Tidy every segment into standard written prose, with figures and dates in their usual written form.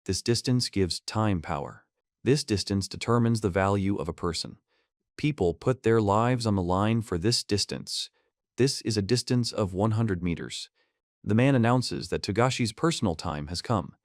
This distance gives time power. This distance determines the value of a person. People put their lives on the line for this distance. This is a distance of 100 meters. The man announces that Togashi's personal time has come.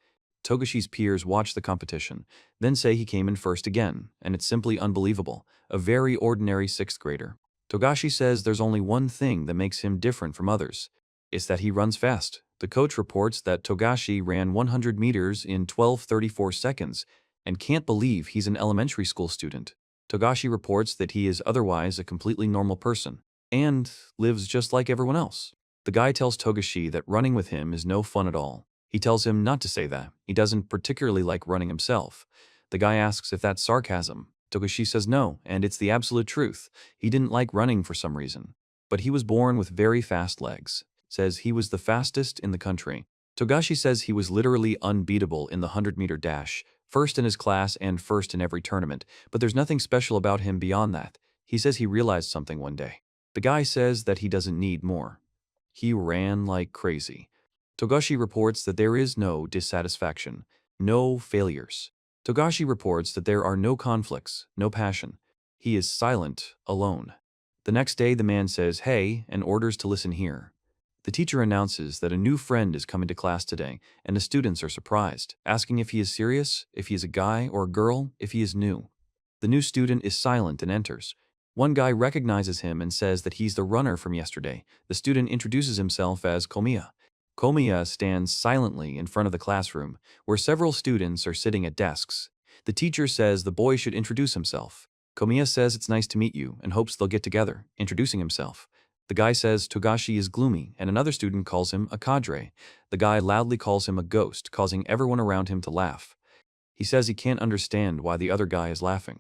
Togashi's peers watch the competition, then say he came in first again, and it's simply unbelievable. A very ordinary 6th grader. Togashi says there's only one thing that makes him different from others. It's that he runs fast. The coach reports that Togashi ran 100 meters in 12:34 seconds and can't believe he's an elementary school student. Togashi reports that he is otherwise a completely normal person and lives just like everyone else. The guy tells Togashi that running with him is no fun at all. He tells him not to say that. He doesn't particularly like running himself. The guy asks if that's sarcasm. Togashi says no, and it's the absolute truth. He didn't like running for some reason. But he was born with very fast legs. Says he was the fastest in the country. Togashi says he was literally unbeatable in the 100-meter dash, first in his class and first in every tournament, but there's nothing special about him beyond that. He says he realized something one day. The guy says that he doesn't need more. He ran like crazy. Togashi reports that there is no dissatisfaction, no failures. Togashi reports that there are no conflicts, no passion. He is silent, alone. The next day the man says, "Hey," and orders to listen here. The teacher announces that a new friend is coming to class today, and the students are surprised, asking if he is serious, if he is a guy or a girl, if he is new. The new student is silent and enters. One guy recognizes him and says that he's the runner from yesterday. The student introduces himself as Komiya. Komiya stands silently in front of the classroom, where several students are sitting at desks. The teacher says the boy should introduce himself. Komiya says it's nice to meet you and hopes they'll get together, introducing himself. The guy says Togashi is gloomy, and another student calls him a cadre. The guy loudly calls him a ghost, causing everyone around him to laugh. He says he can't understand why the other guy is laughing.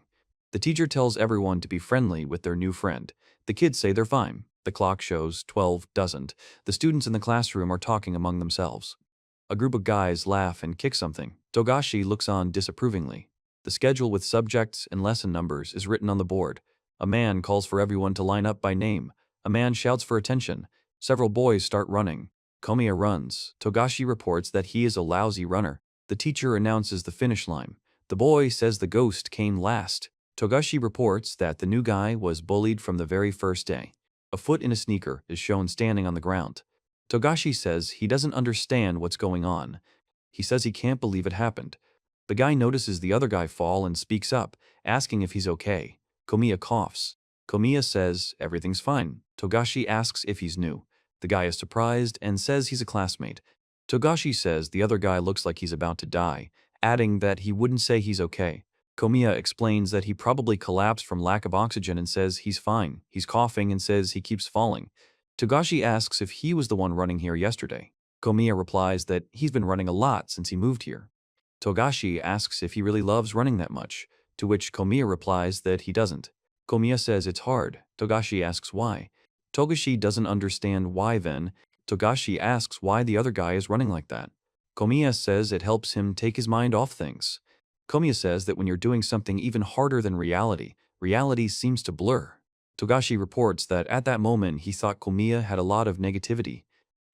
The teacher tells everyone to be friendly with their new friend. The kids say they're fine. The clock shows 12 doesn't. The students in the classroom are talking among themselves. A group of guys laugh and kick something. Togashi looks on disapprovingly. The schedule with subjects and lesson numbers is written on the board. A man calls for everyone to line up by name. A man shouts for attention. Several boys start running. Komiya runs. Togashi reports that he is a lousy runner. The teacher announces the finish line. The boy says the ghost came last. Togashi reports that the new guy was bullied from the very first day. A foot in a sneaker is shown standing on the ground. Togashi says he doesn't understand what's going on. He says he can't believe it happened. The guy notices the other guy fall and speaks up, asking if he's okay. Komiya coughs. Komiya says everything's fine. Togashi asks if he's new. The guy is surprised and says he's a classmate. Togashi says the other guy looks like he's about to die, adding that he wouldn't say he's okay. Komiya explains that he probably collapsed from lack of oxygen and says he's fine. He's coughing and says he keeps falling. Togashi asks if he was the one running here yesterday. Komiya replies that he's been running a lot since he moved here. Togashi asks if he really loves running that much, to which Komiya replies that he doesn't. Komiya says it's hard. Togashi asks why. Togashi doesn't understand why then. Togashi asks why the other guy is running like that. Komiya says it helps him take his mind off things. Komiya says that when you're doing something even harder than reality, reality seems to blur. Togashi reports that at that moment he thought Komiya had a lot of negativity.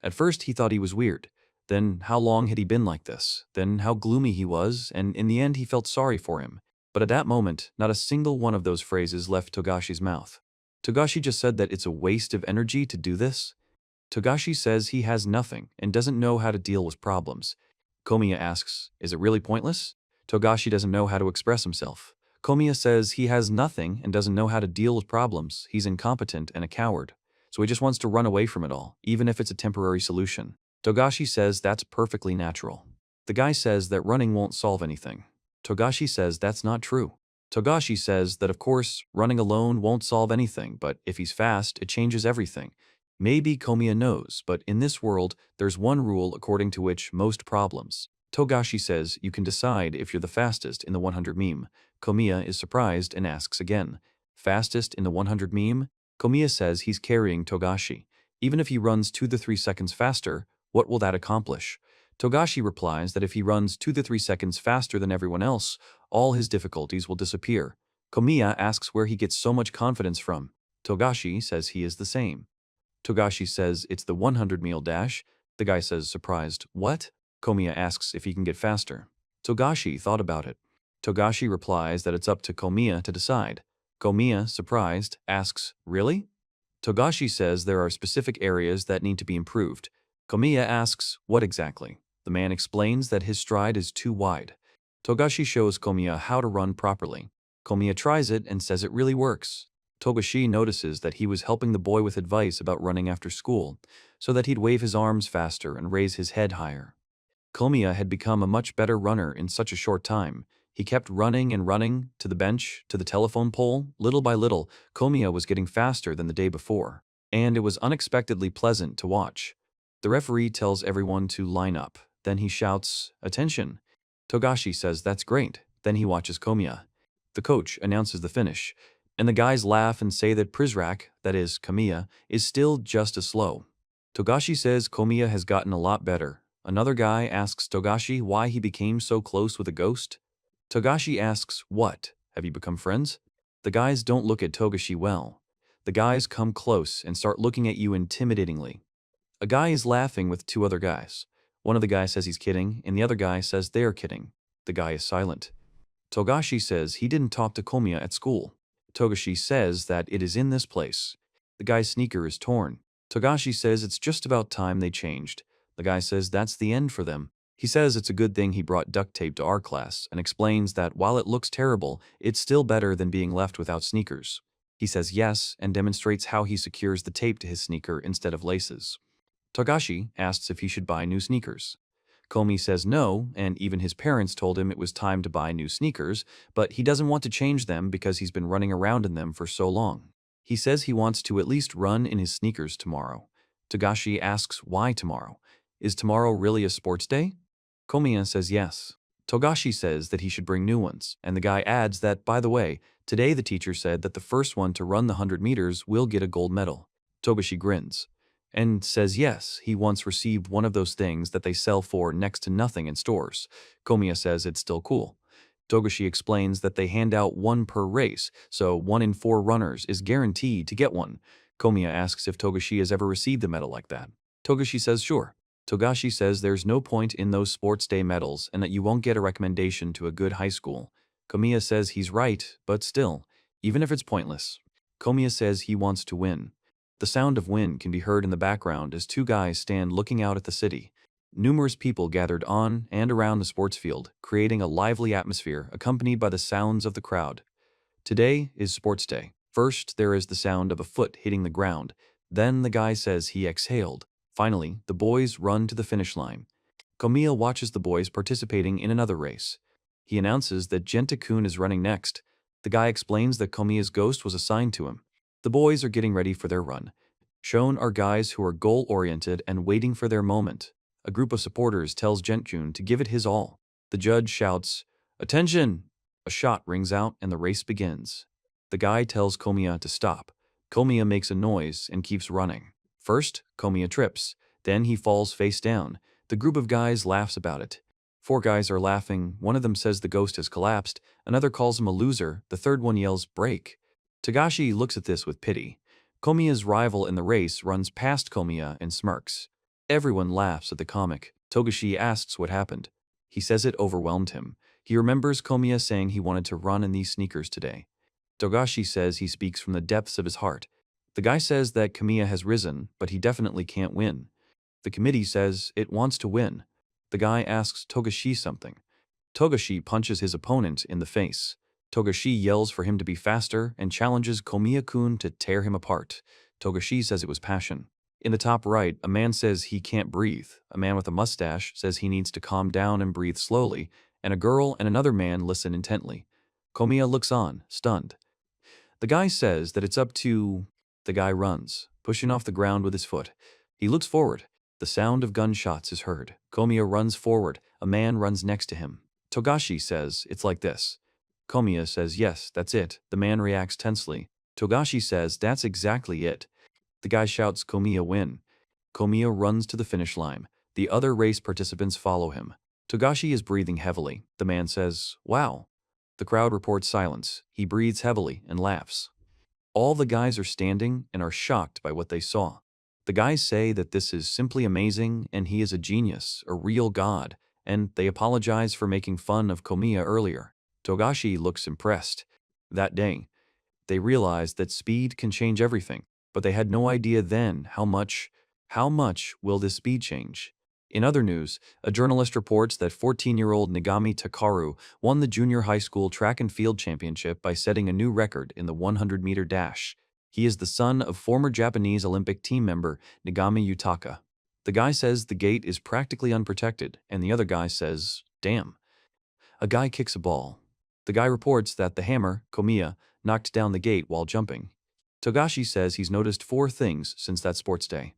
At first he thought he was weird. Then how long had he been like this? Then how gloomy he was, and in the end he felt sorry for him. But at that moment, not a single one of those phrases left Togashi's mouth. Togashi just said that it's a waste of energy to do this. Togashi says he has nothing and doesn't know how to deal with problems. Komiya asks, is it really pointless? Togashi doesn't know how to express himself. Komiya says he has nothing and doesn't know how to deal with problems. He's incompetent and a coward. So he just wants to run away from it all, even if it's a temporary solution. Togashi says that's perfectly natural. The guy says that running won't solve anything. Togashi says that's not true. Togashi says that of course, running alone won't solve anything, but if he's fast, it changes everything. Maybe Komiya knows, but in this world, there's one rule according to which most problems. Togashi says you can decide if you're the fastest in the 100 meme. Komiya is surprised and asks again. Fastest in the 100 meme? Komiya says he's carrying Togashi. Even if he runs 2 to 3 seconds faster, what will that accomplish? Togashi replies that if he runs 2 to 3 seconds faster than everyone else, all his difficulties will disappear. Komiya asks where he gets so much confidence from. Togashi says he is the same. Togashi says it's the 100 meal dash. The guy says surprised, what? Komiya asks if he can get faster. Togashi thought about it. Togashi replies that it's up to Komiya to decide. Komiya, surprised, asks, "Really?" Togashi says there are specific areas that need to be improved. Komiya asks, "What exactly?" The man explains that his stride is too wide. Togashi shows Komiya how to run properly. Komiya tries it and says it really works. Togashi notices that he was helping the boy with advice about running after school, so that he'd wave his arms faster and raise his head higher. Komiya had become a much better runner in such a short time. He kept running and running, to the bench, to the telephone pole. Little by little, Komiya was getting faster than the day before, and it was unexpectedly pleasant to watch. The referee tells everyone to line up. Then he shouts, "Attention!" Togashi says that's great. Then he watches Komiya. The coach announces the finish, and the guys laugh and say that Prizrak, that is, Komiya, is still just as slow. Togashi says Komiya has gotten a lot better. Another guy asks Togashi why he became so close with a ghost. Togashi asks, "What? Have you become friends?" The guys don't look at Togashi well. The guys come close and start looking at you intimidatingly. A guy is laughing with two other guys. One of the guys says he's kidding, and the other guy says they're kidding. The guy is silent. Togashi says he didn't talk to Komiya at school. Togashi says that it is in this place. The guy's sneaker is torn. Togashi says it's just about time they changed. The guy says that's the end for them. He says it's a good thing he brought duct tape to our class and explains that while it looks terrible, it's still better than being left without sneakers. He says yes and demonstrates how he secures the tape to his sneaker instead of laces. Togashi asks if he should buy new sneakers. Komi says no, and even his parents told him it was time to buy new sneakers, but he doesn't want to change them because he's been running around in them for so long. He says he wants to at least run in his sneakers tomorrow. Togashi asks why tomorrow. Is tomorrow really a sports day? Komiya says yes. Togashi says that he should bring new ones, and the guy adds that, by the way, today the teacher said that the first one to run the 100 meters will get a gold medal. Togashi grins and says yes, he once received one of those things that they sell for next to nothing in stores. Komiya says it's still cool. Togashi explains that they hand out one per race, so 1 in 4 runners is guaranteed to get one. Komiya asks if Togashi has ever received a medal like that. Togashi says sure. Togashi says there's no point in those sports day medals and that you won't get a recommendation to a good high school. Komiya says he's right, but still, even if it's pointless. Komiya says he wants to win. The sound of wind can be heard in the background as two guys stand looking out at the city. Numerous people gathered on and around the sports field, creating a lively atmosphere accompanied by the sounds of the crowd. Today is sports day. First, there is the sound of a foot hitting the ground. Then the guy says he exhaled. Finally, the boys run to the finish line. Komiya watches the boys participating in another race. He announces that Genta-kun is running next. The guy explains that Komiya's ghost was assigned to him. The boys are getting ready for their run. Shown are guys who are goal-oriented and waiting for their moment. A group of supporters tells Genta-kun to give it his all. The judge shouts, "Attention!" A shot rings out and the race begins. The guy tells Komiya to stop. Komiya makes a noise and keeps running. First, Komiya trips. Then he falls face down. The group of guys laughs about it. 4 guys are laughing. One of them says the ghost has collapsed. Another calls him a loser. The third one yells, "Break." Togashi looks at this with pity. Komiya's rival in the race runs past Komiya and smirks. Everyone laughs at the comic. Togashi asks what happened. He says it overwhelmed him. He remembers Komiya saying he wanted to run in these sneakers today. Togashi says he speaks from the depths of his heart. The guy says that Komiya has risen, but he definitely can't win. The committee says it wants to win. The guy asks Togashi something. Togashi punches his opponent in the face. Togashi yells for him to be faster and challenges Komiya-kun to tear him apart. Togashi says it was passion. In the top right, a man says he can't breathe. A man with a mustache says he needs to calm down and breathe slowly, and a girl and another man listen intently. Komiya looks on, stunned. The guy says that it's up to... The guy runs, pushing off the ground with his foot. He looks forward. The sound of gunshots is heard. Komiya runs forward. A man runs next to him. Togashi says it's like this. Komiya says yes, that's it. The man reacts tensely. Togashi says that's exactly it. The guy shouts Komiya win. Komiya runs to the finish line. The other race participants follow him. Togashi is breathing heavily. The man says, "Wow." The crowd reports silence. He breathes heavily and laughs. All the guys are standing and are shocked by what they saw. The guys say that this is simply amazing and he is a genius, a real god, and they apologize for making fun of Komiya earlier. Togashi looks impressed. That day, they realize that speed can change everything, but they had no idea then how much will this speed change. In other news, a journalist reports that 14-year-old Nagami Takaru won the junior high school track and field championship by setting a new record in the 100-meter dash. He is the son of former Japanese Olympic team member Nagami Yutaka. The guy says the gate is practically unprotected, and the other guy says, damn. A guy kicks a ball. The guy reports that the hammer, Komiya, knocked down the gate while jumping. Togashi says he's noticed 4 things since that sports day.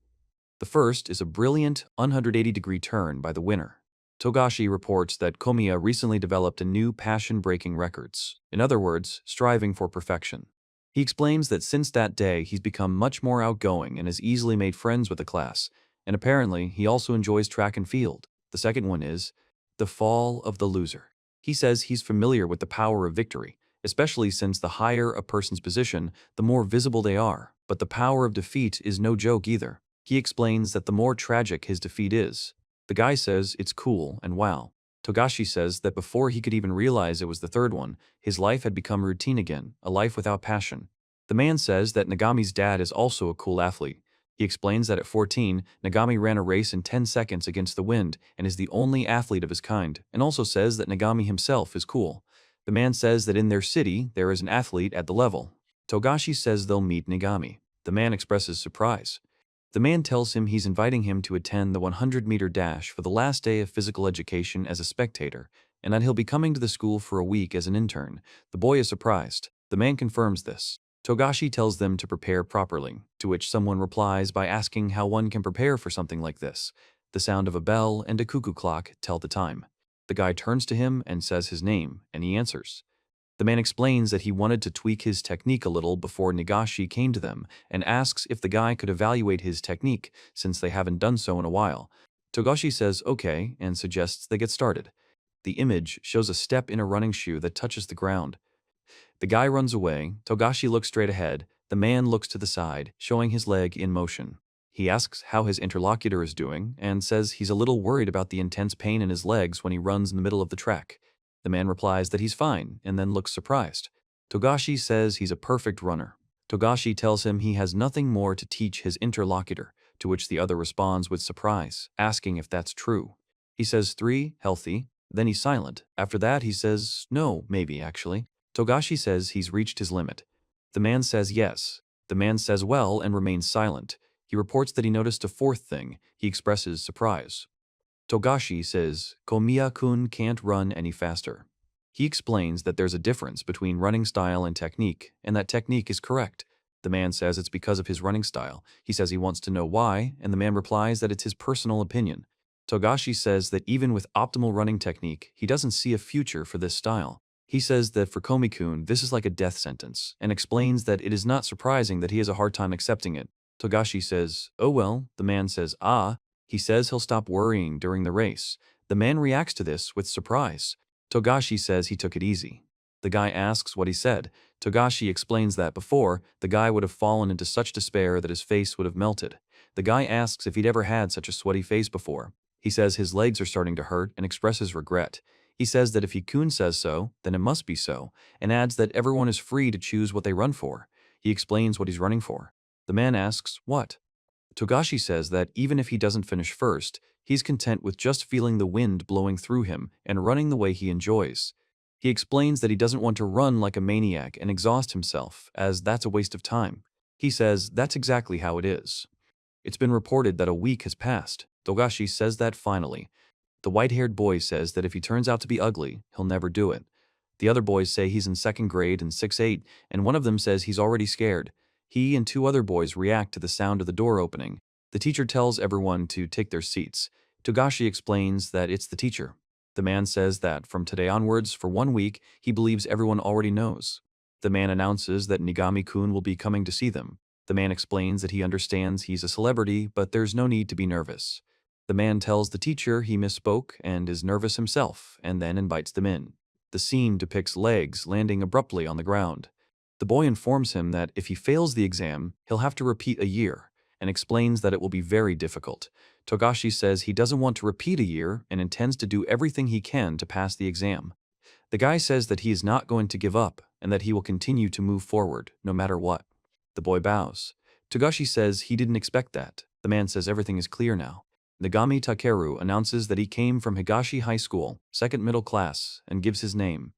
The first is a brilliant 180-degree turn by the winner. Togashi reports that Komiya recently developed a new passion-breaking records, in other words, striving for perfection. He explains that since that day he's become much more outgoing and has easily made friends with the class, and apparently he also enjoys track and field. The second one is the fall of the loser. He says he's familiar with the power of victory, especially since the higher a person's position, the more visible they are, but the power of defeat is no joke either. He explains that the more tragic his defeat is. The guy says it's cool and wow. Togashi says that before he could even realize it was the third one, his life had become routine again, a life without passion. The man says that Nagami's dad is also a cool athlete. He explains that at 14, Nagami ran a race in 10 seconds against the wind and is the only athlete of his kind, and also says that Nagami himself is cool. The man says that in their city, there is an athlete at the level. Togashi says they'll meet Nagami. The man expresses surprise. The man tells him he's inviting him to attend the 100-meter dash for the last day of physical education as a spectator, and that he'll be coming to the school for a week as an intern. The boy is surprised. The man confirms this. Togashi tells them to prepare properly, to which someone replies by asking how one can prepare for something like this. The sound of a bell and a cuckoo clock tell the time. The guy turns to him and says his name, and he answers. The man explains that he wanted to tweak his technique a little before Nagashi came to them and asks if the guy could evaluate his technique since they haven't done so in a while. Togashi says okay and suggests they get started. The image shows a step in a running shoe that touches the ground. The guy runs away, Togashi looks straight ahead, the man looks to the side, showing his leg in motion. He asks how his interlocutor is doing and says he's a little worried about the intense pain in his legs when he runs in the middle of the track. The man replies that he's fine and then looks surprised. Togashi says he's a perfect runner. Togashi tells him he has nothing more to teach his interlocutor, to which the other responds with surprise, asking if that's true. He says 3, healthy, then he's silent. After that he says no, maybe actually. Togashi says he's reached his limit. The man says yes. The man says well and remains silent. He reports that he noticed a 4th thing. He expresses surprise. Togashi says Komiya-kun can't run any faster. He explains that there's a difference between running style and technique, and that technique is correct. The man says it's because of his running style. He says he wants to know why, and the man replies that it's his personal opinion. Togashi says that even with optimal running technique, he doesn't see a future for this style. He says that for Komi-kun, this is like a death sentence, and explains that it is not surprising that he has a hard time accepting it. Togashi says, oh well. The man says, ah. He says he'll stop worrying during the race. The man reacts to this with surprise. Togashi says he took it easy. The guy asks what he said. Togashi explains that before, the guy would have fallen into such despair that his face would have melted. The guy asks if he'd ever had such a sweaty face before. He says his legs are starting to hurt and expresses regret. He says that if Hyakuemu says so, then it must be so, and adds that everyone is free to choose what they run for. He explains what he's running for. The man asks, what? Togashi says that even if he doesn't finish first, he's content with just feeling the wind blowing through him and running the way he enjoys. He explains that he doesn't want to run like a maniac and exhaust himself, as that's a waste of time. He says that's exactly how it is. It's been reported that a week has passed. Togashi says that finally. The white-haired boy says that if he turns out to be ugly, he'll never do it. The other boys say he's in 2nd grade and 6'8", and one of them says he's already scared. He and 2 other boys react to the sound of the door opening. The teacher tells everyone to take their seats. Togashi explains that it's the teacher. The man says that from today onwards, for 1 week, he believes everyone already knows. The man announces that Nagami-kun will be coming to see them. The man explains that he understands he's a celebrity, but there's no need to be nervous. The man tells the teacher he misspoke and is nervous himself, and then invites them in. The scene depicts legs landing abruptly on the ground. The boy informs him that if he fails the exam, he'll have to repeat a year, and explains that it will be very difficult. Togashi says he doesn't want to repeat a year and intends to do everything he can to pass the exam. The guy says that he is not going to give up and that he will continue to move forward, no matter what. The boy bows. Togashi says he didn't expect that. The man says everything is clear now. Nagami Takeru announces that he came from Higashi High School, second middle class, and gives his name.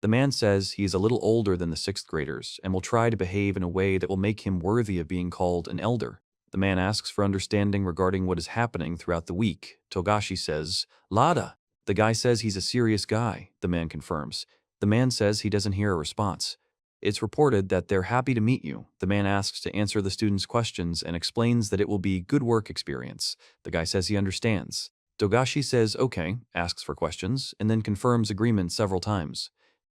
The man says he is a little older than the 6th graders and will try to behave in a way that will make him worthy of being called an elder. The man asks for understanding regarding what is happening throughout the week. Togashi says, "Lada." The guy says he's a serious guy, the man confirms. The man says he doesn't hear a response. It's reported that they're happy to meet you. The man asks to answer the students' questions and explains that it will be good work experience. The guy says he understands. Togashi says okay, asks for questions, and then confirms agreement several times.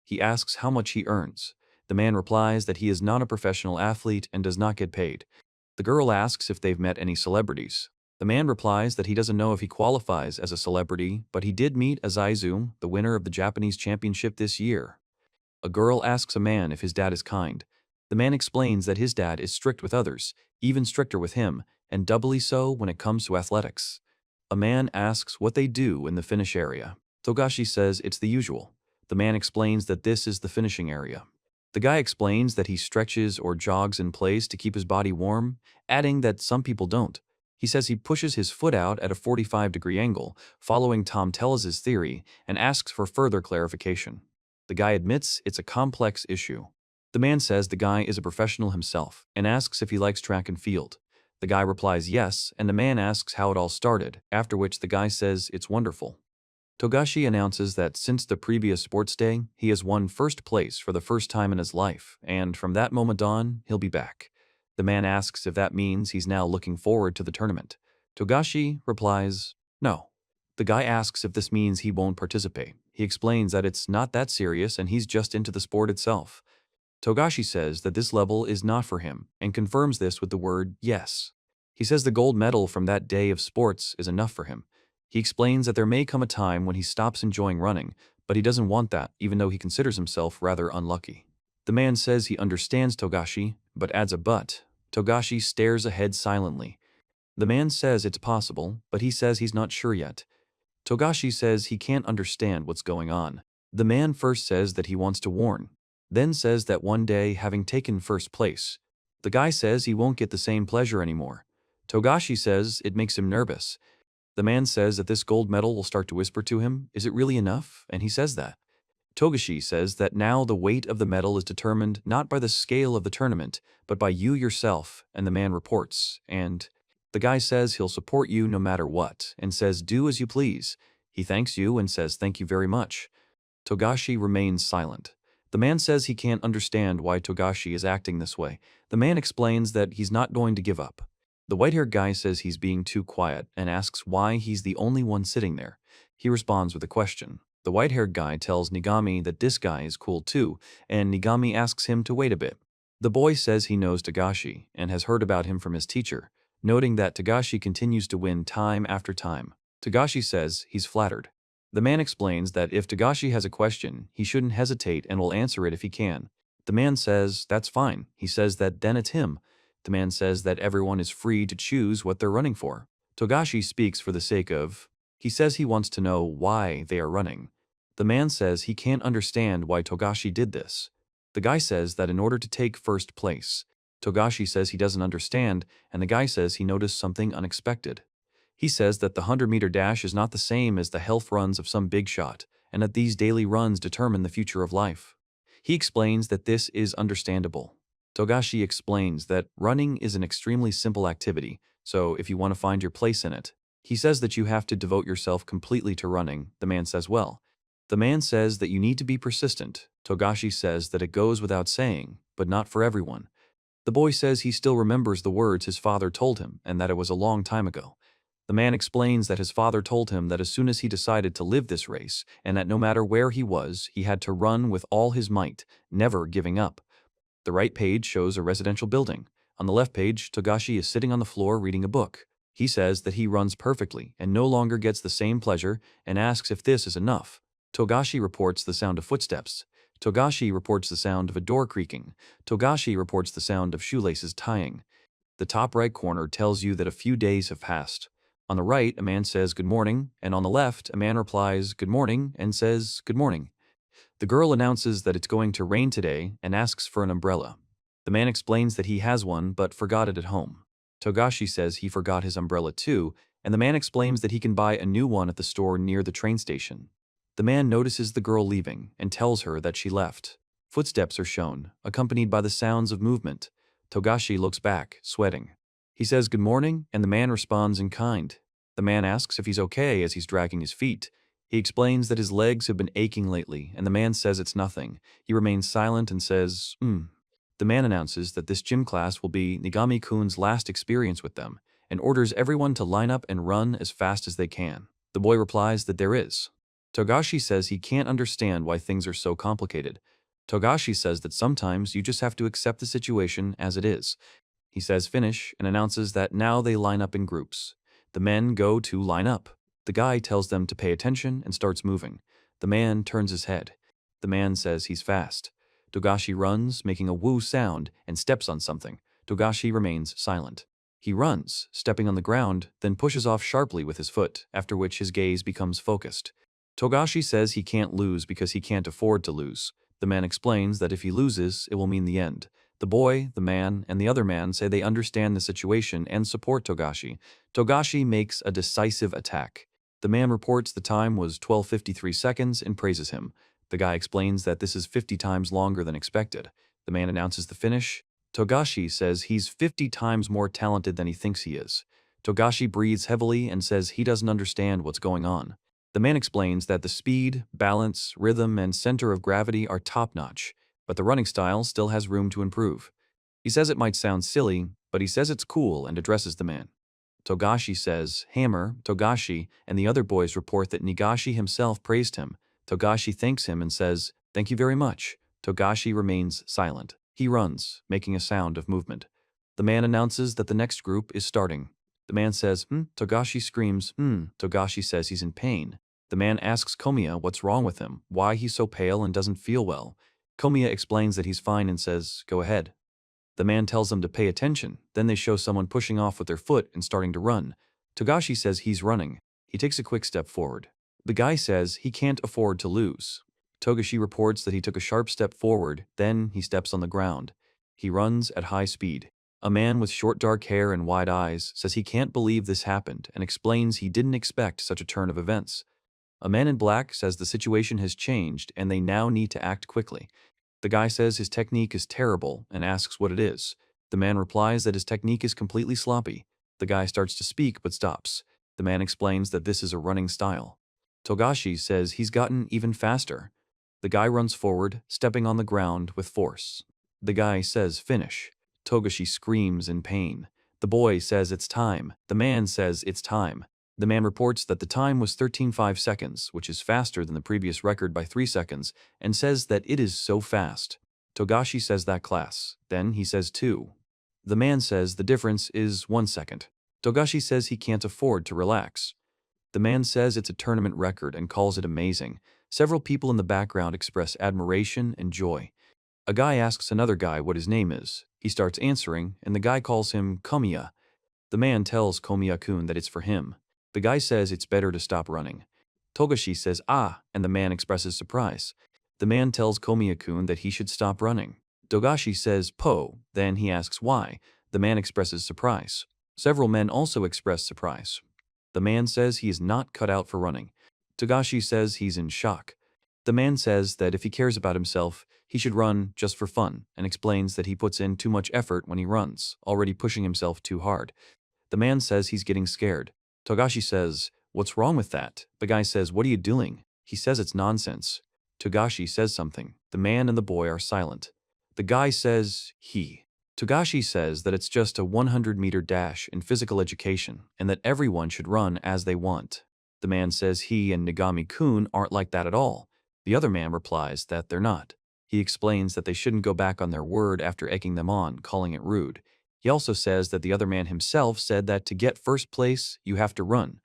He asks how much he earns. The man replies that he is not a professional athlete and does not get paid. The girl asks if they've met any celebrities. The man replies that he doesn't know if he qualifies as a celebrity, but he did meet Azaizu, the winner of the Japanese championship this year. A girl asks a man if his dad is kind. The man explains that his dad is strict with others, even stricter with him, and doubly so when it comes to athletics. A man asks what they do in the finish area. Togashi says it's the usual. The man explains that this is the finishing area. The guy explains that he stretches or jogs in place to keep his body warm, adding that some people don't. He says he pushes his foot out at a 45-degree angle, following Tom Tellez's theory, and asks for further clarification. The guy admits it's a complex issue. The man says the guy is a professional himself and asks if he likes track and field. The guy replies yes, and the man asks how it all started, after which the guy says it's wonderful. Togashi announces that since the previous sports day, he has won first place for the first time in his life, and from that moment on, he'll be back. The man asks if that means he's now looking forward to the tournament. Togashi replies, no. The guy asks if this means he won't participate. He explains that it's not that serious and he's just into the sport itself. Togashi says that this level is not for him and confirms this with the word yes. He says the gold medal from that day of sports is enough for him. He explains that there may come a time when he stops enjoying running, but he doesn't want that even though he considers himself rather unlucky. The man says he understands Togashi, but adds a but. Togashi stares ahead silently. The man says it's possible, but he says he's not sure yet. Togashi says he can't understand what's going on. The man first says that he wants to warn, then says that one day, having taken first place, the guy says he won't get the same pleasure anymore. Togashi says it makes him nervous. The man says that this gold medal will start to whisper to him, is it really enough? And he says that. Togashi says that now the weight of the medal is determined not by the scale of the tournament, but by you yourself, and the man reports, and the guy says he'll support you no matter what, and says do as you please. He thanks you and says thank you very much. Togashi remains silent. The man says he can't understand why Togashi is acting this way. The man explains that he's not going to give up. The white-haired guy says he's being too quiet and asks why he's the only one sitting there. He responds with a question. The white-haired guy tells Nigami that this guy is cool too, and Nigami asks him to wait a bit. The boy says he knows Togashi and has heard about him from his teacher, noting that Togashi continues to win time after time. Togashi says he's flattered. The man explains that if Togashi has a question, he shouldn't hesitate and will answer it if he can. The man says that's fine. He says that then it's him. The man says that everyone is free to choose what they're running for. Togashi speaks for the sake of. He says he wants to know why they are running. The man says he can't understand why Togashi did this. The guy says that in order to take first place. Togashi says he doesn't understand, and the guy says he noticed something unexpected. He says that the 100-meter dash is not the same as the health runs of some big shot, and that these daily runs determine the future of life. He explains that this is understandable. Togashi explains that running is an extremely simple activity, so if you want to find your place in it. He says that you have to devote yourself completely to running. The man says well. The man says that you need to be persistent. Togashi says that it goes without saying, but not for everyone. The boy says he still remembers the words his father told him and that it was a long time ago. The man explains that his father told him that as soon as he decided to live this race, and that no matter where he was, he had to run with all his might, never giving up. The right page shows a residential building. On the left page, Togashi is sitting on the floor reading a book. He says that he runs perfectly and no longer gets the same pleasure and asks if this is enough. Togashi reports the sound of footsteps. Togashi reports the sound of a door creaking. Togashi reports the sound of shoelaces tying. The top right corner tells you that a few days have passed. On the right, a man says good morning, and on the left, a man replies good morning and says good morning. The girl announces that it's going to rain today and asks for an umbrella. The man explains that he has one but forgot it at home. Togashi says he forgot his umbrella too, and the man explains that he can buy a new one at the store near the train station. The man notices the girl leaving and tells her that she left. Footsteps are shown, accompanied by the sounds of movement. Togashi looks back, sweating. He says good morning, and the man responds in kind. The man asks if he's okay as he's dragging his feet. He explains that his legs have been aching lately, and the man says it's nothing. He remains silent and says, The man announces that this gym class will be Nigami-kun's last experience with them, and orders everyone to line up and run as fast as they can. The boy replies that there is. Togashi says he can't understand why things are so complicated. Togashi says that sometimes you just have to accept the situation as it is. He says finish and announces that now they line up in groups. The men go to line up. The guy tells them to pay attention and starts moving. The man turns his head. The man says he's fast. Togashi runs, making a woo sound, and steps on something. Togashi remains silent. He runs, stepping on the ground, then pushes off sharply with his foot, after which his gaze becomes focused. Togashi says he can't lose because he can't afford to lose. The man explains that if he loses, it will mean the end. The boy, the man, and the other man say they understand the situation and support Togashi. Togashi makes a decisive attack. The man reports the time was 12:53 seconds and praises him. The guy explains that this is 50 times longer than expected. The man announces the finish. Togashi says he's 50 times more talented than he thinks he is. Togashi breathes heavily and says he doesn't understand what's going on. The man explains that the speed, balance, rhythm, and center of gravity are top-notch, but the running style still has room to improve. He says it might sound silly, but he says it's cool and addresses the man. Togashi says, Hammer, Togashi, and the other boys report that Nagashi himself praised him. Togashi thanks him and says, thank you very much. Togashi remains silent. He runs, making a sound of movement. The man announces that the next group is starting. The man says, Togashi screams, Togashi says he's in pain. The man asks Komiya what's wrong with him, why he's so pale and doesn't feel well. Komiya explains that he's fine and says, go ahead. The man tells them to pay attention, then they show someone pushing off with their foot and starting to run. Togashi says he's running. He takes a quick step forward. The guy says he can't afford to lose. Togashi reports that he took a sharp step forward, then he steps on the ground. He runs at high speed. A man with short dark hair and wide eyes says he can't believe this happened and explains he didn't expect such a turn of events. A man in black says the situation has changed and they now need to act quickly. The guy says his technique is terrible and asks what it is. The man replies that his technique is completely sloppy. The guy starts to speak but stops. The man explains that this is a running style. Togashi says he's gotten even faster. The guy runs forward, stepping on the ground with force. The guy says finish. Togashi screams in pain. The boy says it's time. The man says it's time. The man reports that the time was 13.5 seconds, which is faster than the previous record by 3 seconds, and says that it is so fast. Togashi says that class. Then he says 2. The man says the difference is 1 second. Togashi says he can't afford to relax. The man says it's a tournament record and calls it amazing. Several people in the background express admiration and joy. A guy asks another guy what his name is. He starts answering, and the guy calls him Komiya. The man tells Komiya-kun that it's for him. The guy says it's better to stop running. Togashi says, and the man expresses surprise. The man tells Komiya-kun that he should stop running. Togashi says, po, then he asks why. The man expresses surprise. Several men also express surprise. The man says he is not cut out for running. Togashi says he's in shock. The man says that if he cares about himself, he should run just for fun, and explains that he puts in too much effort when he runs, already pushing himself too hard. The man says he's getting scared. Togashi says, what's wrong with that? The guy says, what are you doing? He says it's nonsense. Togashi says something. The man and the boy are silent. The guy says, he. Togashi says that it's just a 100-meter dash in physical education, and that everyone should run as they want. The man says he and Nagami-kun aren't like that at all. The other man replies that they're not. He explains that they shouldn't go back on their word after egging them on, calling it rude. He also says that the other man himself said that to get first place, you have to run.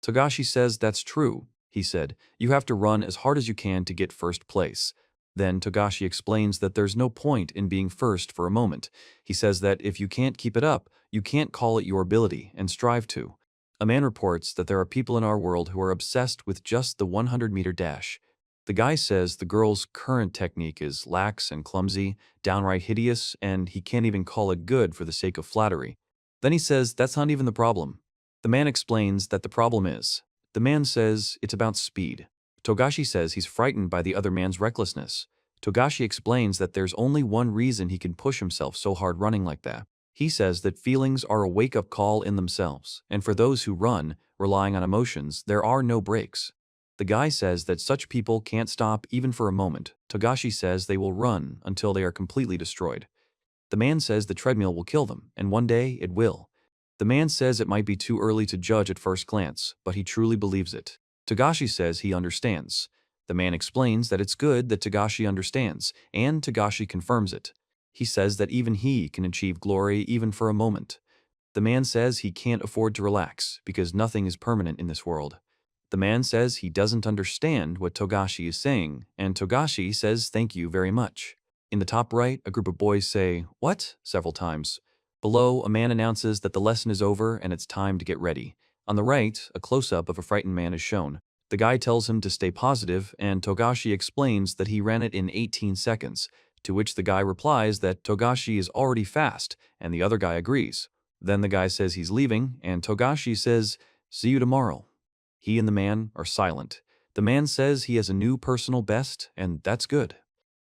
Togashi says that's true. He said, you have to run as hard as you can to get first place. Then Togashi explains that there's no point in being first for a moment. He says that if you can't keep it up, you can't call it your ability and strive to. A man reports that there are people in our world who are obsessed with just the 100-meter dash. The guy says the girl's current technique is lax and clumsy, downright hideous, and he can't even call it good for the sake of flattery. Then he says that's not even the problem. The man explains that the problem is. The man says it's about speed. Togashi says he's frightened by the other man's recklessness. Togashi explains that there's only one reason he can push himself so hard running like that. He says that feelings are a wake-up call in themselves, and for those who run, relying on emotions, there are no brakes. The guy says that such people can't stop even for a moment. Togashi says they will run until they are completely destroyed. The man says the treadmill will kill them, and one day it will. The man says it might be too early to judge at first glance, but he truly believes it. Togashi says he understands. The man explains that it's good that Togashi understands, and Togashi confirms it. He says that even he can achieve glory even for a moment. The man says he can't afford to relax because nothing is permanent in this world. The man says he doesn't understand what Togashi is saying, and Togashi says thank you very much. In the top right, a group of boys say, "What?" several times. Below, a man announces that the lesson is over and it's time to get ready. On the right, a close-up of a frightened man is shown. The guy tells him to stay positive, and Togashi explains that he ran it in 18 seconds, to which the guy replies that Togashi is already fast, and the other guy agrees. Then the guy says he's leaving, and Togashi says, "See you tomorrow." He and the man are silent. The man says he has a new personal best, and that's good.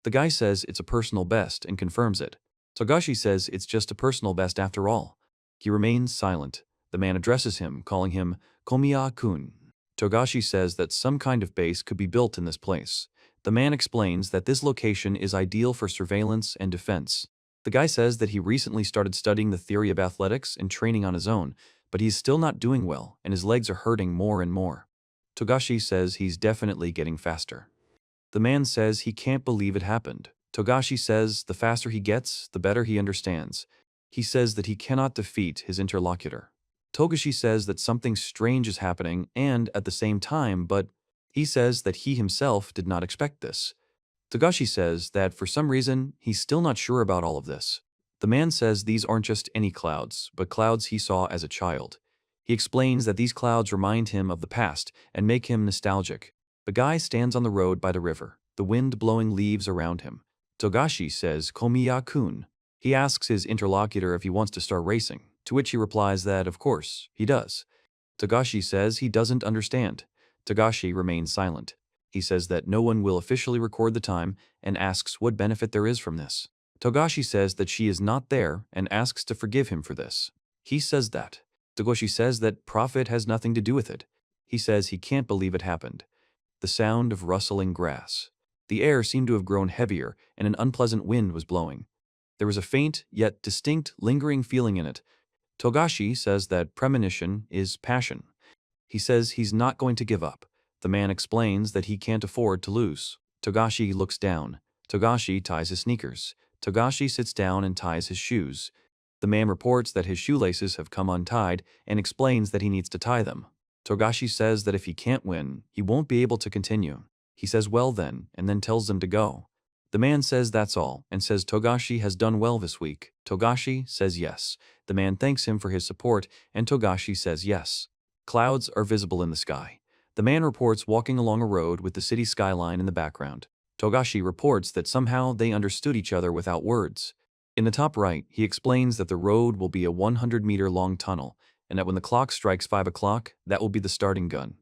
The guy says it's a personal best and confirms it. Togashi says it's just a personal best after all. He remains silent. The man addresses him, calling him Komiya-kun. Togashi says that some kind of base could be built in this place. The man explains that this location is ideal for surveillance and defense. The guy says that he recently started studying the theory of athletics and training on his own, but he's still not doing well, and his legs are hurting more and more. Togashi says he's definitely getting faster. The man says he can't believe it happened. Togashi says the faster he gets, the better he understands. He says that he cannot defeat his interlocutor. Togashi says that something strange is happening and at the same time, but he says that he himself did not expect this. Togashi says that for some reason, he's still not sure about all of this. The man says these aren't just any clouds, but clouds he saw as a child. He explains that these clouds remind him of the past and make him nostalgic. The guy stands on the road by the river, the wind blowing leaves around him. Togashi says Komiya-kun. He asks his interlocutor if he wants to start racing, to which he replies that, of course, he does. Togashi says he doesn't understand. Togashi remains silent. He says that no one will officially record the time and asks what benefit there is from this. Togashi says that she is not there and asks to forgive him for this. He says that. Togashi says that profit has nothing to do with it. He says he can't believe it happened. The sound of rustling grass. The air seemed to have grown heavier and an unpleasant wind was blowing. There was a faint, yet distinct, lingering feeling in it. Togashi says that premonition is passion. He says he's not going to give up. The man explains that he can't afford to lose. Togashi looks down. Togashi ties his sneakers. Togashi sits down and ties his shoes. The man reports that his shoelaces have come untied and explains that he needs to tie them. Togashi says that if he can't win, he won't be able to continue. He says well then, and then tells them to go. The man says that's all, and says Togashi has done well this week. Togashi says yes. The man thanks him for his support, and Togashi says yes. Clouds are visible in the sky. The man reports walking along a road with the city skyline in the background. Togashi reports that somehow they understood each other without words. In the top right, he explains that the road will be a 100-meter-long tunnel, and that when the clock strikes 5 o'clock, that will be the starting gun.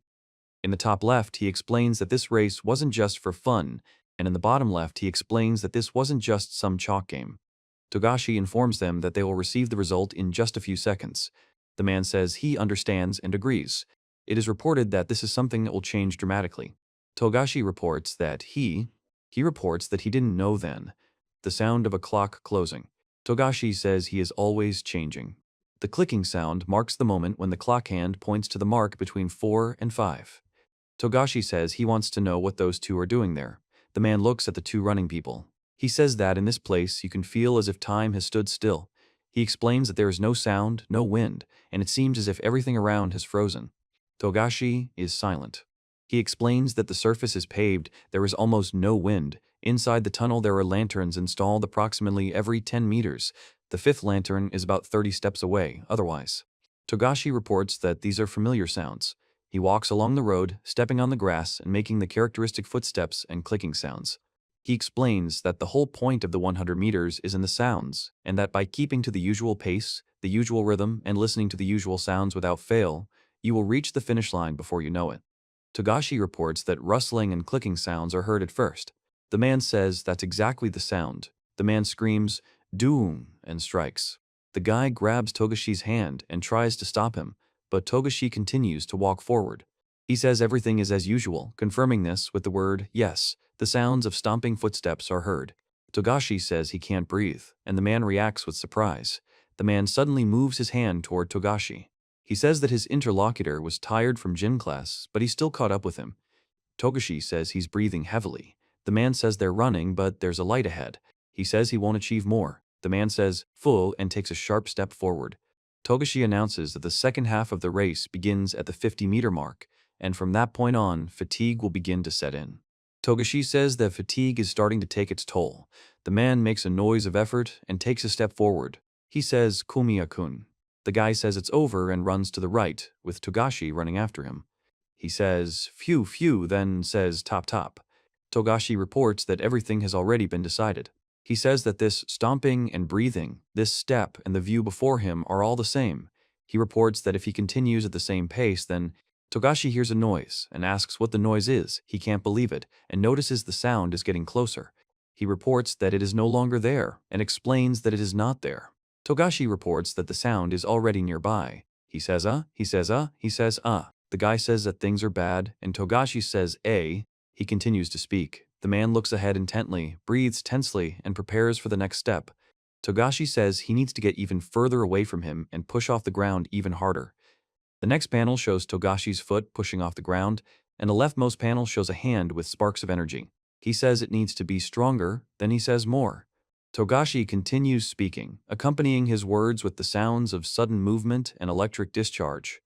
In the top left, he explains that this race wasn't just for fun, and in the bottom left, he explains that this wasn't just some chalk game. Togashi informs them that they will receive the result in just a few seconds. The man says he understands and agrees. It is reported that this is something that will change dramatically. Togashi reports that he didn't know then. The sound of a clock closing. Togashi says he is always changing. The clicking sound marks the moment when the clock hand points to the mark between 4 and 5. Togashi says he wants to know what those two are doing there. The man looks at the two running people. He says that in this place you can feel as if time has stood still. He explains that there is no sound, no wind, and it seems as if everything around has frozen. Togashi is silent. He explains that the surface is paved, there is almost no wind. Inside the tunnel there are lanterns installed approximately every 10 meters. The fifth lantern is about 30 steps away, otherwise. Togashi reports that these are familiar sounds. He walks along the road, stepping on the grass and making the characteristic footsteps and clicking sounds. He explains that the whole point of the 100 meters is in the sounds, and that by keeping to the usual pace, the usual rhythm, and listening to the usual sounds without fail, you will reach the finish line before you know it. Togashi reports that rustling and clicking sounds are heard at first. The man says that's exactly the sound. The man screams, "Doom," and strikes. The guy grabs Togashi's hand and tries to stop him, but Togashi continues to walk forward. He says everything is as usual, confirming this with the word yes. The sounds of stomping footsteps are heard. Togashi says he can't breathe, and the man reacts with surprise. The man suddenly moves his hand toward Togashi. He says that his interlocutor was tired from gym class, but he still caught up with him. Togashi says he's breathing heavily. The man says they're running, but there's a light ahead. He says he won't achieve more. The man says, "Full," and takes a sharp step forward. Togashi announces that the second half of the race begins at the 50-meter mark, and from that point on, fatigue will begin to set in. Togashi says that fatigue is starting to take its toll. The man makes a noise of effort and takes a step forward. He says, "Komiya-kun." The guy says it's over and runs to the right, with Togashi running after him. He says, "Phew, phew," then says, "Top, top." Togashi reports that everything has already been decided. He says that this stomping and breathing, this step and the view before him are all the same. He reports that if he continues at the same pace, then Togashi hears a noise and asks what the noise is. He can't believe it and notices the sound is getting closer. He reports that it is no longer there and explains that it is not there. Togashi reports that the sound is already nearby. He says, he says, he says, The guy says that things are bad, and Togashi says, "Eh." He continues to speak. The man looks ahead intently, breathes tensely, and prepares for the next step. Togashi says he needs to get even further away from him and push off the ground even harder. The next panel shows Togashi's foot pushing off the ground, and the leftmost panel shows a hand with sparks of energy. He says it needs to be stronger, then he says more. Togashi continues speaking, accompanying his words with the sounds of sudden movement and electric discharge.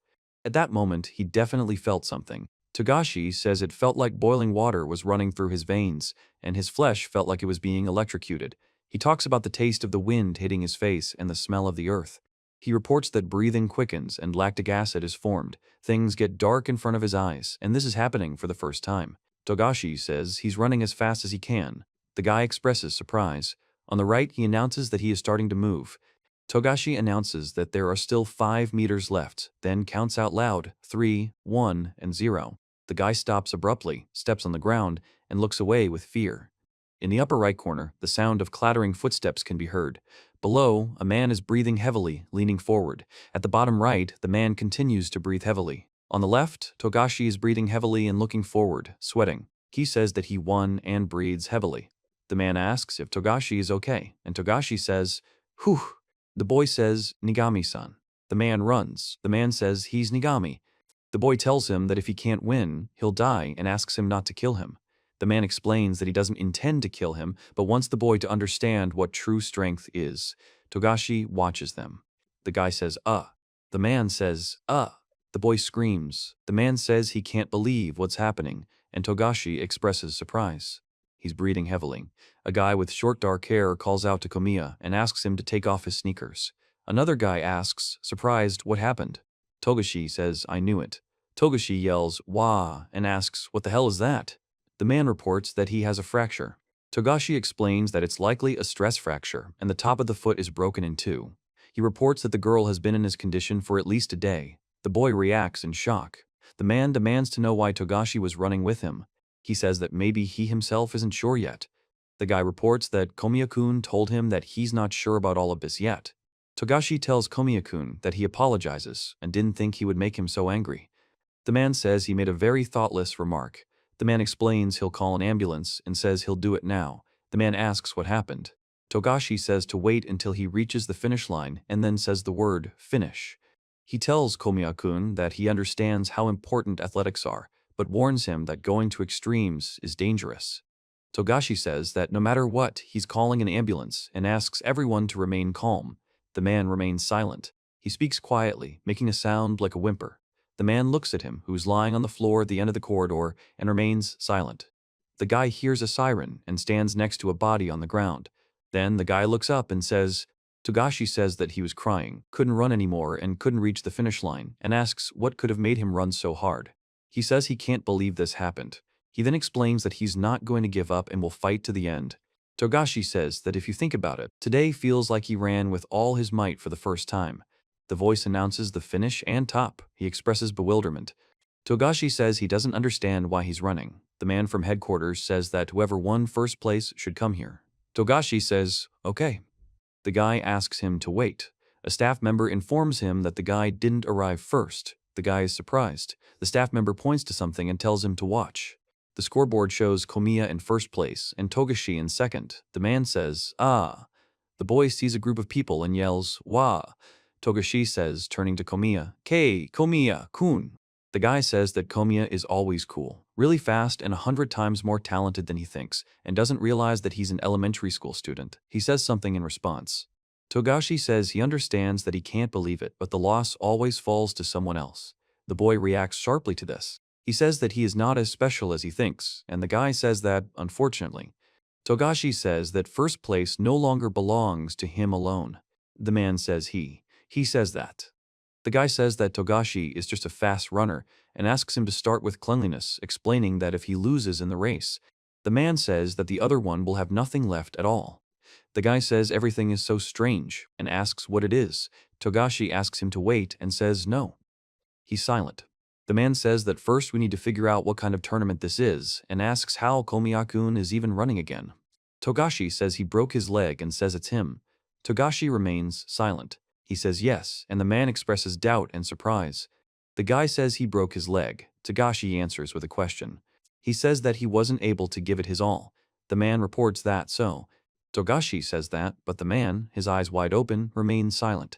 At that moment, he definitely felt something. Togashi says it felt like boiling water was running through his veins, and his flesh felt like it was being electrocuted. He talks about the taste of the wind hitting his face and the smell of the earth. He reports that breathing quickens and lactic acid is formed. Things get dark in front of his eyes, and this is happening for the first time. Togashi says he's running as fast as he can. The guy expresses surprise. On the right, he announces that he is starting to move. Togashi announces that there are still 5 meters left, then counts out loud, 3, 1, and 0. The guy stops abruptly, steps on the ground, and looks away with fear. In the upper right corner, the sound of clattering footsteps can be heard. Below, a man is breathing heavily, leaning forward. At the bottom right, the man continues to breathe heavily. On the left, Togashi is breathing heavily and looking forward, sweating. He says that he won and breathes heavily. The man asks if Togashi is okay, and Togashi says, "Whew." The boy says, "Nigami-san." The man runs. The man says he's Nigami. The boy tells him that if he can't win, he'll die and asks him not to kill him. The man explains that he doesn't intend to kill him, but wants the boy to understand what true strength is. Togashi watches them. The guy says, The man says, The boy screams. The man says he can't believe what's happening, and Togashi expresses surprise. He's breathing heavily. A guy with short dark hair calls out to Komiya and asks him to take off his sneakers. Another guy asks, surprised, what happened? Togashi says, "I knew it." Togashi yells, "Wah," and asks, "What the hell is that?" The man reports that he has a fracture. Togashi explains that it's likely a stress fracture and the top of the foot is broken in two. He reports that the girl has been in his condition for at least a day. The boy reacts in shock. The man demands to know why Togashi was running with him. He says that maybe he himself isn't sure yet. The guy reports that Komiya-kun told him that he's not sure about all of this yet. Togashi tells Komiya-kun that he apologizes and didn't think he would make him so angry. The man says he made a very thoughtless remark. The man explains he'll call an ambulance and says he'll do it now. The man asks what happened. Togashi says to wait until he reaches the finish line and then says the word finish. He tells Komiya-kun that he understands how important athletics are, but warns him that going to extremes is dangerous. Togashi says that no matter what, he's calling an ambulance and asks everyone to remain calm. The man remains silent. He speaks quietly, making a sound like a whimper. The man looks at him, who's lying on the floor at the end of the corridor, and remains silent. The guy hears a siren and stands next to a body on the ground. Then the guy looks up and says, Togashi says that he was crying, couldn't run anymore and couldn't reach the finish line, and asks what could have made him run so hard. He says he can't believe this happened. He then explains that he's not going to give up and will fight to the end. Togashi says that if you think about it, today feels like he ran with all his might for the first time. The voice announces the finish and top. He expresses bewilderment. Togashi says he doesn't understand why he's running. The man from headquarters says that whoever won first place should come here. Togashi says, okay. The guy asks him to wait. A staff member informs him that the guy didn't arrive first. The guy is surprised. The staff member points to something and tells him to watch. The scoreboard shows Komiya in first place and Togashi in second. The man says, ah. The boy sees a group of people and yells, wa. Togashi says, turning to Komiya, Kei, Komiya-kun. The guy says that Komiya is always cool, really fast and 100 times more talented than he thinks, and doesn't realize that he's an elementary school student. He says something in response. Togashi says he understands that he can't believe it, but the loss always falls to someone else. The boy reacts sharply to this. He says that he is not as special as he thinks, and the guy says that, unfortunately. Togashi says that first place no longer belongs to him alone. The man says he says that. The guy says that Togashi is just a fast runner and asks him to start with cleanliness, explaining that if he loses in the race, the man says that the other one will have nothing left at all. The guy says everything is so strange and asks what it is. Togashi asks him to wait and says no. He's silent. The man says that first we need to figure out what kind of tournament this is and asks how Komiya-kun is even running again. Togashi says he broke his leg and says it's him. Togashi remains silent. He says yes, and the man expresses doubt and surprise. The guy says he broke his leg. Togashi answers with a question. He says that he wasn't able to give it his all. The man reports that so. Togashi says that, but the man, his eyes wide open, remains silent.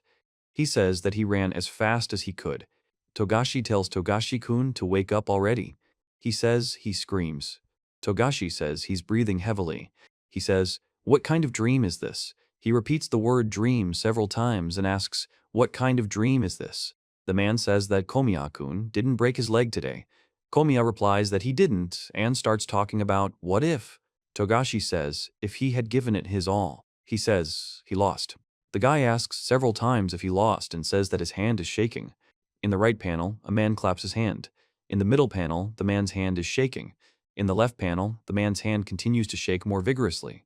He says that he ran as fast as he could. Togashi tells Togashi-kun to wake up already. He says he screams. Togashi says he's breathing heavily. He says, what kind of dream is this? He repeats the word dream several times and asks, what kind of dream is this? The man says that Komiya-kun didn't break his leg today. Komiya replies that he didn't and starts talking about what if. Togashi says if he had given it his all. He says he lost. The guy asks several times if he lost and says that his hand is shaking. In the right panel, a man claps his hand. In the middle panel, the man's hand is shaking. In the left panel, the man's hand continues to shake more vigorously.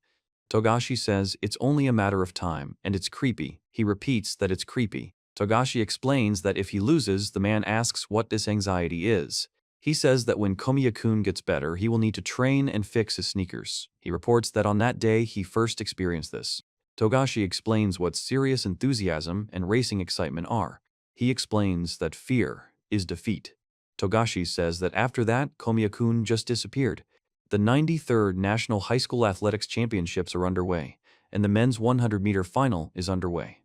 Togashi says it's only a matter of time, and it's creepy. He repeats that it's creepy. Togashi explains that if he loses, the man asks what this anxiety is. He says that when Komiya-kun gets better, he will need to train and fix his sneakers. He reports that on that day he first experienced this. Togashi explains what serious enthusiasm and racing excitement are. He explains that fear is defeat. Togashi says that after that, Komiya-kun just disappeared. The 93rd National High School Athletics Championships are underway, and the men's 100-meter final is underway.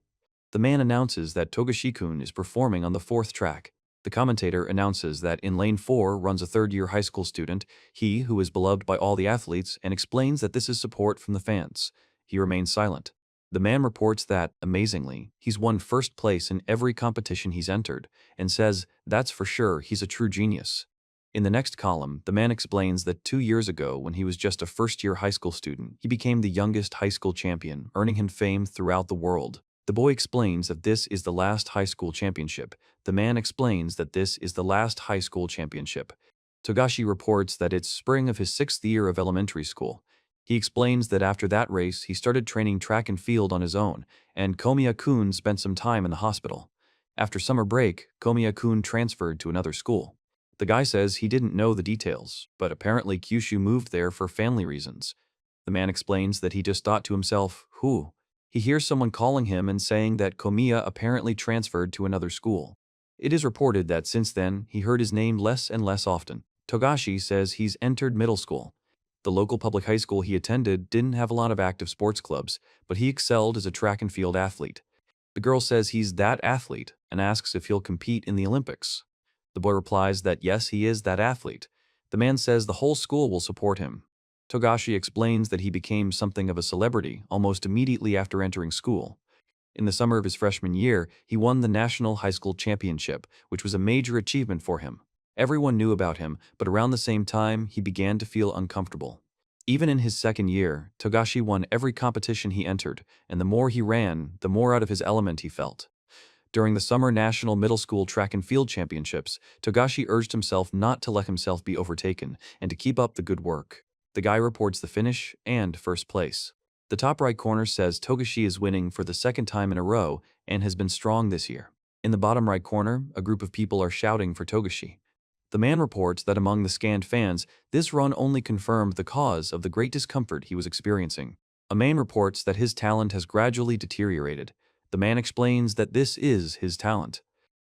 The man announces that Togashi-kun is performing on the 4th track. The commentator announces that in lane 4 runs a third-year high school student, he who is beloved by all the athletes, and explains that this is support from the fans. He remains silent. The man reports that, amazingly, he's won first place in every competition he's entered, and says that's for sure he's a true genius. In the next column, the man explains that 2 years ago, when he was just a first-year high school student, he became the youngest high school champion, earning him fame throughout the world. The boy explains that this is the last high school championship. The man explains that this is the last high school championship. Togashi reports that it's spring of his 6th year of elementary school. He explains that after that race, he started training track and field on his own, and Komiya-kun spent some time in the hospital. After summer break, Komiya-kun transferred to another school. The guy says he didn't know the details, but apparently Kyushu moved there for family reasons. The man explains that he just thought to himself, who? He hears someone calling him and saying that Komiya apparently transferred to another school. It is reported that since then, he heard his name less and less often. Togashi says he's entered middle school. The local public high school he attended didn't have a lot of active sports clubs, but he excelled as a track and field athlete. The girl says he's that athlete and asks if he'll compete in the Olympics. The boy replies that yes, he is that athlete. The man says the whole school will support him. Togashi explains that he became something of a celebrity almost immediately after entering school. In the summer of his freshman year, he won the National High School Championship, which was a major achievement for him. Everyone knew about him, but around the same time, he began to feel uncomfortable. Even in his second year, Togashi won every competition he entered, and the more he ran, the more out of his element he felt. During the Summer National Middle School Track and Field Championships, Togashi urged himself not to let himself be overtaken and to keep up the good work. The guy reports the finish and first place. The top right corner says Togashi is winning for the second time in a row and has been strong this year. In the bottom right corner, a group of people are shouting for Togashi. The man reports that among the scanned fans, this run only confirmed the cause of the great discomfort he was experiencing. A man reports that his talent has gradually deteriorated. The man explains that this is his talent.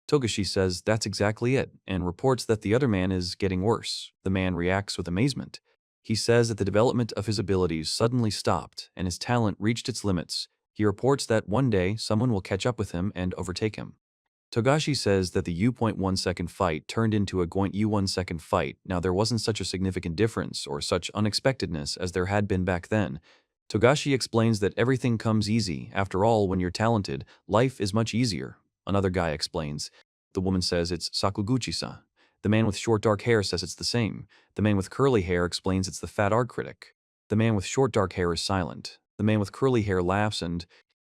Togashi says that's exactly it, and reports that the other man is getting worse. The man reacts with amazement. He says that the development of his abilities suddenly stopped, and his talent reached its limits. He reports that one day someone will catch up with him and overtake him. Togashi says that the U.1 second fight turned into a .1 second fight. Now there wasn't such a significant difference or such unexpectedness as there had been back then. Togashi explains that everything comes easy. After all, when you're talented, life is much easier. Another guy explains. The woman says it's Sakuguchi-san. The man with short dark hair says it's the same. The man with curly hair explains it's the fat art critic. The man with short dark hair is silent. The man with curly hair laughs and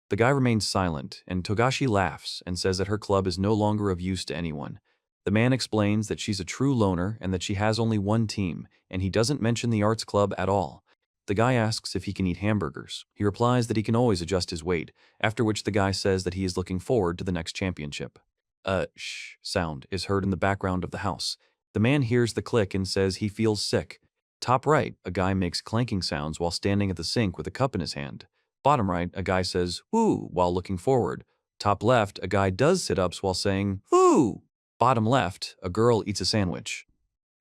the guy remains silent, and Togashi laughs and says that her club is no longer of use to anyone. The man explains that she's a true loner and that she has only one team, and he doesn't mention the arts club at all. The guy asks if he can eat hamburgers. He replies that he can always adjust his weight, after which the guy says that he is looking forward to the next championship. A shh sound is heard in the background of the house. The man hears the click and says he feels sick. Top right, a guy makes clanking sounds while standing at the sink with a cup in his hand. Bottom right, a guy says, whoo, while looking forward. Top left, a guy does sit-ups while saying, whoo. Bottom left, a girl eats a sandwich.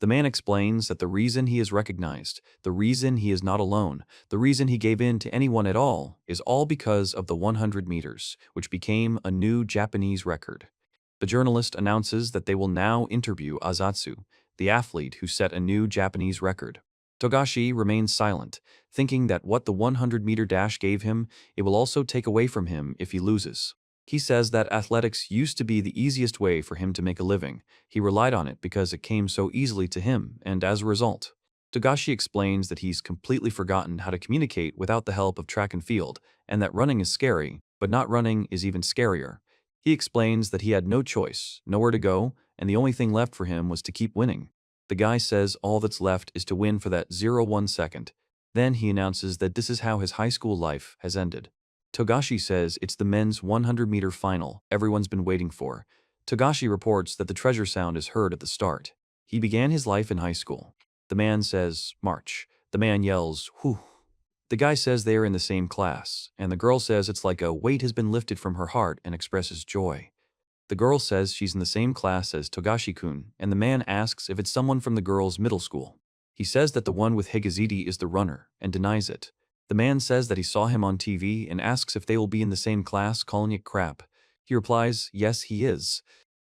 The man explains that the reason he is recognized, the reason he is not alone, the reason he gave in to anyone at all, is all because of the 100 meters, which became a new Japanese record. The journalist announces that they will now interview Azatsu, the athlete who set a new Japanese record. Togashi remains silent, thinking that what the 100-meter dash gave him, it will also take away from him if he loses. He says that athletics used to be the easiest way for him to make a living. He relied on it because it came so easily to him, and as a result. Togashi explains that he's completely forgotten how to communicate without the help of track and field, and that running is scary, but not running is even scarier. He explains that he had no choice, nowhere to go, and the only thing left for him was to keep winning. The guy says all that's left is to win for that 0.1 second. Then he announces that this is how his high school life has ended. Togashi says it's the men's 100-meter final everyone's been waiting for. Togashi reports that the treasure sound is heard at the start. He began his life in high school. The man says, march. The man yells, whew. The guy says they are in the same class, and the girl says it's like a weight has been lifted from her heart and expresses joy. The girl says she's in the same class as Togashi-kun, and the man asks if it's someone from the girl's middle school. He says that the one with Higaziti is the runner, and denies it. The man says that he saw him on TV and asks if they will be in the same class, calling it crap. He replies, yes, he is.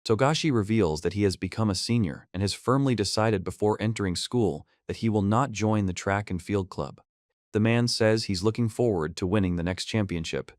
Togashi reveals that he has become a senior and has firmly decided before entering school that he will not join the track and field club. The man says he's looking forward to winning the next championship.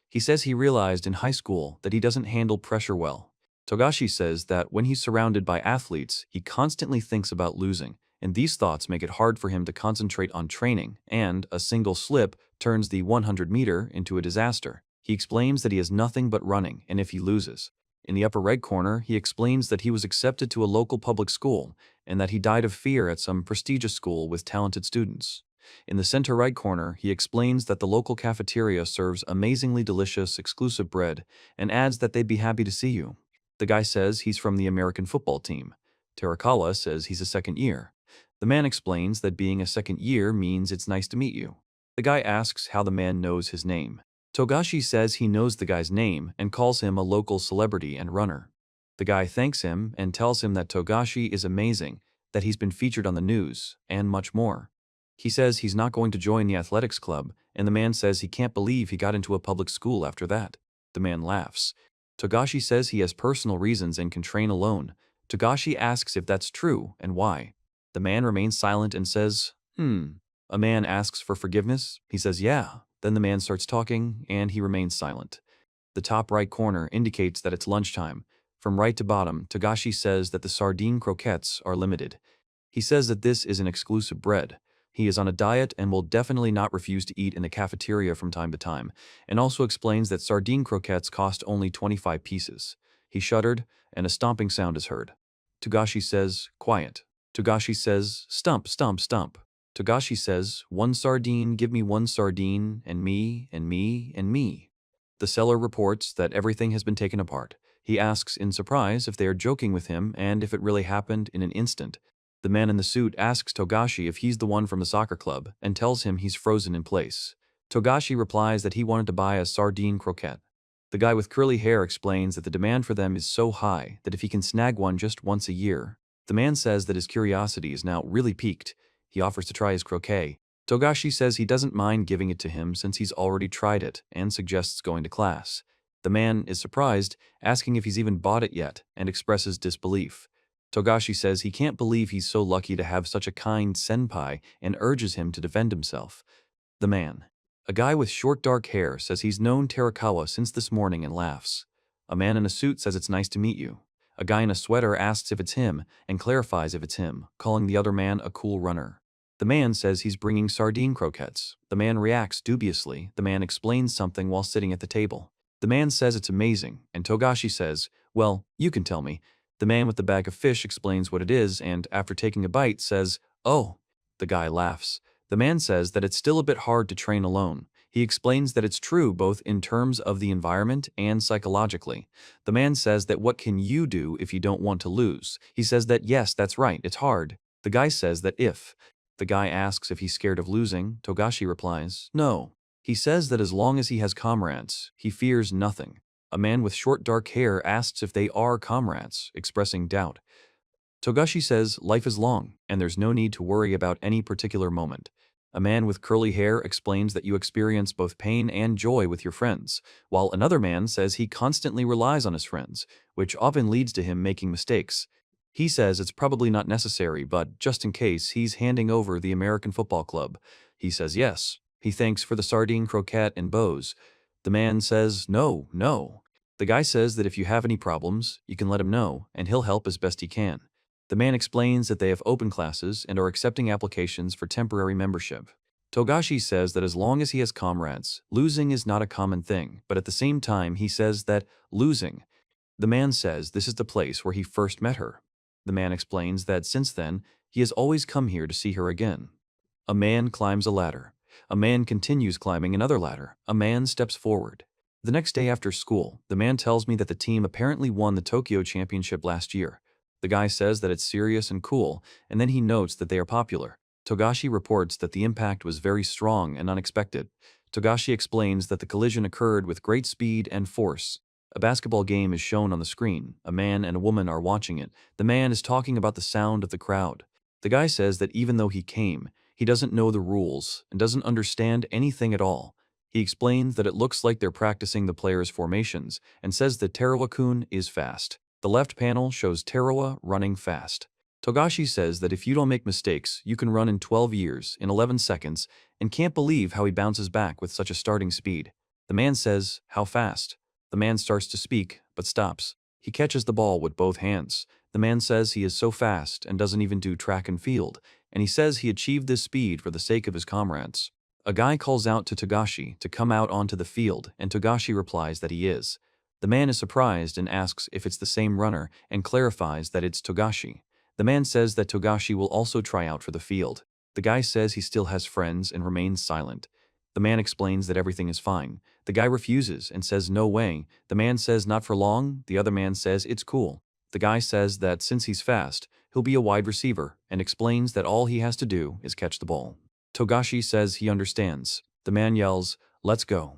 He says he realized in high school that he doesn't handle pressure well. Togashi says that when he's surrounded by athletes, he constantly thinks about losing, and these thoughts make it hard for him to concentrate on training, and a single slip turns the 100-meter into a disaster. He explains that he has nothing but running, and if he loses. In the upper right corner, he explains that he was accepted to a local public school, and that he died of fear at some prestigious school with talented students. In the center right corner, he explains that the local cafeteria serves amazingly delicious, exclusive bread, and adds that they'd be happy to see you. The guy says he's from the American football team. Terakawa says he's a second year. The man explains that being a second year means it's nice to meet you. The guy asks how the man knows his name. Togashi says he knows the guy's name and calls him a local celebrity and runner. The guy thanks him and tells him that Togashi is amazing, that he's been featured on the news, and much more. He says he's not going to join the athletics club, and the man says he can't believe he got into a public school after that. The man laughs. Togashi says he has personal reasons and can train alone. Togashi asks if that's true and why. The man remains silent and says, A man asks for forgiveness. He says, yeah. Then the man starts talking, and he remains silent. The top right corner indicates that it's lunchtime. From right to bottom, Togashi says that the sardine croquettes are limited. He says that this is an exclusive bread. He is on a diet and will definitely not refuse to eat in the cafeteria from time to time, and also explains that sardine croquettes cost only 25 pieces. He shuddered, and a stomping sound is heard. Togashi says, quiet. Togashi says, stump, stump, stump. Togashi says, one sardine, give me one sardine, and me, and me, and me. The seller reports that everything has been taken apart. He asks in surprise if they are joking with him and if it really happened in an instant. The man in the suit asks Togashi if he's the one from the soccer club and tells him he's frozen in place. Togashi replies that he wanted to buy a sardine croquette. The guy with curly hair explains that the demand for them is so high that if he can snag one just once a year. The man says that his curiosity is now really piqued. He offers to try his croquet. Togashi says he doesn't mind giving it to him since he's already tried it and suggests going to class. The man is surprised, asking if he's even bought it yet, and expresses disbelief. Togashi says he can't believe he's so lucky to have such a kind senpai and urges him to defend himself. The man, a guy with short dark hair, says he's known Terakawa since this morning and laughs. A man in a suit says it's nice to meet you. A guy in a sweater asks if it's him and clarifies if it's him, calling the other man a cool runner. The man says he's bringing sardine croquettes. The man reacts dubiously. The man explains something while sitting at the table. The man says it's amazing, and Togashi says, well, you can tell me. The man with the bag of fish explains what it is and, after taking a bite, says, oh. The guy laughs. The man says that it's still a bit hard to train alone. He explains that it's true both in terms of the environment and psychologically. The man says that what can you do if you don't want to lose? He says that yes, that's right, it's hard. The guy says that if. The guy asks if he's scared of losing. Togashi replies, no. He says that as long as he has comrades, he fears nothing. A man with short dark hair asks if they are comrades, expressing doubt. Togashi says life is long, and there's no need to worry about any particular moment. A man with curly hair explains that you experience both pain and joy with your friends, while another man says he constantly relies on his friends, which often leads to him making mistakes. He says it's probably not necessary, but just in case, he's handing over the American football club. He says yes. He thanks for the sardine croquette and bows. The man says no, no. The guy says that if you have any problems, you can let him know, and he'll help as best he can. The man explains that they have open classes and are accepting applications for temporary membership. Togashi says that as long as he has comrades, losing is not a common thing, but at the same time he says that losing. The man says this is the place where he first met her. The man explains that since then, he has always come here to see her again. A man climbs a ladder. A man continues climbing another ladder. A man steps forward. The next day after school, the man tells me that the team apparently won the Tokyo Championship last year. The guy says that it's serious and cool, and then he notes that they are popular. Togashi reports that the impact was very strong and unexpected. Togashi explains that the collision occurred with great speed and force. A basketball game is shown on the screen. A man and a woman are watching it. The man is talking about the sound of the crowd. The guy says that even though he came, he doesn't know the rules and doesn't understand anything at all. He explains that it looks like they're practicing the players' formations and says that Terawa-kun is fast. The left panel shows Terawa running fast. Togashi says that if you don't make mistakes, you can run in 12 years, in 11 seconds, and can't believe how he bounces back with such a starting speed. The man says, how fast? The man starts to speak, but stops. He catches the ball with both hands. The man says he is so fast and doesn't even do track and field, and he says he achieved this speed for the sake of his comrades. A guy calls out to Togashi to come out onto the field, and Togashi replies that he is. The man is surprised and asks if it's the same runner and clarifies that it's Togashi. The man says that Togashi will also try out for the field. The guy says he still has friends and remains silent. The man explains that everything is fine. The guy refuses and says no way. The man says not for long. The other man says it's cool. The guy says that since he's fast, he'll be a wide receiver and explains that all he has to do is catch the ball. Togashi says he understands. The man yells, let's go.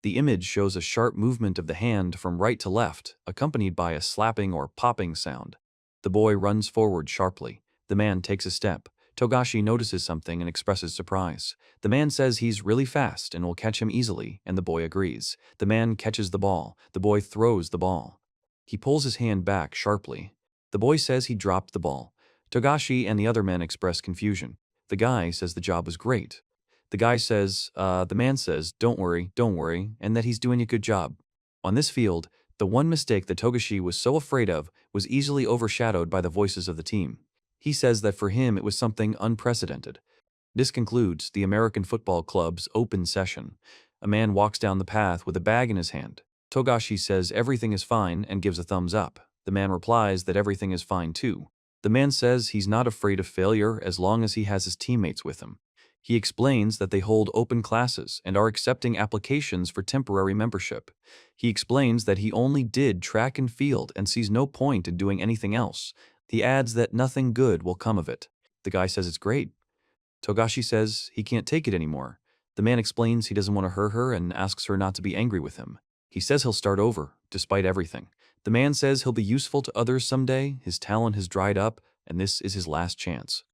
The image shows a sharp movement of the hand from right to left, accompanied by a slapping or popping sound. The boy runs forward sharply. The man takes a step. Togashi notices something and expresses surprise. The man says he's really fast and will catch him easily, and the boy agrees. The man catches the ball. The boy throws the ball. He pulls his hand back sharply. The boy says he dropped the ball. Togashi and the other men express confusion. The guy says the job was great. The man says, don't worry, and that he's doing a good job. On this field, The one mistake that Togashi was so afraid of was easily overshadowed by the voices of the team. He says that for him it was something unprecedented. This concludes the American Football Club's open session. A man walks down the path with a bag in his hand. Togashi says everything is fine and gives a thumbs up. The man replies that everything is fine too. The man says he's not afraid of failure as long as he has his teammates with him. He explains that they hold open classes and are accepting applications for temporary membership. He explains that he only did track and field and sees no point in doing anything else. He adds that nothing good will come of it. The guy says it's great. Togashi says he can't take it anymore. The man explains he doesn't want to hurt her and asks her not to be angry with him. He says he'll start over, despite everything. The man says he'll be useful to others someday, his talent has dried up, and this is his last chance.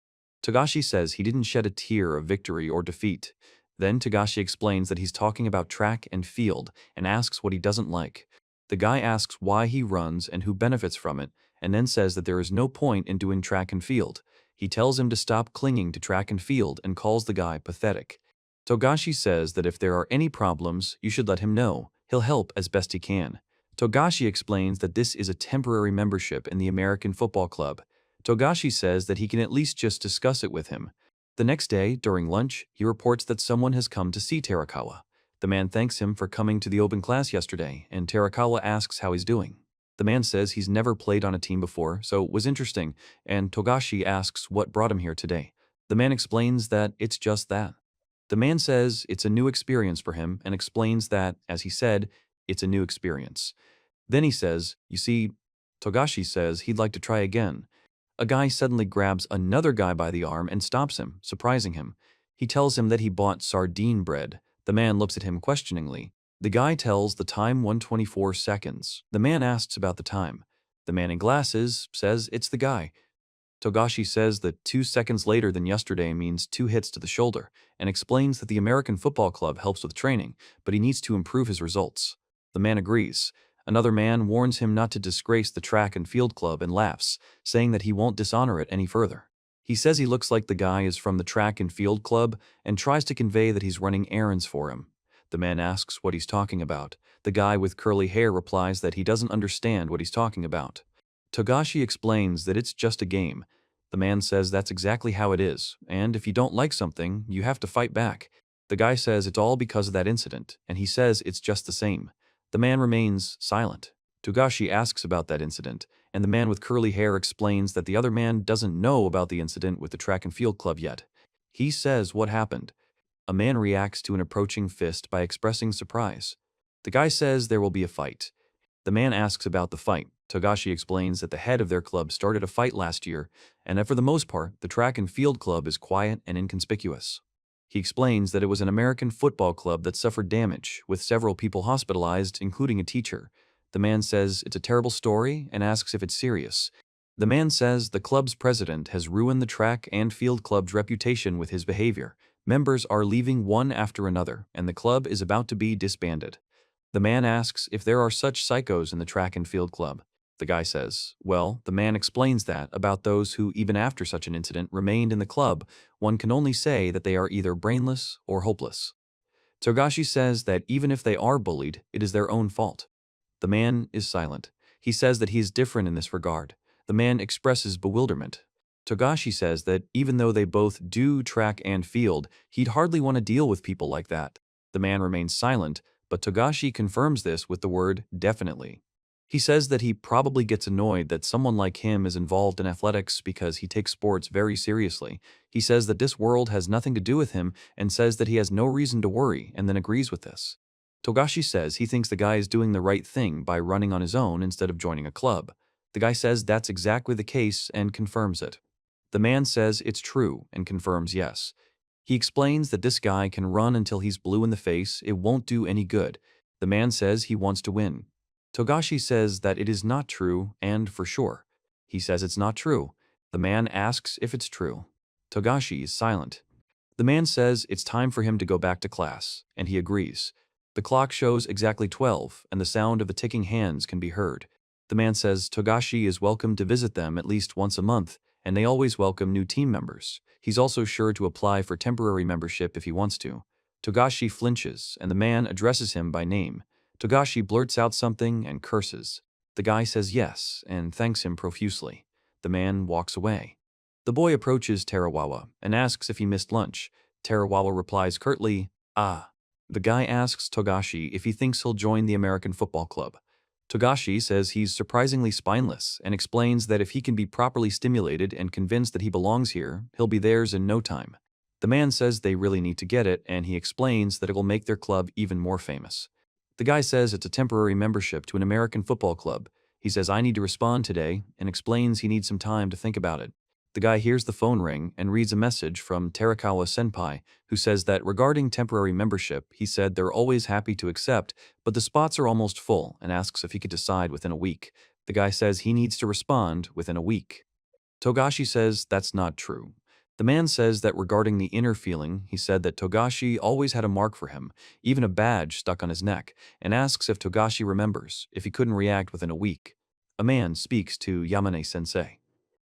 Togashi says he didn't shed a tear of victory or defeat. Then Togashi explains that he's talking about track and field and asks what he doesn't like. The guy asks why he runs and who benefits from it, and then says that there is no point in doing track and field. He tells him to stop clinging to track and field and calls the guy pathetic. Togashi says that if there are any problems, you should let him know. He'll help as best he can. Togashi explains that this is a temporary membership in the American Football Club. Togashi says that he can at least just discuss it with him. The next day, during lunch, he reports that someone has come to see Terakawa. The man thanks him for coming to the open class yesterday, and Terakawa asks how he's doing. The man says he's never played on a team before, so it was interesting, and Togashi asks what brought him here today. The man explains that it's just that. The man says it's a new experience for him and explains that, as he said, it's a new experience. Then he says, you see, Togashi says he'd like to try again. A guy suddenly grabs another guy by the arm and stops him, surprising him. He tells him that he bought sardine bread. The man looks at him questioningly. The guy tells the time 1:24 seconds. The man asks about the time. The man in glasses says it's the guy. Togashi says that 2 seconds later than yesterday means 2 hits to the shoulder, and explains that the American Football Club helps with training, but he needs to improve his results. The man agrees. Another man warns him not to disgrace the track and field club and laughs, saying that he won't dishonor it any further. He says he looks like the guy is from the track and field club and tries to convey that he's running errands for him. The man asks what he's talking about. The guy with curly hair replies that he doesn't understand what he's talking about. Togashi explains that it's just a game. The man says that's exactly how it is, and if you don't like something, you have to fight back. The guy says it's all because of that incident, and he says it's just the same. The man remains silent. Togashi asks about that incident, and the man with curly hair explains that the other man doesn't know about the incident with the track and field club yet. He says what happened. A man reacts to an approaching fist by expressing surprise. The guy says there will be a fight. The man asks about the fight. Togashi explains that the head of their club started a fight last year, and that for the most part, the track and field club is quiet and inconspicuous. He explains that it was an American football club that suffered damage, with several people hospitalized, including a teacher. The man says it's a terrible story and asks if it's serious. The man says the club's president has ruined the track and field club's reputation with his behavior. Members are leaving one after another, and the club is about to be disbanded. The man asks if there are such psychos in the track and field club. The guy says, well, the man explains that about those who, even after such an incident, remained in the club, one can only say that they are either brainless or hopeless. Togashi says that even if they are bullied, it is their own fault. The man is silent. He says that he is different in this regard. The man expresses bewilderment. Togashi says that even though they both do track and field, he'd hardly want to deal with people like that. The man remains silent, but Togashi confirms this with the word definitely. He says that he probably gets annoyed that someone like him is involved in athletics because he takes sports very seriously. He says that this world has nothing to do with him and says that he has no reason to worry, and then agrees with this. Togashi says he thinks the guy is doing the right thing by running on his own instead of joining a club. The guy says that's exactly the case and confirms it. The man says it's true and confirms yes. He explains that this guy can run until he's blue in the face, it won't do any good. The man says he wants to win. Togashi says that it is not true, and for sure. He says it's not true. The man asks if it's true. Togashi is silent. The man says it's time for him to go back to class, and he agrees. The clock shows exactly 12, and the sound of the ticking hands can be heard. The man says Togashi is welcome to visit them at least once a month, and they always welcome new team members. He's also sure to apply for temporary membership if he wants to. Togashi flinches, and the man addresses him by name. Togashi blurts out something and curses. The guy says yes and thanks him profusely. The man walks away. The boy approaches Terawawa and asks if he missed lunch. Terawawa replies curtly, "Ah." The guy asks Togashi if he thinks he'll join the American football club. Togashi says he's surprisingly spineless and explains that if he can be properly stimulated and convinced that he belongs here, he'll be theirs in no time. The man says they really need to get it, and he explains that it will make their club even more famous. The guy says it's a temporary membership to an American football club. He says, "I need to respond today," and explains he needs some time to think about it. The guy hears the phone ring and reads a message from Terakawa Senpai, who says that regarding temporary membership, he said they're always happy to accept, but the spots are almost full, and asks if he could decide within a week. The guy says he needs to respond within a week. Togashi says that's not true. The man says that regarding the inner feeling, he said that Togashi always had a mark for him, even a badge stuck on his neck, and asks if Togashi remembers, if he couldn't react within a week. A man speaks to Yamane-sensei.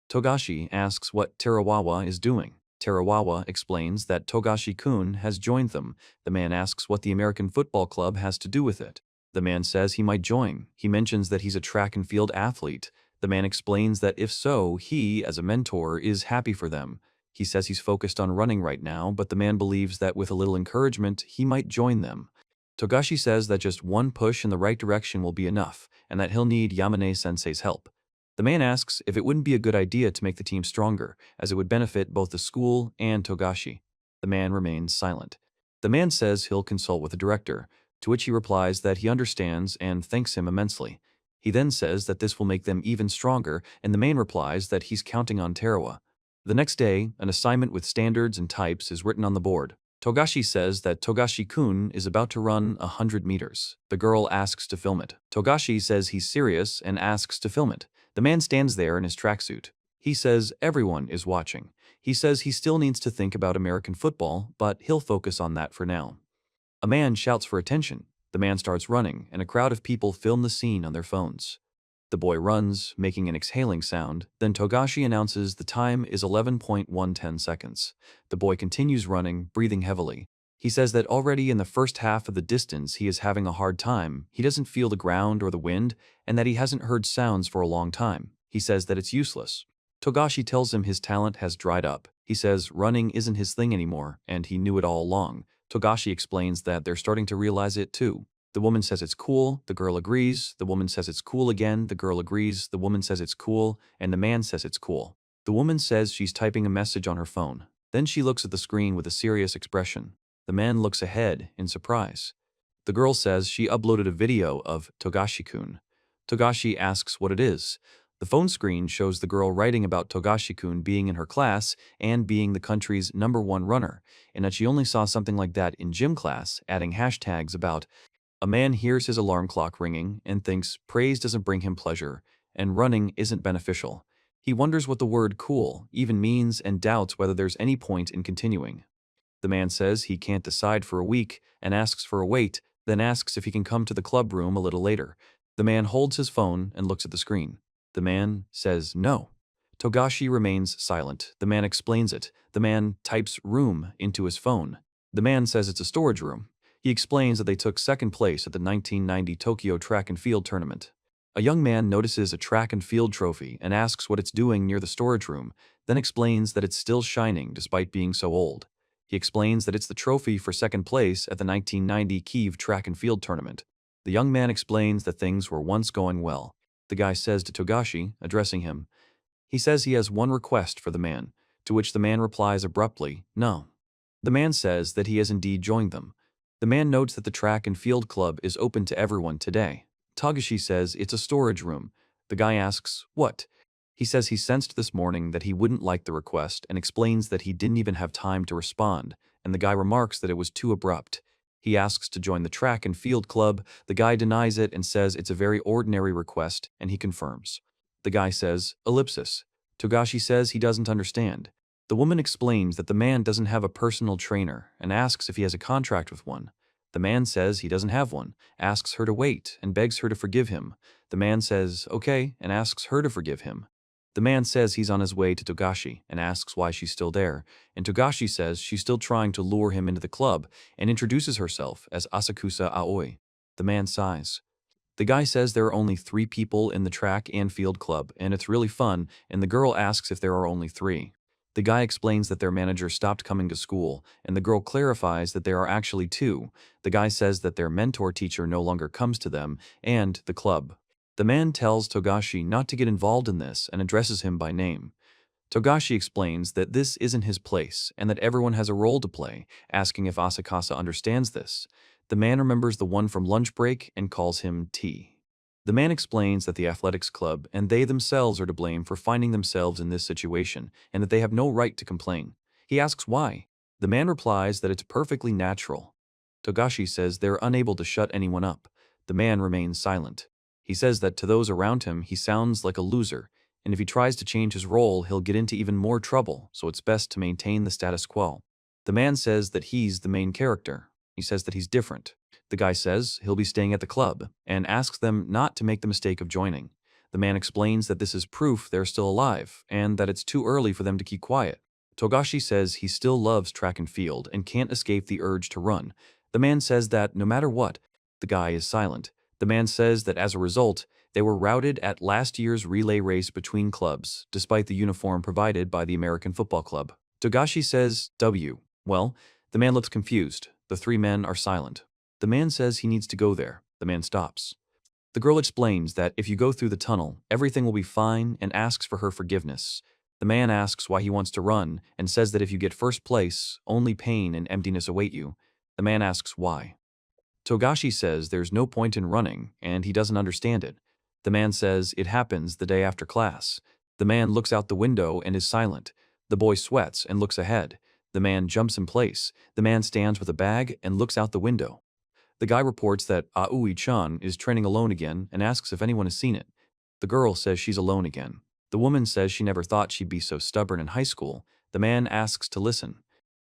Togashi asks what Terawawa is doing. Terawawa explains that Togashi-kun has joined them. The man asks what the American football club has to do with it. The man says he might join. He mentions that he's a track and field athlete. The man explains that if so, he, as a mentor, is happy for them. He says he's focused on running right now, but the man believes that with a little encouragement, he might join them. Togashi says that just one push in the right direction will be enough, and that he'll need Yamane-sensei's help. The man asks if it wouldn't be a good idea to make the team stronger, as it would benefit both the school and Togashi. The man remains silent. The man says he'll consult with the director, to which he replies that he understands and thanks him immensely. He then says that this will make them even stronger, and the man replies that he's counting on Terawa. The next day, an assignment with standards and types is written on the board. Togashi says that Togashi-kun is about to run 100 meters. The girl asks to film it. Togashi says he's serious and asks to film it. The man stands there in his tracksuit. He says everyone is watching. He says he still needs to think about American football, but he'll focus on that for now. A man shouts for attention. The man starts running, and a crowd of people film the scene on their phones. The boy runs, making an exhaling sound. Then Togashi announces the time is 11.110 seconds. The boy continues running, breathing heavily. He says that already in the first half of the distance he is having a hard time. He doesn't feel the ground or the wind, and that he hasn't heard sounds for a long time. He says that it's useless. Togashi tells him his talent has dried up. He says running isn't his thing anymore, and he knew it all along. Togashi explains that they're starting to realize it too. The woman says it's cool, the girl agrees, the woman says it's cool again, the girl agrees, the woman says it's cool, and the man says it's cool. The woman says she's typing a message on her phone. Then she looks at the screen with a serious expression. The man looks ahead in surprise. The girl says she uploaded a video of Togashi-kun. Togashi asks what it is. The phone screen shows the girl writing about Togashi-kun being in her class and being the country's #1 runner, and that she only saw something like that in gym class, adding hashtags about. A man hears his alarm clock ringing and thinks praise doesn't bring him pleasure, and running isn't beneficial. He wonders what the word cool even means and doubts whether there's any point in continuing. The man says he can't decide for a week and asks for a wait, then asks if he can come to the club room a little later. The man holds his phone and looks at the screen. The man says no. Togashi remains silent. The man explains it. The man types room into his phone. The man says it's a storage room. He explains that they took second place at the 1990 Tokyo track and field tournament. A young man notices a track and field trophy and asks what it's doing near the storage room, then explains that it's still shining despite being so old. He explains that it's the trophy for second place at the 1990 Kyiv track and field tournament. The young man explains that things were once going well. The guy says to Togashi, addressing him, he says he has one request for the man, to which the man replies abruptly, no. The man says that he has indeed joined them. The man notes that the track and field club is open to everyone today. Togashi says it's a storage room. The guy asks, what? He says he sensed this morning that he wouldn't like the request and explains that he didn't even have time to respond, and the guy remarks that it was too abrupt. He asks to join the track and field club. The guy denies it and says it's a very ordinary request, and he confirms. The guy says, ellipsis. Togashi says he doesn't understand. The woman explains that the man doesn't have a personal trainer and asks if he has a contract with one. The man says he doesn't have one, asks her to wait, and begs her to forgive him. The man says, okay, and asks her to forgive him. The man says he's on his way to Togashi and asks why she's still there, and Togashi says she's still trying to lure him into the club and introduces herself as Asakusa Aoi. The man sighs. The guy says there are only 3 people in the track and field club, and it's really fun, and the girl asks if there are only 3. The guy explains that their manager stopped coming to school, and the girl clarifies that there are actually 2. The guy says that their mentor teacher no longer comes to them, and the club. The man tells Togashi not to get involved in this and addresses him by name. Togashi explains that this isn't his place and that everyone has a role to play, asking if Asakasa understands this. The man remembers the one from lunch break and calls him T. The man explains that the athletics club and they themselves are to blame for finding themselves in this situation and that they have no right to complain. He asks why. The man replies that it's perfectly natural. Togashi says they're unable to shut anyone up. The man remains silent. He says that to those around him he sounds like a loser, and if he tries to change his role he'll get into even more trouble, so it's best to maintain the status quo. The man says that he's the main character. He says that he's different. The guy says he'll be staying at the club and asks them not to make the mistake of joining. The man explains that this is proof they're still alive and that it's too early for them to keep quiet. Togashi says he still loves track and field and can't escape the urge to run. The man says that no matter what, the guy is silent. The man says that as a result, they were routed at last year's relay race between clubs, despite the uniform provided by the American Football Club. Togashi says, W. Well, the man looks confused. The 3 men are silent. The man says he needs to go there. The man stops. The girl explains that if you go through the tunnel, everything will be fine and asks for her forgiveness. The man asks why he wants to run and says that if you get first place, only pain and emptiness await you. The man asks why. Togashi says there's no point in running and he doesn't understand it. The man says it happens the day after class. The man looks out the window and is silent. The boy sweats and looks ahead. The man jumps in place. The man stands with a bag and looks out the window. The guy reports that Aoi-chan is training alone again and asks if anyone has seen it. The girl says she's alone again. The woman says she never thought she'd be so stubborn in high school. The man asks to listen.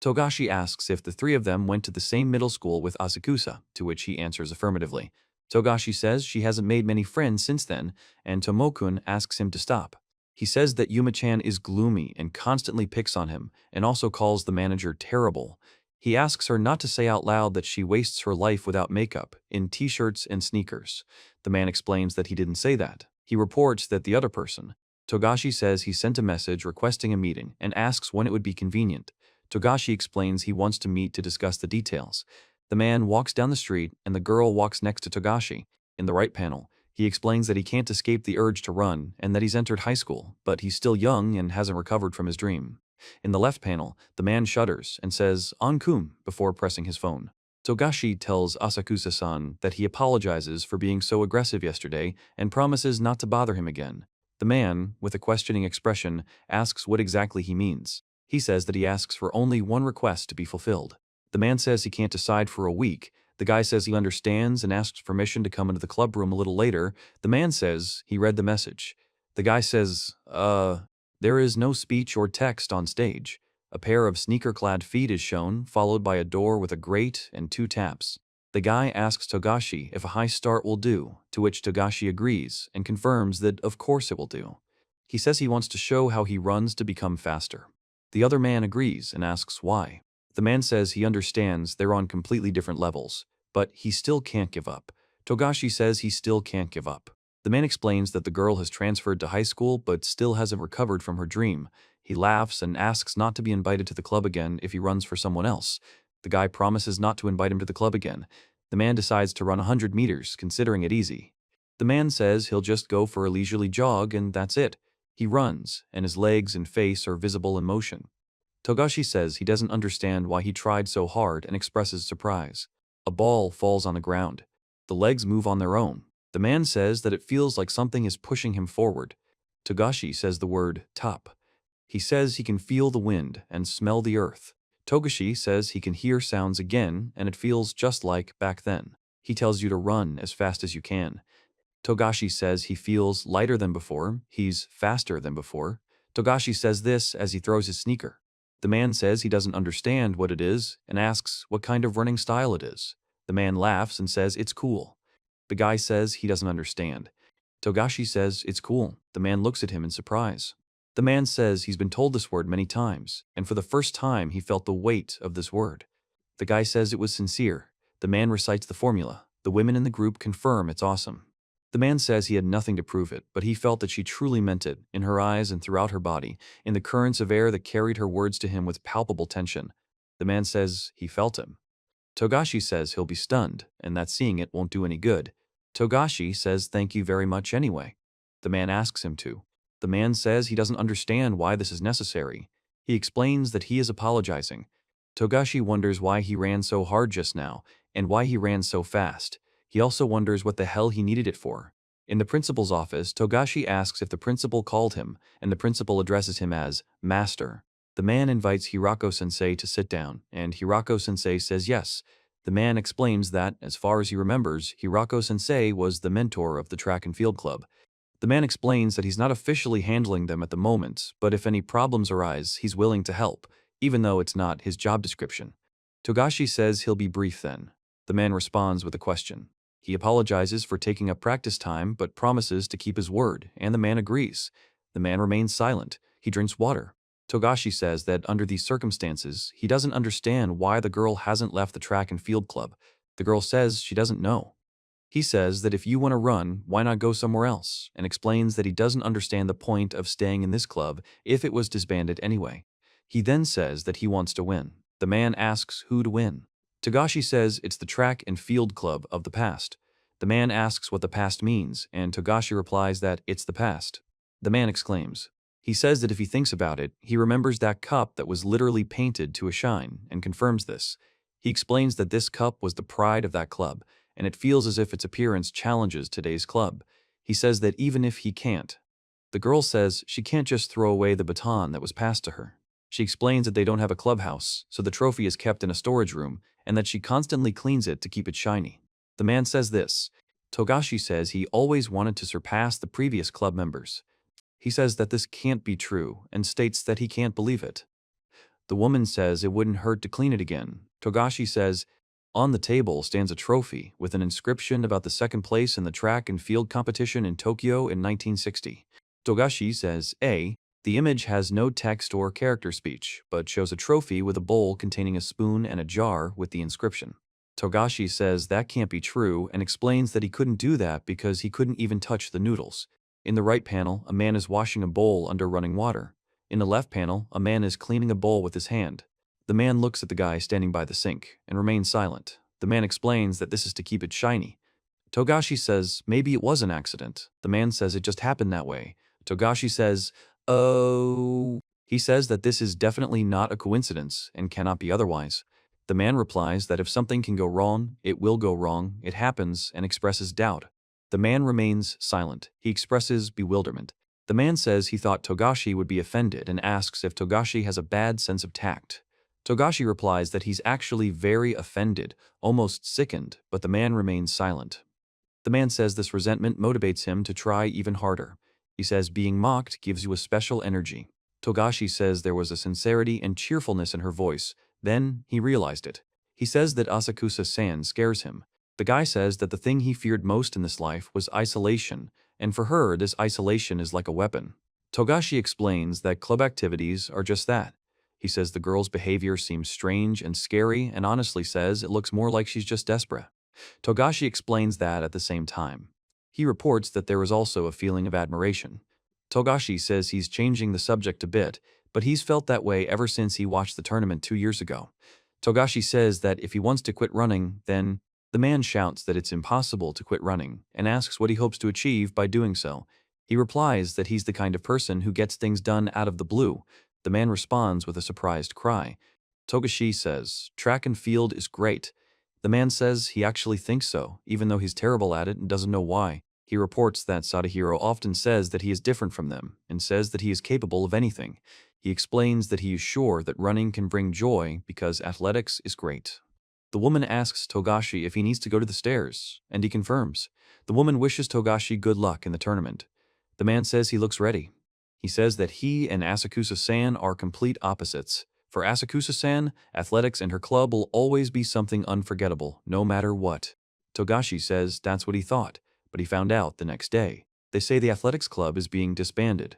Togashi asks if the 3 of them went to the same middle school with Asakusa, to which he answers affirmatively. Togashi says she hasn't made many friends since then, and Tomokun asks him to stop. He says that Yuma-chan is gloomy and constantly picks on him, and also calls the manager terrible. He asks her not to say out loud that she wastes her life without makeup, in t-shirts and sneakers. The man explains that he didn't say that. He reports that the other person. Togashi says he sent a message requesting a meeting and asks when it would be convenient. Togashi explains he wants to meet to discuss the details. The man walks down the street and the girl walks next to Togashi. In the right panel, he explains that he can't escape the urge to run and that he's entered high school, but he's still young and hasn't recovered from his dream. In the left panel, the man shudders and says "Ankum" before pressing his phone. Togashi tells Asakusa-san that he apologizes for being so aggressive yesterday and promises not to bother him again. The man, with a questioning expression, asks what exactly he means. He says that he asks for only one request to be fulfilled. The man says he can't decide for a week. The guy says he understands and asks permission to come into the club room a little later. The man says he read the message. The guy says, there is no speech or text on stage. A pair of sneaker-clad feet is shown, followed by a door with a grate and 2 taps. The guy asks Togashi if a high start will do, to which Togashi agrees and confirms that of course it will do. He says he wants to show how he runs to become faster. The other man agrees and asks why. The man says he understands they're on completely different levels, but he still can't give up. Togashi says he still can't give up. The man explains that the girl has transferred to high school but still hasn't recovered from her dream. He laughs and asks not to be invited to the club again if he runs for someone else. The guy promises not to invite him to the club again. The man decides to run 100 meters, considering it easy. The man says he'll just go for a leisurely jog and that's it. He runs, and his legs and face are visible in motion. Togashi says he doesn't understand why he tried so hard and expresses surprise. A ball falls on the ground. The legs move on their own. The man says that it feels like something is pushing him forward. Togashi says the word top. He says he can feel the wind and smell the earth. Togashi says he can hear sounds again and it feels just like back then. He tells you to run as fast as you can. Togashi says he feels lighter than before, he's faster than before. Togashi says this as he throws his sneaker. The man says he doesn't understand what it is and asks what kind of running style it is. The man laughs and says it's cool. The guy says he doesn't understand. Togashi says it's cool. The man looks at him in surprise. The man says he's been told this word many times, and for the first time he felt the weight of this word. The guy says it was sincere. The man recites the formula. The women in the group confirm it's awesome. The man says he had nothing to prove it, but he felt that she truly meant it, in her eyes and throughout her body, in the currents of air that carried her words to him with palpable tension. The man says he felt him. Togashi says he'll be stunned, and that seeing it won't do any good. Togashi says thank you very much anyway. The man asks him to. The man says he doesn't understand why this is necessary. He explains that he is apologizing. Togashi wonders why he ran so hard just now, and why he ran so fast. He also wonders what the hell he needed it for. In the principal's office, Togashi asks if the principal called him, and the principal addresses him as Master. The man invites Hirako-sensei to sit down, and Hirako-sensei says yes. The man explains that, as far as he remembers, Hirako-sensei was the mentor of the track and field club. The man explains that he's not officially handling them at the moment, but if any problems arise, he's willing to help, even though it's not his job description. Togashi says he'll be brief then. The man responds with a question. He apologizes for taking up practice time, but promises to keep his word, and the man agrees. The man remains silent. He drinks water. Togashi says that under these circumstances, he doesn't understand why the girl hasn't left the track and field club. The girl says she doesn't know. He says that if you want to run, why not go somewhere else, and explains that he doesn't understand the point of staying in this club if it was disbanded anyway. He then says that he wants to win. The man asks who to win. Togashi says it's the track and field club of the past. The man asks what the past means, and Togashi replies that it's the past. The man exclaims. He says that if he thinks about it, he remembers that cup that was literally painted to a shine, and confirms this. He explains that this cup was the pride of that club, and it feels as if its appearance challenges today's club. He says that even if he can't. The girl says she can't just throw away the baton that was passed to her. She explains that they don't have a clubhouse, so the trophy is kept in a storage room, and that she constantly cleans it to keep it shiny. The man says this. Togashi says he always wanted to surpass the previous club members. He says that this can't be true, and states that he can't believe it. The woman says it wouldn't hurt to clean it again. Togashi says, on the table stands a trophy with an inscription about the second place in the track and field competition in Tokyo in 1960. Togashi says, the image has no text or character speech, but shows a trophy with a bowl containing a spoon and a jar with the inscription. Togashi says that can't be true and explains that he couldn't do that because he couldn't even touch the noodles. In the right panel, a man is washing a bowl under running water. In the left panel, a man is cleaning a bowl with his hand. The man looks at the guy standing by the sink and remains silent. The man explains that this is to keep it shiny. Togashi says maybe it was an accident. The man says it just happened that way. Togashi says, oh. He says that this is definitely not a coincidence and cannot be otherwise. The man replies that if something can go wrong, it will go wrong, it happens, and expresses doubt. The man remains silent. He expresses bewilderment. The man says he thought Togashi would be offended and asks if Togashi has a bad sense of tact. Togashi replies that he's actually very offended, almost sickened, but the man remains silent. The man says this resentment motivates him to try even harder. He says being mocked gives you a special energy. Togashi says there was a sincerity and cheerfulness in her voice. Then he realized it. He says that Asakusa-san scares him. The guy says that the thing he feared most in this life was isolation, and for her this isolation is like a weapon. Togashi explains that club activities are just that. He says the girl's behavior seems strange and scary and honestly says it looks more like she's just desperate. Togashi explains that at the same time. He reports that there is also a feeling of admiration. Togashi says he's changing the subject a bit, but he's felt that way ever since he watched the tournament 2 years ago. Togashi says that if he wants to quit running, then the man shouts that it's impossible to quit running and asks what he hopes to achieve by doing so. He replies that he's the kind of person who gets things done out of the blue. The man responds with a surprised cry. Togashi says, track and field is great. The man says he actually thinks so, even though he's terrible at it and doesn't know why. He reports that Sadahiro often says that he is different from them and says that he is capable of anything. He explains that he is sure that running can bring joy because athletics is great. The woman asks Togashi if he needs to go to the stairs, and he confirms. The woman wishes Togashi good luck in the tournament. The man says he looks ready. He says that he and Asakusa-san are complete opposites. For Asakusa-san, athletics and her club will always be something unforgettable, no matter what. Togashi says that's what he thought, but he found out the next day. They say the athletics club is being disbanded.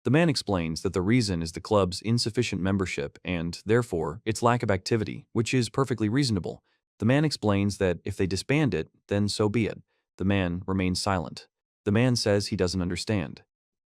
The man explains that the reason is the club's insufficient membership and, therefore, its lack of activity, which is perfectly reasonable. The man explains that if they disband it, then so be it. The man remains silent. The man says he doesn't understand.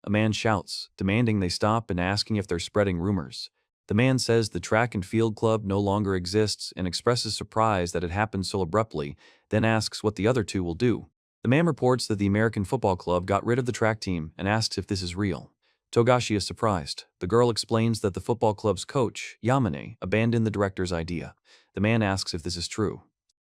A man shouts, demanding they stop and asking if they're spreading rumors. The man says the track and field club no longer exists and expresses surprise that it happened so abruptly, then asks what the other two will do. The man reports that the American football club got rid of the track team and asks if this is real. Togashi is surprised. The girl explains that the football club's coach, Yamane, abandoned the director's idea. The man asks if this is true.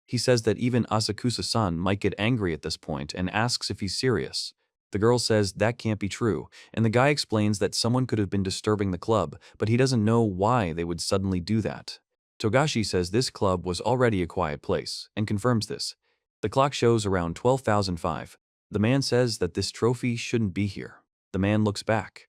He says that even Asakusa-san might get angry at this point and asks if he's serious. The girl says that can't be true, and the guy explains that someone could have been disturbing the club, but he doesn't know why they would suddenly do that. Togashi says this club was already a quiet place, and confirms this. The clock shows around 12,005. The man says that this trophy shouldn't be here. The man looks back.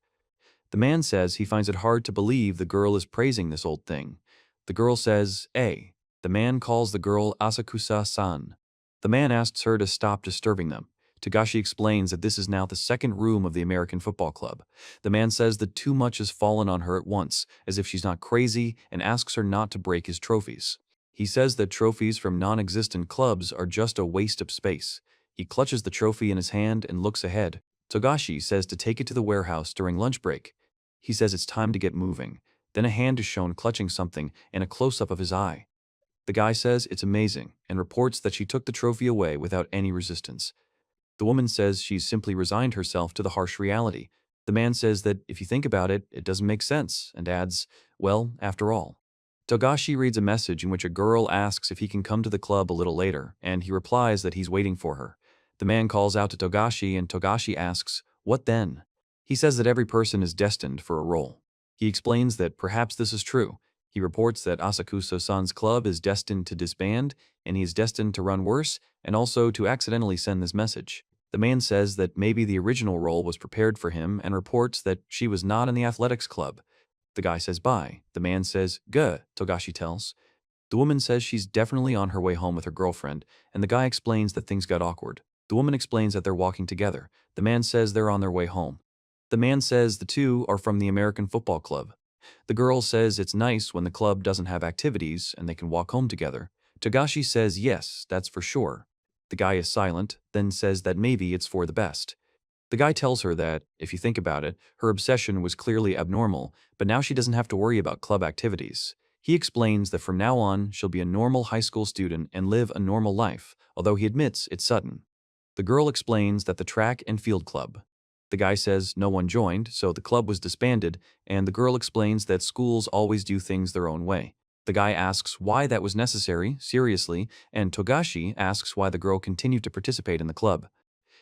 The man says he finds it hard to believe the girl is praising this old thing. The girl says, "Eh." The man calls the girl Asakusa-san. The man asks her to stop disturbing them. Togashi explains that this is now the second room of the American football club. The man says that too much has fallen on her at once, as if she's not crazy, and asks her not to break his trophies. He says that trophies from non-existent clubs are just a waste of space. He clutches the trophy in his hand and looks ahead. Togashi says to take it to the warehouse during lunch break. He says it's time to get moving. Then a hand is shown clutching something and a close-up of his eye. The guy says it's amazing and reports that she took the trophy away without any resistance. The woman says she's simply resigned herself to the harsh reality. The man says that if you think about it, it doesn't make sense, and adds, well, after all. Togashi reads a message in which a girl asks if he can come to the club a little later, and he replies that he's waiting for her. The man calls out to Togashi, and Togashi asks, what then? He says that every person is destined for a role. He explains that perhaps this is true. He reports that Asakusa-san's club is destined to disband, and he is destined to run worse, and also to accidentally send this message. The man says that maybe the original role was prepared for him and reports that she was not in the athletics club. The guy says bye. The man says, "Guh," Togashi tells. The woman says she's definitely on her way home with her girlfriend, and the guy explains that things got awkward. The woman explains that they're walking together. The man says they're on their way home. The man says the two are from the American football club. The girl says it's nice when the club doesn't have activities and they can walk home together. Togashi says yes, that's for sure. The guy is silent, then says that maybe it's for the best. The guy tells her that, if you think about it, her obsession was clearly abnormal, but now she doesn't have to worry about club activities. He explains that from now on, she'll be a normal high school student and live a normal life, although he admits it's sudden. The girl explains that the track and field club. The guy says no one joined, so the club was disbanded, and the girl explains that schools always do things their own way. The guy asks why that was necessary, seriously, and Togashi asks why the girl continued to participate in the club.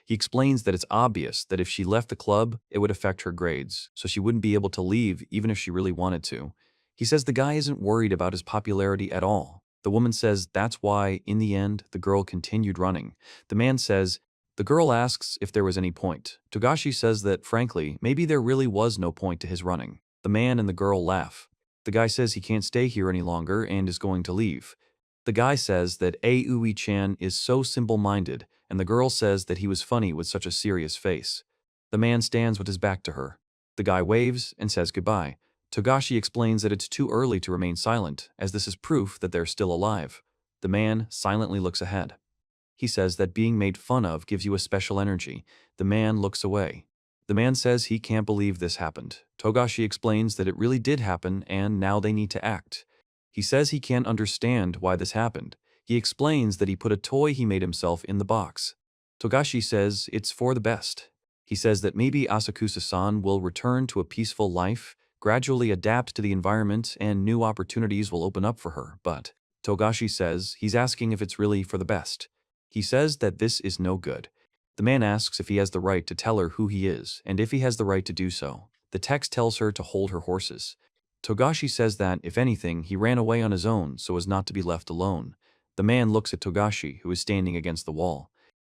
He explains that it's obvious that if she left the club, it would affect her grades, so she wouldn't be able to leave even if she really wanted to. He says the guy isn't worried about his popularity at all. The woman says that's why, in the end, the girl continued running. The man says, the girl asks if there was any point. Togashi says that, frankly, maybe there really was no point to his running. The man and the girl laugh. The guy says he can't stay here any longer and is going to leave. The guy says that Aoi-chan is so simple-minded, and the girl says that he was funny with such a serious face. The man stands with his back to her. The guy waves and says goodbye. Togashi explains that it's too early to remain silent, as this is proof that they're still alive. The man silently looks ahead. He says that being made fun of gives you a special energy. The man looks away. The man says he can't believe this happened. Togashi explains that it really did happen and now they need to act. He says he can't understand why this happened. He explains that he put a toy he made himself in the box. Togashi says it's for the best. He says that maybe Asakusa-san will return to a peaceful life, gradually adapt to the environment, and new opportunities will open up for her, but Togashi says he's asking if it's really for the best. He says that this is no good. The man asks if he has the right to tell her who he is, and if he has the right to do so. The text tells her to hold her horses. Togashi says that, if anything, he ran away on his own so as not to be left alone. The man looks at Togashi, who is standing against the wall.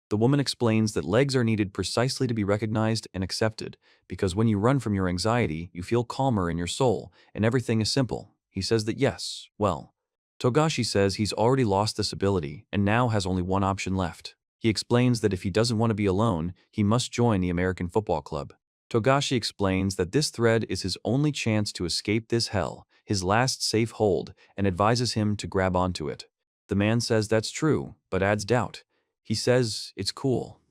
The woman explains that legs are needed precisely to be recognized and accepted, because when you run from your anxiety, you feel calmer in your soul, and everything is simple. He says that yes, well. Togashi says he's already lost this ability and now has only one option left. He explains that if he doesn't want to be alone, he must join the American football club. Togashi explains that this thread is his only chance to escape this hell, his last safe hold, and advises him to grab onto it. The man says that's true, but adds doubt. He says it's cool.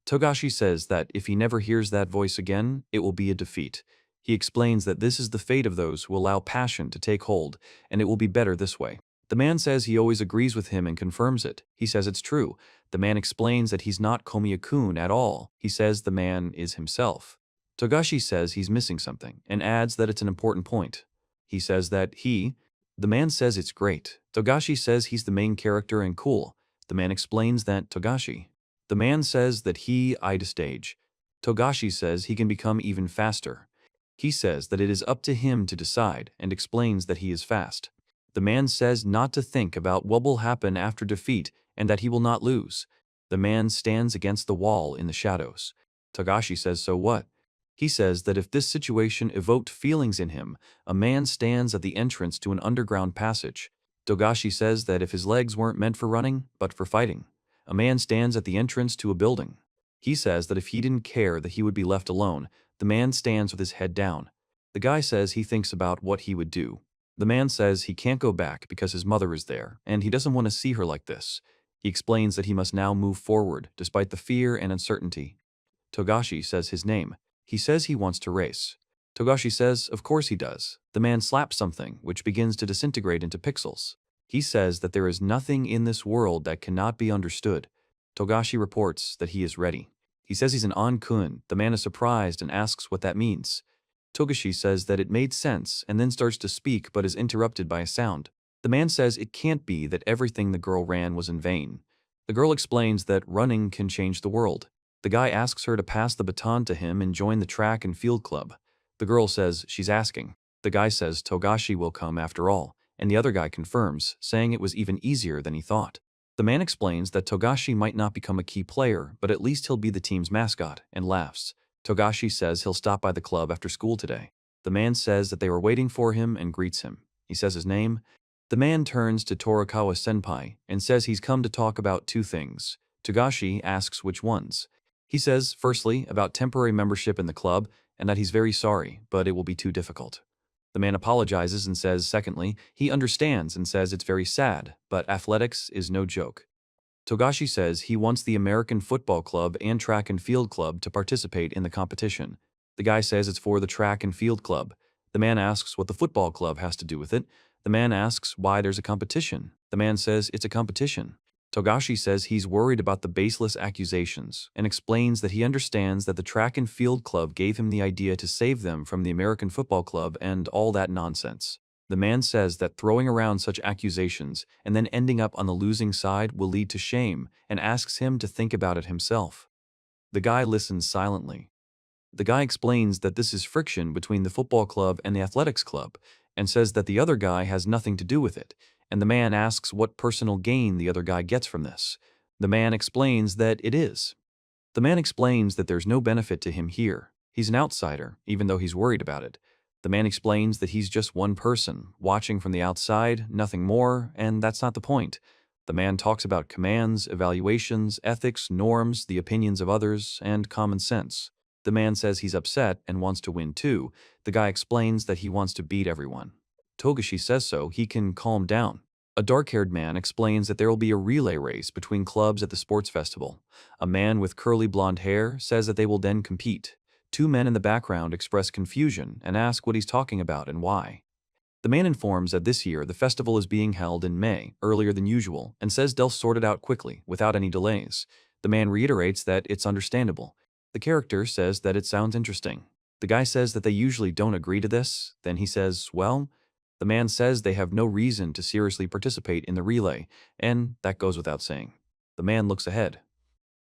Togashi says that if he never hears that voice again, it will be a defeat. He explains that this is the fate of those who allow passion to take hold, and it will be better this way. The man says he always agrees with him and confirms it. He says it's true. The man explains that he's not Komiya-kun at all. He says the man is himself. Togashi says he's missing something, and adds that it's an important point. He says that the man says it's great. Togashi says he's the main character and cool. The man explains that the man says that he eyed a stage. Togashi says he can become even faster. He says that it is up to him to decide and explains that he is fast. The man says not to think about what will happen after defeat and that he will not lose. The man stands against the wall in the shadows. Togashi says so what? He says that if this situation evoked feelings in him, a man stands at the entrance to an underground passage. Togashi says that if his legs weren't meant for running, but for fighting. A man stands at the entrance to a building. He says that if he didn't care that he would be left alone, the man stands with his head down. The guy says he thinks about what he would do. The man says he can't go back because his mother is there, and he doesn't want to see her like this. He explains that he must now move forward, despite the fear and uncertainty. Togashi says his name. He says he wants to race. Togashi says of course he does. The man slaps something, which begins to disintegrate into pixels. He says that there is nothing in this world that cannot be understood. Togashi reports that he is ready. He says he's an ankun. The man is surprised and asks what that means. Togashi says that it made sense and then starts to speak but is interrupted by a sound. The man says it can't be that everything the girl ran was in vain. The girl explains that running can change the world. The guy asks her to pass the baton to him and join the track and field club. The girl says she's asking. The guy says Togashi will come after all, and the other guy confirms, saying it was even easier than he thought. The man explains that Togashi might not become a key player, but at least he'll be the team's mascot, and laughs. Togashi says he'll stop by the club after school today. The man says that they were waiting for him and greets him. He says his name. The man turns to Torikawa-senpai and says he's come to talk about two things. Togashi asks which ones. He says, firstly, about temporary membership in the club, and that he's very sorry, but it will be too difficult. The man apologizes and says, secondly, he understands and says it's very sad, but athletics is no joke. Togashi says he wants the American Football Club and Track and Field Club to participate in the competition. The guy says it's for the Track and Field Club. The man asks what the football club has to do with it. The man asks why there's a competition. The man says it's a competition. Togashi says he's worried about the baseless accusations and explains that he understands that the Track and Field Club gave him the idea to save them from the American Football Club and all that nonsense. The man says that throwing around such accusations and then ending up on the losing side will lead to shame and asks him to think about it himself. The guy listens silently. The guy explains that this is friction between the football club and the athletics club and says that the other guy has nothing to do with it. And the man asks what personal gain the other guy gets from this. The man explains that it is. The man explains that there's no benefit to him here. He's an outsider, even though he's worried about it. The man explains that he's just one person, watching from the outside, nothing more, and that's not the point. The man talks about commands, evaluations, ethics, norms, the opinions of others, and common sense. The man says he's upset and wants to win too. The guy explains that he wants to beat everyone. Togashi says so he can calm down. A dark-haired man explains that there will be a relay race between clubs at the sports festival. A man with curly blonde hair says that they will then compete. Two men in the background express confusion and ask what he's talking about and why. The man informs that this year the festival is being held in May, earlier than usual, and says they'll sort it out quickly, without any delays. The man reiterates that it's understandable. The character says that it sounds interesting. The guy says that they usually don't agree to this. Then he says, well, the man says they have no reason to seriously participate in the relay, and that goes without saying. The man looks ahead.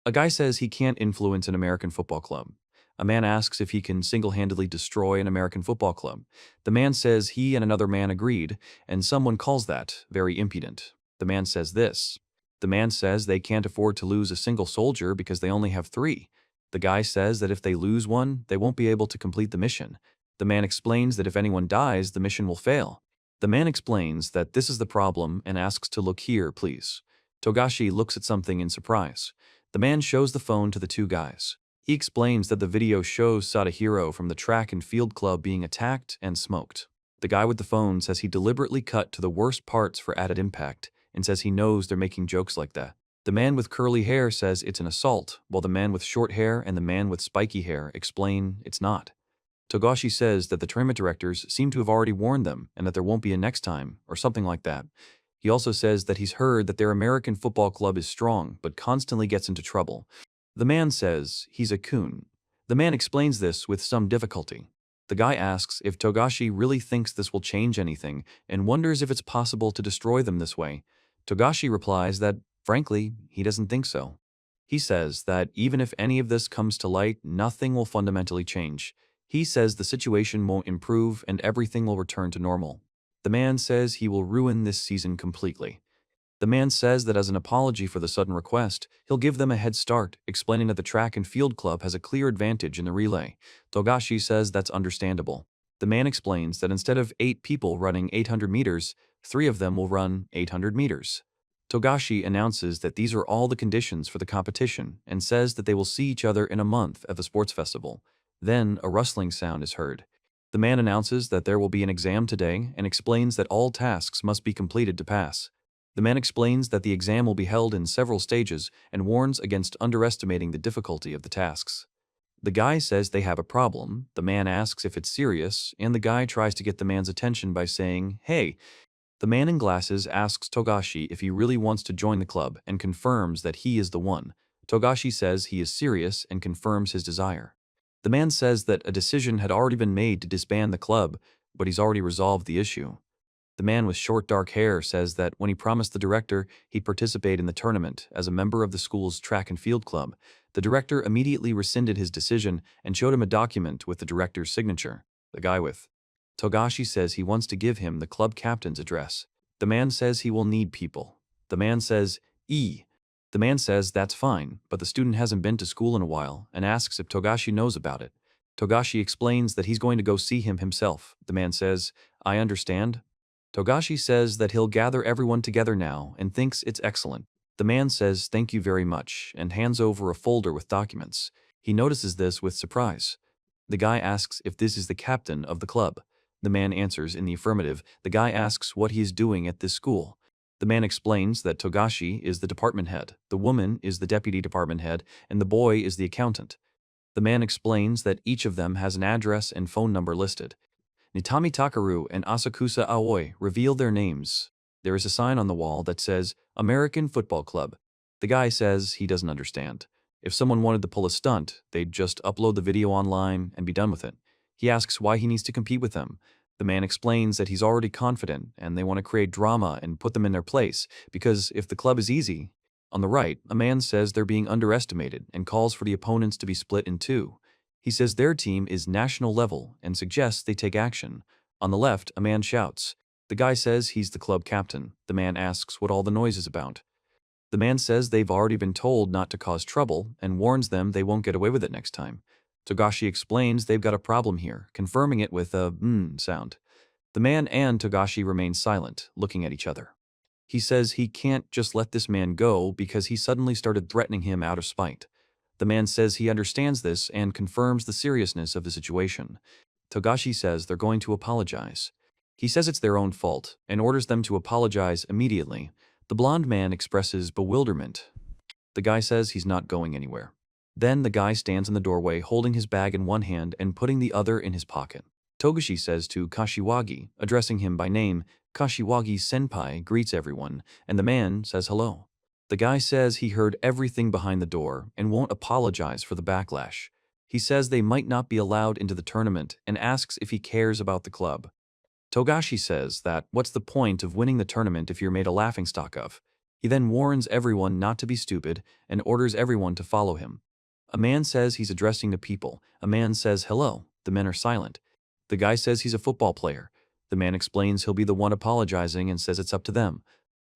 A guy says he can't influence an American football club. A man asks if he can single-handedly destroy an American football club. The man says he and another man agreed, and someone calls that very impudent. The man says this. The man says they can't afford to lose a single soldier because they only have 3. The guy says that if they lose one, they won't be able to complete the mission. The man explains that if anyone dies, the mission will fail. The man explains that this is the problem and asks to look here, please. Togashi looks at something in surprise. The man shows the phone to the two guys. He explains that the video shows Sadahiro from the track and field club being attacked and smoked. The guy with the phone says he deliberately cut to the worst parts for added impact, and says he knows they're making jokes like that. The man with curly hair says it's an assault, while the man with short hair and the man with spiky hair explain it's not. Togashi says that the tournament directors seem to have already warned them and that there won't be a next time, or something like that. He also says that he's heard that their American football club is strong but constantly gets into trouble. The man says he's a coon. The man explains this with some difficulty. The guy asks if Togashi really thinks this will change anything and wonders if it's possible to destroy them this way. Togashi replies that, frankly, he doesn't think so. He says that even if any of this comes to light, nothing will fundamentally change. He says the situation won't improve and everything will return to normal. The man says he will ruin this season completely. The man says that as an apology for the sudden request, he'll give them a head start, explaining that the track and field club has a clear advantage in the relay. Togashi says that's understandable. The man explains that instead of 8 people running 800 meters, 3 of them will run 800 meters. Togashi announces that these are all the conditions for the competition and says that they will see each other in a month at the sports festival. Then a rustling sound is heard. The man announces that there will be an exam today and explains that all tasks must be completed to pass. The man explains that the exam will be held in several stages and warns against underestimating the difficulty of the tasks. The guy says they have a problem, the man asks if it's serious, and the guy tries to get the man's attention by saying, "Hey." The man in glasses asks Togashi if he really wants to join the club and confirms that he is the one. Togashi says he is serious and confirms his desire. The man says that a decision had already been made to disband the club, but he's already resolved the issue. The man with short dark hair says that when he promised the director he'd participate in the tournament as a member of the school's track and field club, the director immediately rescinded his decision and showed him a document with the director's signature. The guy with Togashi says he wants to give him the club captain's address. The man says he will need people. The man says, The man says that's fine, but the student hasn't been to school in a while and asks if Togashi knows about it. Togashi explains that he's going to go see him himself. The man says, I understand. Togashi says that he'll gather everyone together now and thinks it's excellent. The man says thank you very much and hands over a folder with documents. He notices this with surprise. The guy asks if this is the captain of the club. The man answers in the affirmative. The guy asks what he is doing at this school. The man explains that Togashi is the department head, the woman is the deputy department head, and the boy is the accountant. The man explains that each of them has an address and phone number listed. Nitami Takaru and Asakusa Aoi reveal their names. There is a sign on the wall that says, American Football Club. The guy says he doesn't understand. If someone wanted to pull a stunt, they'd just upload the video online and be done with it. He asks why he needs to compete with them. The man explains that he's already confident and they want to create drama and put them in their place, because if the club is easy. On the right, a man says they're being underestimated and calls for the opponents to be split in 2. He says their team is national level and suggests they take action. On the left, a man shouts. The guy says he's the club captain. The man asks what all the noise is about. The man says they've already been told not to cause trouble and warns them they won't get away with it next time. Togashi explains they've got a problem here, confirming it with a sound. The man and Togashi remain silent, looking at each other. He says he can't just let this man go because he suddenly started threatening him out of spite. The man says he understands this and confirms the seriousness of the situation. Togashi says they're going to apologize. He says it's their own fault and orders them to apologize immediately. The blonde man expresses bewilderment. The guy says he's not going anywhere. Then the guy stands in the doorway holding his bag in one hand and putting the other in his pocket. Togashi says to Kashiwagi, addressing him by name, Kashiwagi senpai greets everyone, and the man says hello. The guy says he heard everything behind the door and won't apologize for the backlash. He says they might not be allowed into the tournament and asks if he cares about the club. Togashi says that what's the point of winning the tournament if you're made a laughingstock of? He then warns everyone not to be stupid and orders everyone to follow him. A man says he's addressing the people. A man says hello. The men are silent. The guy says he's a football player. The man explains he'll be the one apologizing and says it's up to them.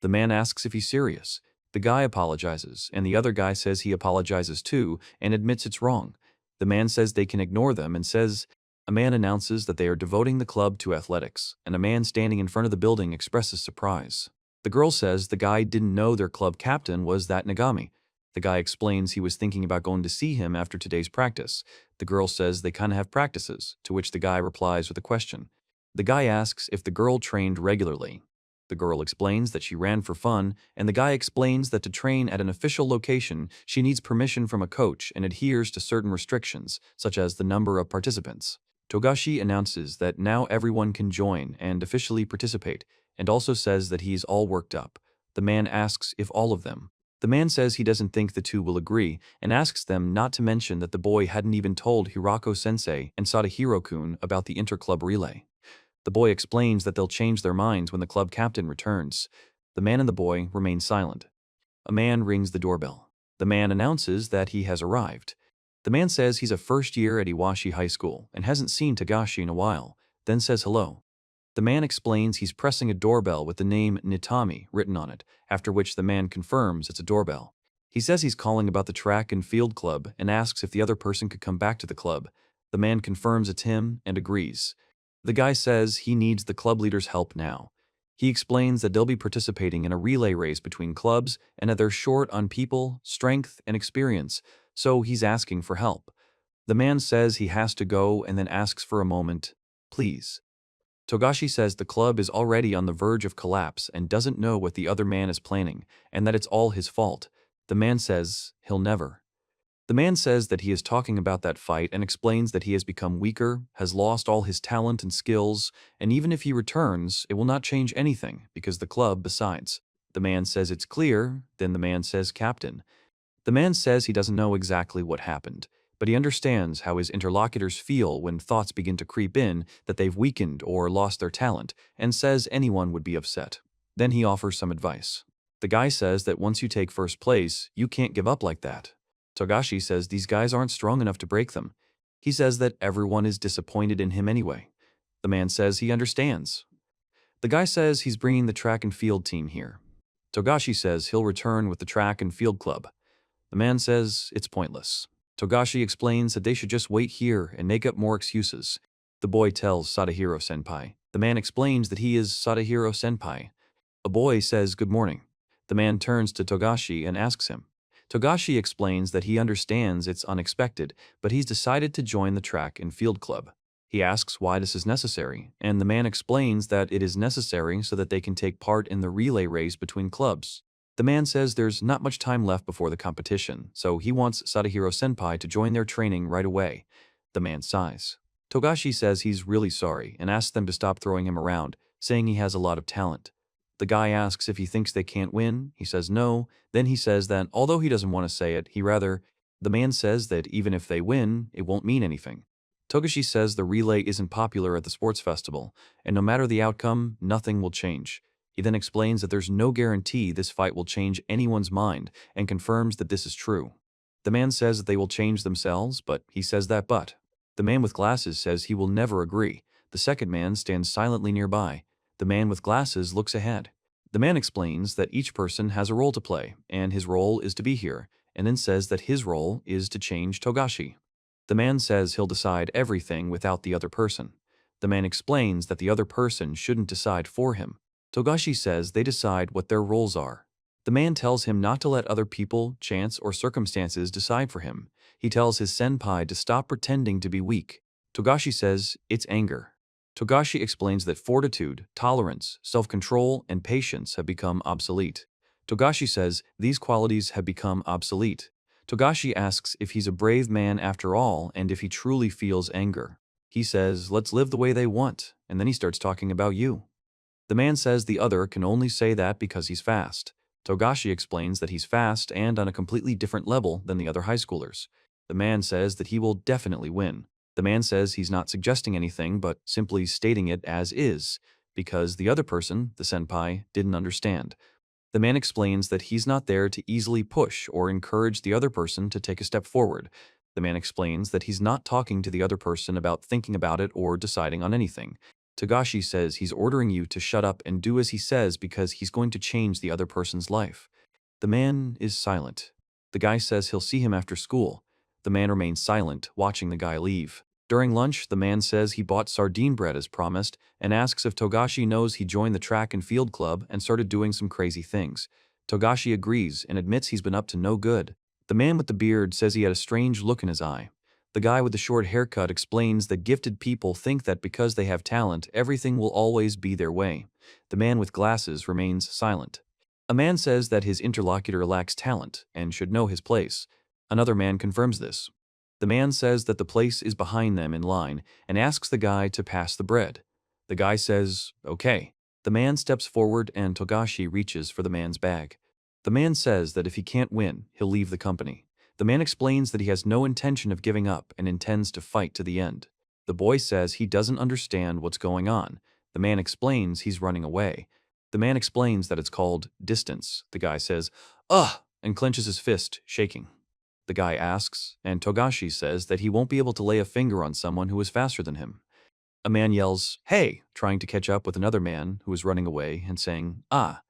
The man asks if he's serious. The guy apologizes, and the other guy says he apologizes too and admits it's wrong. The man says they can ignore them and says, a man announces that they are devoting the club to athletics, and a man standing in front of the building expresses surprise. The girl says the guy didn't know their club captain was that Nagami. The guy explains he was thinking about going to see him after today's practice. The girl says they kind of have practices, to which the guy replies with a question. The guy asks if the girl trained regularly. The girl explains that she ran for fun, and the guy explains that to train at an official location, she needs permission from a coach and adheres to certain restrictions, such as the number of participants. Togashi announces that now everyone can join and officially participate, and also says that he's all worked up. The man asks if all of them. The man says he doesn't think the two will agree, and asks them not to mention that the boy hadn't even told Hirako-sensei and Sadahiro-kun about the inter-club relay. The boy explains that they'll change their minds when the club captain returns. The man and the boy remain silent. A man rings the doorbell. The man announces that he has arrived. The man says he's a first year at Iwashi High School and hasn't seen Togashi in a while, then says hello. The man explains he's pressing a doorbell with the name Nitami written on it, after which the man confirms it's a doorbell. He says he's calling about the track and field club and asks if the other person could come back to the club. The man confirms it's him and agrees. The guy says he needs the club leader's help now. He explains that they'll be participating in a relay race between clubs and that they're short on people, strength, and experience, so he's asking for help. The man says he has to go and then asks for a moment, please. Togashi says the club is already on the verge of collapse and doesn't know what the other man is planning, and that it's all his fault. The man says he'll never. The man says that he is talking about that fight and explains that he has become weaker, has lost all his talent and skills, and even if he returns, it will not change anything, because the club besides. The man says it's clear, then the man says captain. The man says he doesn't know exactly what happened, but he understands how his interlocutors feel when thoughts begin to creep in that they've weakened or lost their talent, and says anyone would be upset. Then he offers some advice. The guy says that once you take first place, you can't give up like that. Togashi says these guys aren't strong enough to break them. He says that everyone is disappointed in him anyway. The man says he understands. The guy says he's bringing the track and field team here. Togashi says he'll return with the track and field club. The man says it's pointless. Togashi explains that they should just wait here and make up more excuses. The boy tells Sadahiro-senpai. The man explains that he is Sadahiro-senpai. A boy says good morning. The man turns to Togashi and asks him. Togashi explains that he understands it's unexpected, but he's decided to join the track and field club. He asks why this is necessary, and the man explains that it is necessary so that they can take part in the relay race between clubs. The man says there's not much time left before the competition, so he wants Sadahiro-senpai to join their training right away. The man sighs. Togashi says he's really sorry and asks them to stop throwing him around, saying he has a lot of talent. The guy asks if he thinks they can't win. He says no. Then he says that although he doesn't want to say it, the man says that even if they win, it won't mean anything. Togashi says the relay isn't popular at the sports festival, and no matter the outcome, nothing will change. He then explains that there's no guarantee this fight will change anyone's mind and confirms that this is true. The man says that they will change themselves, but he says that The man with glasses says he will never agree. The second man stands silently nearby. The man with glasses looks ahead. The man explains that each person has a role to play, and his role is to be here, and then says that his role is to change Togashi. The man says he'll decide everything without the other person. The man explains that the other person shouldn't decide for him. Togashi says they decide what their roles are. The man tells him not to let other people, chance, or circumstances decide for him. He tells his senpai to stop pretending to be weak. Togashi says it's anger. Togashi explains that fortitude, tolerance, self-control, and patience have become obsolete. Togashi says these qualities have become obsolete. Togashi asks if he's a brave man after all and if he truly feels anger. He says, let's live the way they want, and then he starts talking about you. The man says the other can only say that because he's fast. Togashi explains that he's fast and on a completely different level than the other high schoolers. The man says that he will definitely win. The man says he's not suggesting anything but simply stating it as is, because the other person, the senpai, didn't understand. The man explains that he's not there to easily push or encourage the other person to take a step forward. The man explains that he's not talking to the other person about thinking about it or deciding on anything. Togashi says he's ordering you to shut up and do as he says because he's going to change the other person's life. The man is silent. The guy says he'll see him after school. The man remains silent, watching the guy leave. During lunch, the man says he bought sardine bread as promised and asks if Togashi knows he joined the track and field club and started doing some crazy things. Togashi agrees and admits he's been up to no good. The man with the beard says he had a strange look in his eye. The guy with the short haircut explains that gifted people think that because they have talent, everything will always be their way. The man with glasses remains silent. A man says that his interlocutor lacks talent and should know his place. Another man confirms this. The man says that the place is behind them in line and asks the guy to pass the bread. The guy says, okay. The man steps forward and Togashi reaches for the man's bag. The man says that if he can't win, he'll leave the company. The man explains that he has no intention of giving up and intends to fight to the end. The boy says he doesn't understand what's going on. The man explains he's running away. The man explains that it's called distance. The guy says, ugh, and clenches his fist, shaking. The guy asks, and Togashi says that he won't be able to lay a finger on someone who is faster than him. A man yells, hey, trying to catch up with another man who is running away and saying, ah.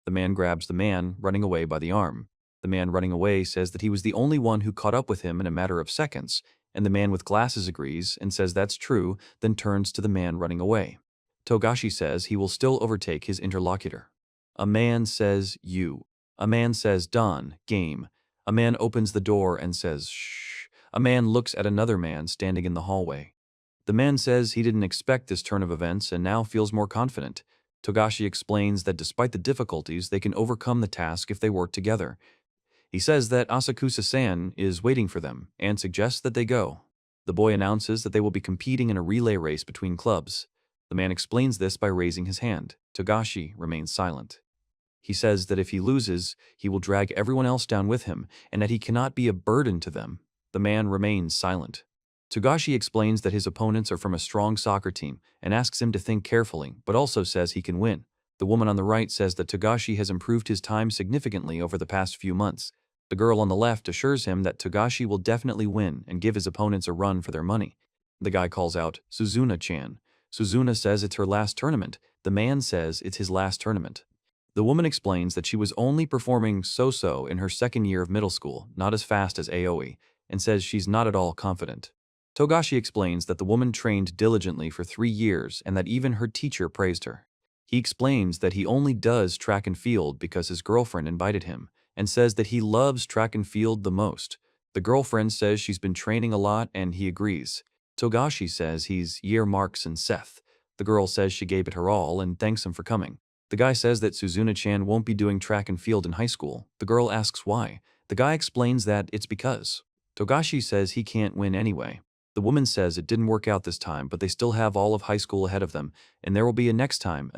The man grabs the man running away by the arm. The man running away says that he was the only one who caught up with him in a matter of seconds, and the man with glasses agrees and says that's true, then turns to the man running away. Togashi says he will still overtake his interlocutor. A man says, you. A man says, done, game. A man opens the door and says, shh. A man looks at another man standing in the hallway. The man says he didn't expect this turn of events and now feels more confident. Togashi explains that despite the difficulties, they can overcome the task if they work together. He says that Asakusa-san is waiting for them and suggests that they go. The boy announces that they will be competing in a relay race between clubs. The man explains this by raising his hand. Togashi remains silent. He says that if he loses, he will drag everyone else down with him and that he cannot be a burden to them. The man remains silent. Togashi explains that his opponents are from a strong soccer team and asks him to think carefully, but also says he can win. The woman on the right says that Togashi has improved his time significantly over the past few months. The girl on the left assures him that Togashi will definitely win and give his opponents a run for their money. The guy calls out, Suzuna-chan. Suzuna says it's her last tournament. The man says it's his last tournament. The woman explains that she was only performing so-so in her second year of middle school, not as fast as Aoi, and says she's not at all confident. Togashi explains that the woman trained diligently for 3 years and that even her teacher praised her. He explains that he only does track and field because his girlfriend invited him, and says that he loves track and field the most. The girlfriend says she's been training a lot and he agrees. Togashi says he's year marks and Seth. The girl says she gave it her all and thanks him for coming. The guy says that Suzuna-chan won't be doing track and field in high school. The girl asks why. The guy explains that it's because. Togashi says he can't win anyway. The woman says it didn't work out this time, but they still have all of high school ahead of them, and there will be a next time,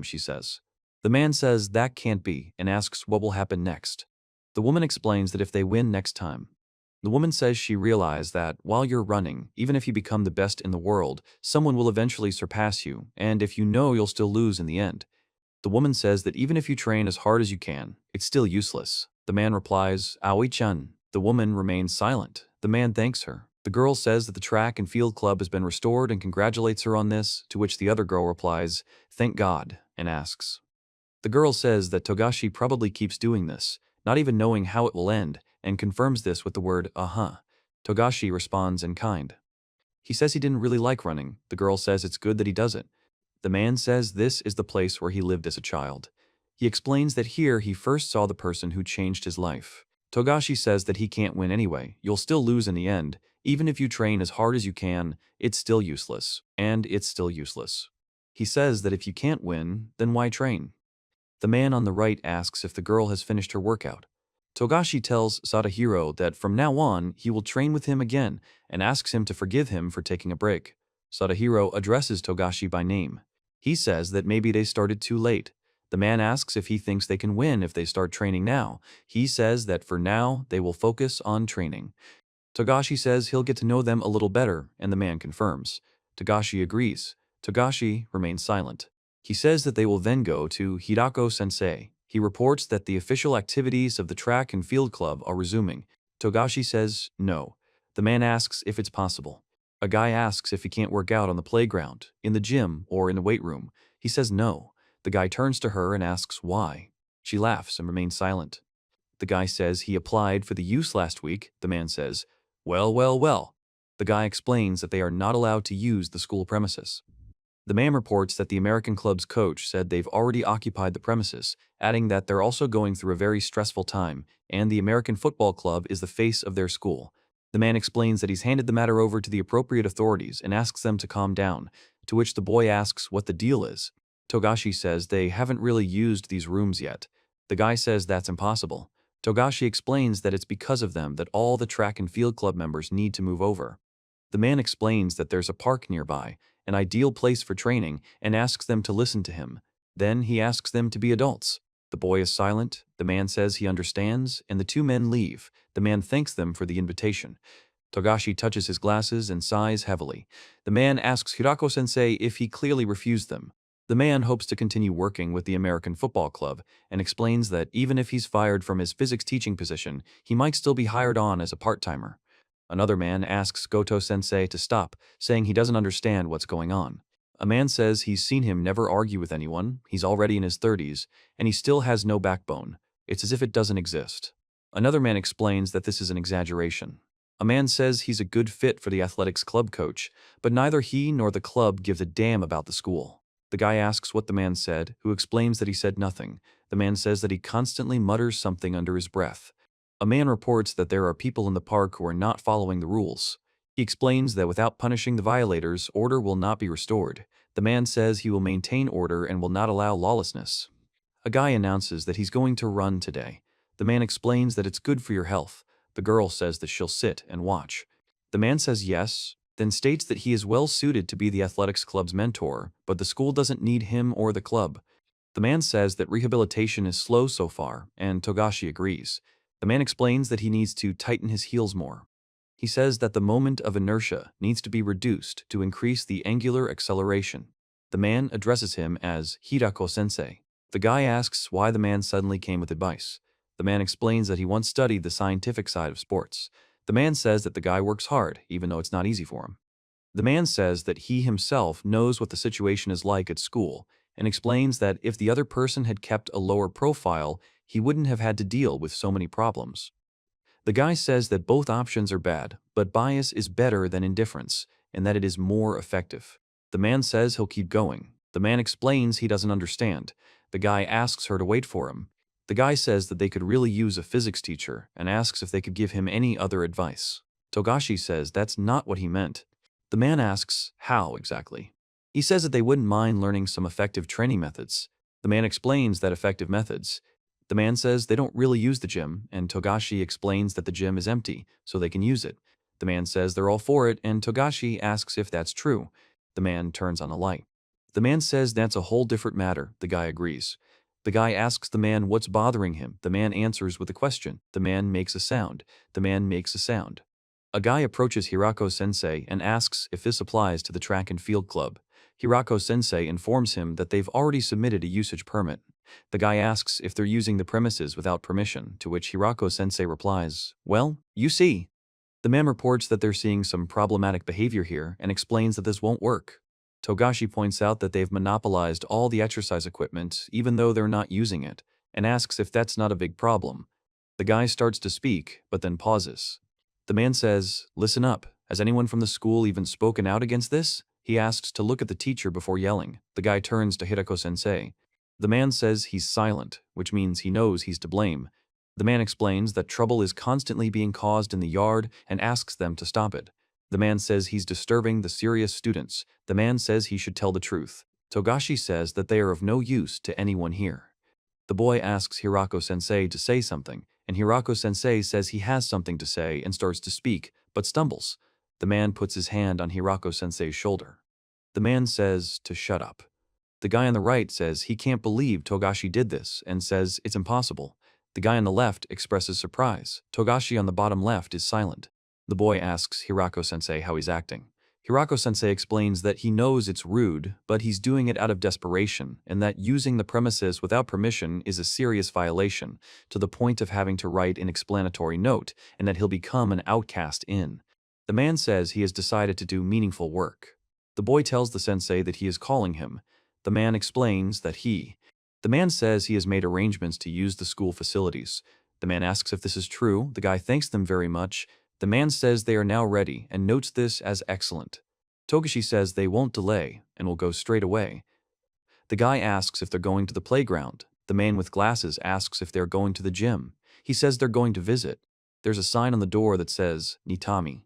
she says. The man says that can't be, and asks what will happen next. The woman explains that if they win next time. The woman says she realized that while you're running, even if you become the best in the world, someone will eventually surpass you, and if you know you'll still lose in the end. The woman says that even if you train as hard as you can, it's still useless. The man replies, Aoi-chan. The woman remains silent. The man thanks her. The girl says that the track and field club has been restored and congratulates her on this, to which the other girl replies, thank God, and asks. The girl says that Togashi probably keeps doing this, not even knowing how it will end, and confirms this with the word, uh-huh. Togashi responds in kind. He says he didn't really like running. The girl says it's good that he does it. The man says this is the place where he lived as a child. He explains that here he first saw the person who changed his life. Togashi says that he can't win anyway. You'll still lose in the end. Even if you train as hard as you can, it's still useless. And it's still useless. He says that if you can't win, then why train? The man on the right asks if the girl has finished her workout. Togashi tells Sadahiro that from now on, he will train with him again and asks him to forgive him for taking a break. Sadahiro addresses Togashi by name. He says that maybe they started too late. The man asks if he thinks they can win if they start training now. He says that for now, they will focus on training. Togashi says he'll get to know them a little better, and the man confirms. Togashi agrees. Togashi remains silent. He says that they will then go to Hidako-sensei. He reports that the official activities of the track and field club are resuming. Togashi says no. The man asks if it's possible. A guy asks if he can't work out on the playground, in the gym, or in the weight room. He says no. The guy turns to her and asks why. She laughs and remains silent. The guy says he applied for the use last week. The man says, well, well, well. The guy explains that they are not allowed to use the school premises. The man reports that the American club's coach said they've already occupied the premises, adding that they're also going through a very stressful time, and the American football club is the face of their school. The man explains that he's handed the matter over to the appropriate authorities and asks them to calm down, to which the boy asks what the deal is. Togashi says they haven't really used these rooms yet. The guy says that's impossible. Togashi explains that it's because of them that all the track and field club members need to move over. The man explains that there's a park nearby, an ideal place for training, and asks them to listen to him. Then he asks them to be adults. The boy is silent, the man says he understands, and the two men leave. The man thanks them for the invitation. Togashi touches his glasses and sighs heavily. The man asks Hirako-sensei if he clearly refused them. The man hopes to continue working with the American Football Club and explains that even if he's fired from his physics teaching position, he might still be hired on as a part-timer. Another man asks Goto-sensei to stop, saying he doesn't understand what's going on. A man says he's seen him never argue with anyone, he's already in his 30s, and he still has no backbone. It's as if it doesn't exist. Another man explains that this is an exaggeration. A man says he's a good fit for the athletics club coach, but neither he nor the club give a damn about the school. The guy asks what the man said, who explains that he said nothing. The man says that he constantly mutters something under his breath. A man reports that there are people in the park who are not following the rules. He explains that without punishing the violators, order will not be restored. The man says he will maintain order and will not allow lawlessness. A guy announces that he's going to run today. The man explains that it's good for your health. The girl says that she'll sit and watch. The man says yes, then states that he is well suited to be the athletics club's mentor, but the school doesn't need him or the club. The man says that rehabilitation is slow so far, and Togashi agrees. The man explains that he needs to tighten his heels more. He says that the moment of inertia needs to be reduced to increase the angular acceleration. The man addresses him as Hirako-sensei. The guy asks why the man suddenly came with advice. The man explains that he once studied the scientific side of sports. The man says that the guy works hard, even though it's not easy for him. The man says that he himself knows what the situation is like at school, and explains that if the other person had kept a lower profile, he wouldn't have had to deal with so many problems. The guy says that both options are bad, but bias is better than indifference, and that it is more effective. The man says he'll keep going. The man explains he doesn't understand. The guy asks her to wait for him. The guy says that they could really use a physics teacher and asks if they could give him any other advice. Togashi says that's not what he meant. The man asks how exactly. He says that they wouldn't mind learning some effective training methods. The man explains that effective methods. The man says they don't really use the gym, and Togashi explains that the gym is empty, so they can use it. The man says they're all for it, and Togashi asks if that's true. The man turns on a light. The man says that's a whole different matter. The guy agrees. The guy asks the man what's bothering him. The man answers with a question. The man makes a sound. The man makes a sound. A guy approaches Hirako-sensei and asks if this applies to the track and field club. Hirako-sensei informs him that they've already submitted a usage permit. The guy asks if they're using the premises without permission, to which Hirako-sensei replies, "Well, you see." The man reports that they're seeing some problematic behavior here and explains that this won't work. Togashi points out that they've monopolized all the exercise equipment, even though they're not using it, and asks if that's not a big problem. The guy starts to speak, but then pauses. The man says, "Listen up. Has anyone from the school even spoken out against this?" He asks to look at the teacher before yelling. The guy turns to Hirako-sensei. The man says he's silent, which means he knows he's to blame. The man explains that trouble is constantly being caused in the yard and asks them to stop it. The man says he's disturbing the serious students. The man says he should tell the truth. Togashi says that they are of no use to anyone here. The boy asks Hirako-sensei to say something, and Hirako-sensei says he has something to say and starts to speak, but stumbles. The man puts his hand on Hirako-sensei's shoulder. The man says to shut up. The guy on the right says he can't believe Togashi did this and says it's impossible. The guy on the left expresses surprise. Togashi on the bottom left is silent. The boy asks Hirako-sensei how he's acting. Hirako-sensei explains that he knows it's rude, but he's doing it out of desperation, and that using the premises without permission is a serious violation, to the point of having to write an explanatory note, and that he'll become an outcast in. The man says he has decided to do meaningful work. The boy tells the sensei that he is calling him. The man explains that The man says he has made arrangements to use the school facilities. The man asks if this is true. The guy thanks them very much. The man says they are now ready and notes this as excellent. Togashi says they won't delay and will go straight away. The guy asks if they're going to the playground. The man with glasses asks if they're going to the gym. He says they're going to visit. There's a sign on the door that says, Nitami.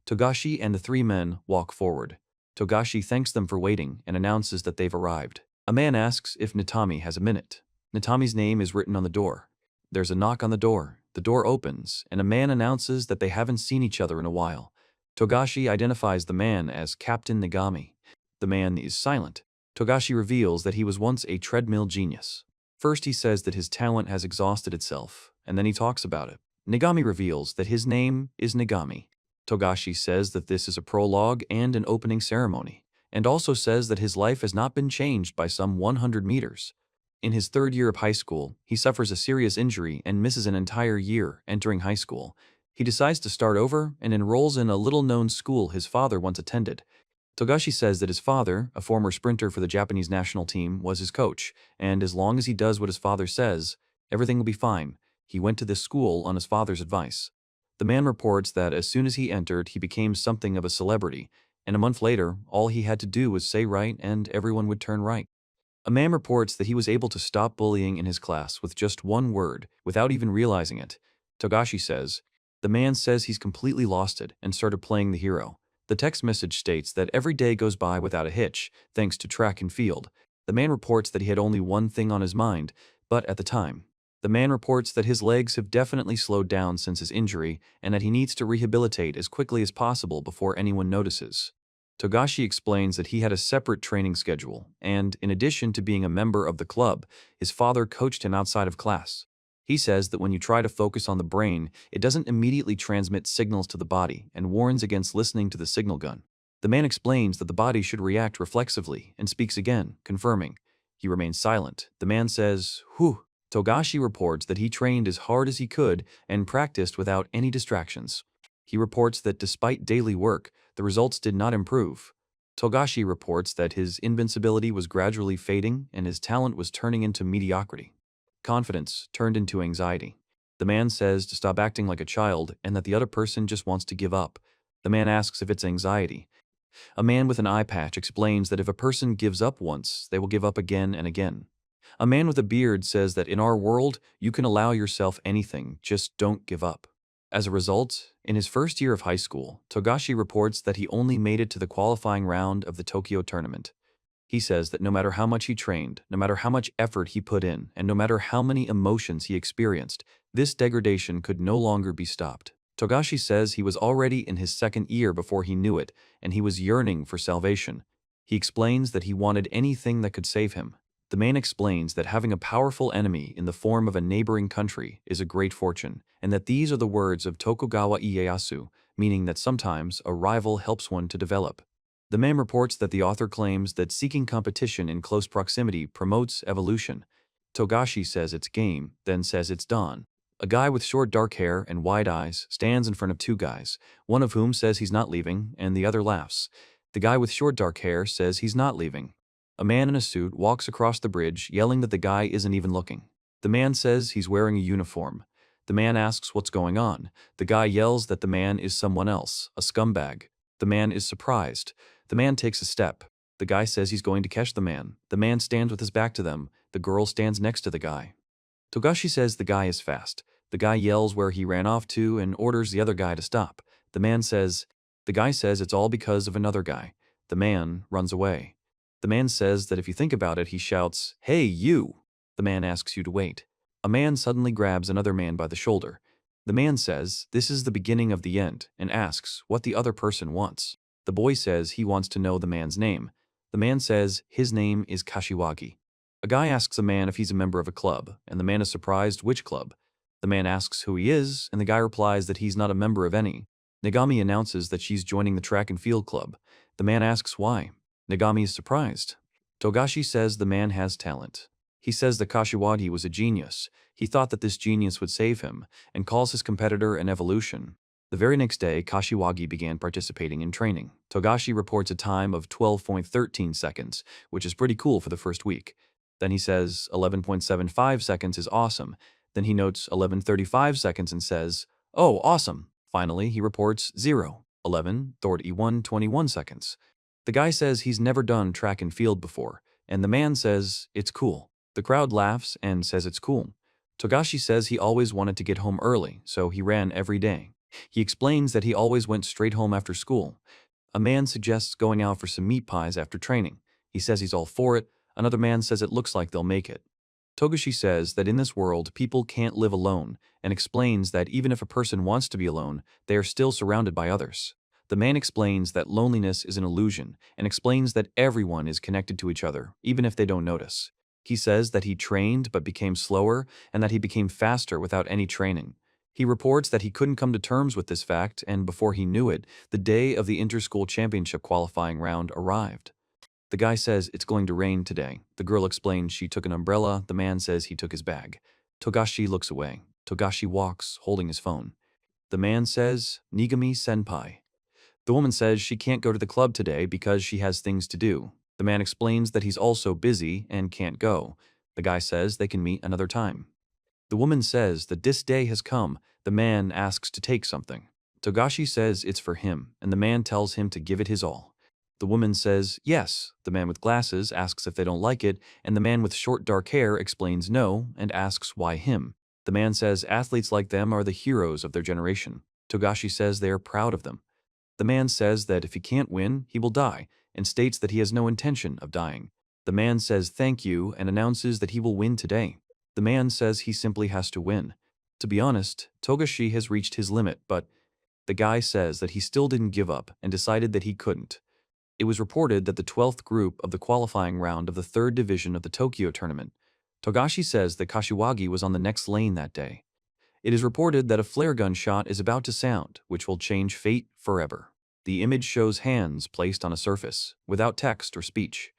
Togashi and the three men walk forward. Togashi thanks them for waiting and announces that they've arrived. A man asks if Nitami has a minute. Nitami's name is written on the door. There's a knock on the door. The door opens, and a man announces that they haven't seen each other in a while. Togashi identifies the man as Captain Nagami. The man is silent. Togashi reveals that he was once a treadmill genius. First he says that his talent has exhausted itself, and then he talks about it. Nagami reveals that his name is Nagami. Togashi says that this is a prologue and an opening ceremony, and also says that his life has not been changed by some 100 meters. In his third year of high school, he suffers a serious injury and misses an entire year entering high school. He decides to start over and enrolls in a little-known school his father once attended. Togashi says that his father, a former sprinter for the Japanese national team, was his coach, and as long as he does what his father says, everything will be fine. He went to this school on his father's advice. The man reports that as soon as he entered, he became something of a celebrity, and a month later, all he had to do was say right and everyone would turn right. A man reports that he was able to stop bullying in his class with just one word, without even realizing it. Togashi says, the man says he's completely lost it and started playing the hero. The text message states that every day goes by without a hitch, thanks to track and field. The man reports that he had only one thing on his mind, but at the time. The man reports that his legs have definitely slowed down since his injury and that he needs to rehabilitate as quickly as possible before anyone notices. Togashi explains that he had a separate training schedule, and in addition to being a member of the club, his father coached him outside of class. He says that when you try to focus on the brain, it doesn't immediately transmit signals to the body and warns against listening to the signal gun. The man explains that the body should react reflexively and speaks again, confirming. He remains silent. The man says, "Whew." Togashi reports that he trained as hard as he could and practiced without any distractions. He reports that despite daily work, the results did not improve. Togashi reports that his invincibility was gradually fading and his talent was turning into mediocrity. Confidence turned into anxiety. The man says to stop acting like a child and that the other person just wants to give up. The man asks if it's anxiety. A man with an eye patch explains that if a person gives up once, they will give up again and again. A man with a beard says that in our world, you can allow yourself anything, just don't give up. As a result, in his first year of high school, Togashi reports that he only made it to the qualifying round of the Tokyo tournament. He says that no matter how much he trained, no matter how much effort he put in, and no matter how many emotions he experienced, this degradation could no longer be stopped. Togashi says he was already in his second year before he knew it, and he was yearning for salvation. He explains that he wanted anything that could save him. The man explains that having a powerful enemy in the form of a neighboring country is a great fortune, and that these are the words of Tokugawa Ieyasu, meaning that sometimes a rival helps one to develop. The man reports that the author claims that seeking competition in close proximity promotes evolution. Togashi says it's game, then says it's done. A guy with short dark hair and wide eyes stands in front of two guys, one of whom says he's not leaving, and the other laughs. The guy with short dark hair says he's not leaving. A man in a suit walks across the bridge, yelling that the guy isn't even looking. The man says he's wearing a uniform. The man asks what's going on. The guy yells that the man is someone else, a scumbag. The man is surprised. The man takes a step. The guy says he's going to catch the man. The man stands with his back to them. The girl stands next to the guy. Togashi says the guy is fast. The guy yells where he ran off to and orders the other guy to stop. The guy says it's all because of another guy. The man runs away. The man says that if you think about it, he shouts, "Hey, you!" The man asks you to wait. A man suddenly grabs another man by the shoulder. The man says this is the beginning of the end and asks what the other person wants. The boy says he wants to know the man's name. The man says his name is Kashiwagi. A guy asks a man if he's a member of a club, and the man is surprised which club. The man asks who he is, and the guy replies that he's not a member of any. Nagami announces that she's joining the track and field club. The man asks why. Nagami is surprised. Togashi says the man has talent. He says that Kashiwagi was a genius. He thought that this genius would save him, and calls his competitor an evolution. The very next day, Kashiwagi began participating in training. Togashi reports a time of 12.13 seconds, which is pretty cool for the first week. Then he says 11.75 seconds is awesome. Then he notes 11.35 seconds and says, "Oh, awesome." Finally, he reports 11.21 seconds. The guy says he's never done track and field before, and the man says it's cool. The crowd laughs and says it's cool. Togashi says he always wanted to get home early, so he ran every day. He explains that he always went straight home after school. A man suggests going out for some meat pies after training. He says he's all for it. Another man says it looks like they'll make it. Togashi says that in this world, people can't live alone, and explains that even if a person wants to be alone, they are still surrounded by others. The man explains that loneliness is an illusion, and explains that everyone is connected to each other, even if they don't notice. He says that he trained but became slower, and that he became faster without any training. He reports that he couldn't come to terms with this fact, and before he knew it, the day of the inter-school championship qualifying round arrived. The guy says it's going to rain today. The girl explains she took an umbrella. The man says he took his bag. Togashi looks away. Togashi walks, holding his phone. The man says, "Nigami senpai." The woman says she can't go to the club today because she has things to do. The man explains that he's also busy and can't go. The guy says they can meet another time. The woman says that this day has come. The man asks to take something. Togashi says it's for him, and the man tells him to give it his all. The woman says yes. The man with glasses asks if they don't like it, and the man with short dark hair explains no and asks why him. The man says athletes like them are the heroes of their generation. Togashi says they are proud of them. The man says that if he can't win, he will die, and states that he has no intention of dying. The man says thank you and announces that he will win today. The man says he simply has to win. To be honest, Togashi has reached his limit, but the guy says that he still didn't give up and decided that he couldn't. It was reported that the 12th group of the qualifying round of the 3rd division of the Tokyo tournament. Togashi says that Kashiwagi was on the next lane that day. It is reported that a flare gun shot is about to sound, which will change fate forever. The image shows hands placed on a surface, without text or speech.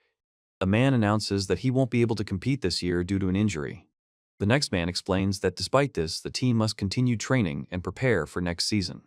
A man announces that he won't be able to compete this year due to an injury. The next man explains that despite this, the team must continue training and prepare for next season.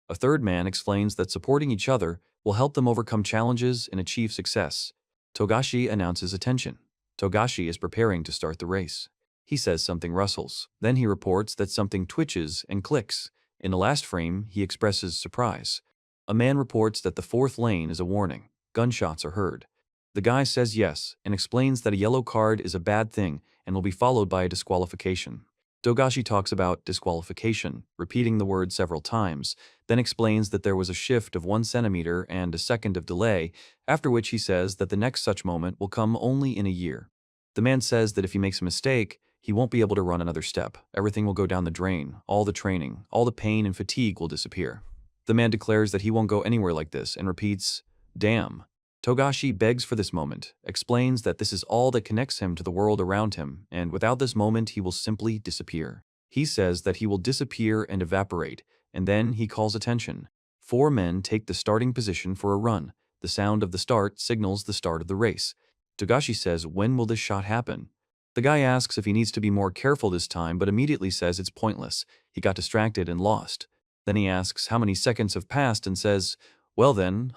A third man explains that supporting each other will help them overcome challenges and achieve success. Togashi announces attention. Togashi is preparing to start the race. He says something rustles. Then he reports that something twitches and clicks. In the last frame, he expresses surprise. A man reports that the 4th lane is a warning. Gunshots are heard. The guy says yes and explains that a yellow card is a bad thing and will be followed by a disqualification. Togashi talks about disqualification, repeating the word several times, then explains that there was a shift of 1 centimeter and a second of delay, after which he says that the next such moment will come only in a year. The man says that if he makes a mistake, he won't be able to run another step. Everything will go down the drain. All the training, all the pain and fatigue will disappear. The man declares that he won't go anywhere like this and repeats, "Damn." Togashi begs for this moment, explains that this is all that connects him to the world around him, and without this moment he will simply disappear. He says that he will disappear and evaporate, and then he calls attention. 4 men take the starting position for a run. The sound of the start signals the start of the race. Togashi says, when will this shot happen? The guy asks if he needs to be more careful this time, but immediately says it's pointless. He got distracted and lost. Then he asks how many seconds have passed and says, well then,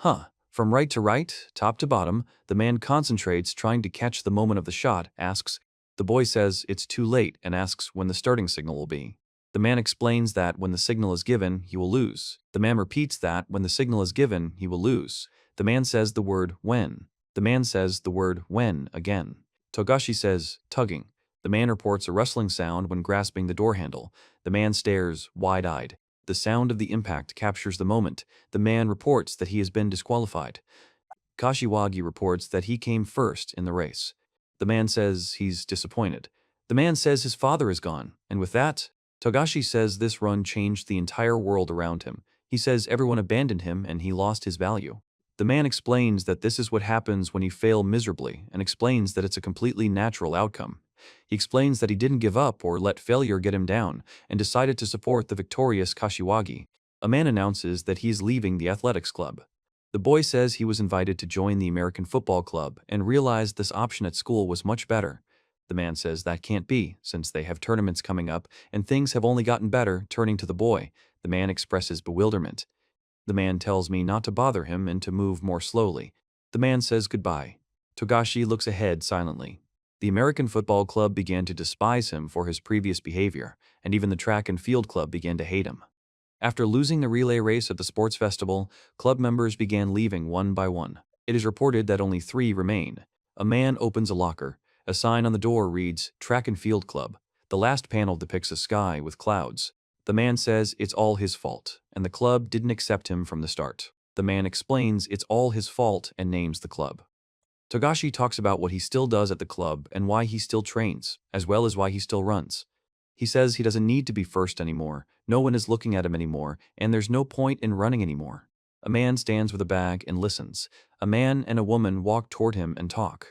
From right to right, top to bottom, the man concentrates trying to catch the moment of the shot, asks. The boy says it's too late and asks when the starting signal will be. The man explains that when the signal is given, he will lose. The man repeats that when the signal is given, he will lose. The man says the word when. The man says the word when again. Togashi says tugging. The man reports a rustling sound when grasping the door handle. The man stares wide-eyed. The sound of the impact captures the moment. The man reports that he has been disqualified. Kashiwagi reports that he came first in the race. The man says he's disappointed. The man says his father is gone, and with that, Togashi says this run changed the entire world around him. He says everyone abandoned him and he lost his value. The man explains that this is what happens when you fail miserably and explains that it's a completely natural outcome. He explains that he didn't give up or let failure get him down and decided to support the victorious Kashiwagi. A man announces that he is leaving the athletics club. The boy says he was invited to join the American football club and realized this option at school was much better. The man says that can't be, since they have tournaments coming up and things have only gotten better. Turning to the boy, the man expresses bewilderment. The man tells me not to bother him and to move more slowly. The man says goodbye. Togashi looks ahead silently. The American Football Club began to despise him for his previous behavior, and even the track and field club began to hate him. After losing the relay race at the sports festival, club members began leaving one by one. It is reported that only 3 remain. A man opens a locker. A sign on the door reads, Track and Field Club. The last panel depicts a sky with clouds. The man says it's all his fault, and the club didn't accept him from the start. The man explains it's all his fault and names the club. Togashi talks about what he still does at the club and why he still trains, as well as why he still runs. He says he doesn't need to be first anymore, no one is looking at him anymore, and there's no point in running anymore. A man stands with a bag and listens. A man and a woman walk toward him and talk.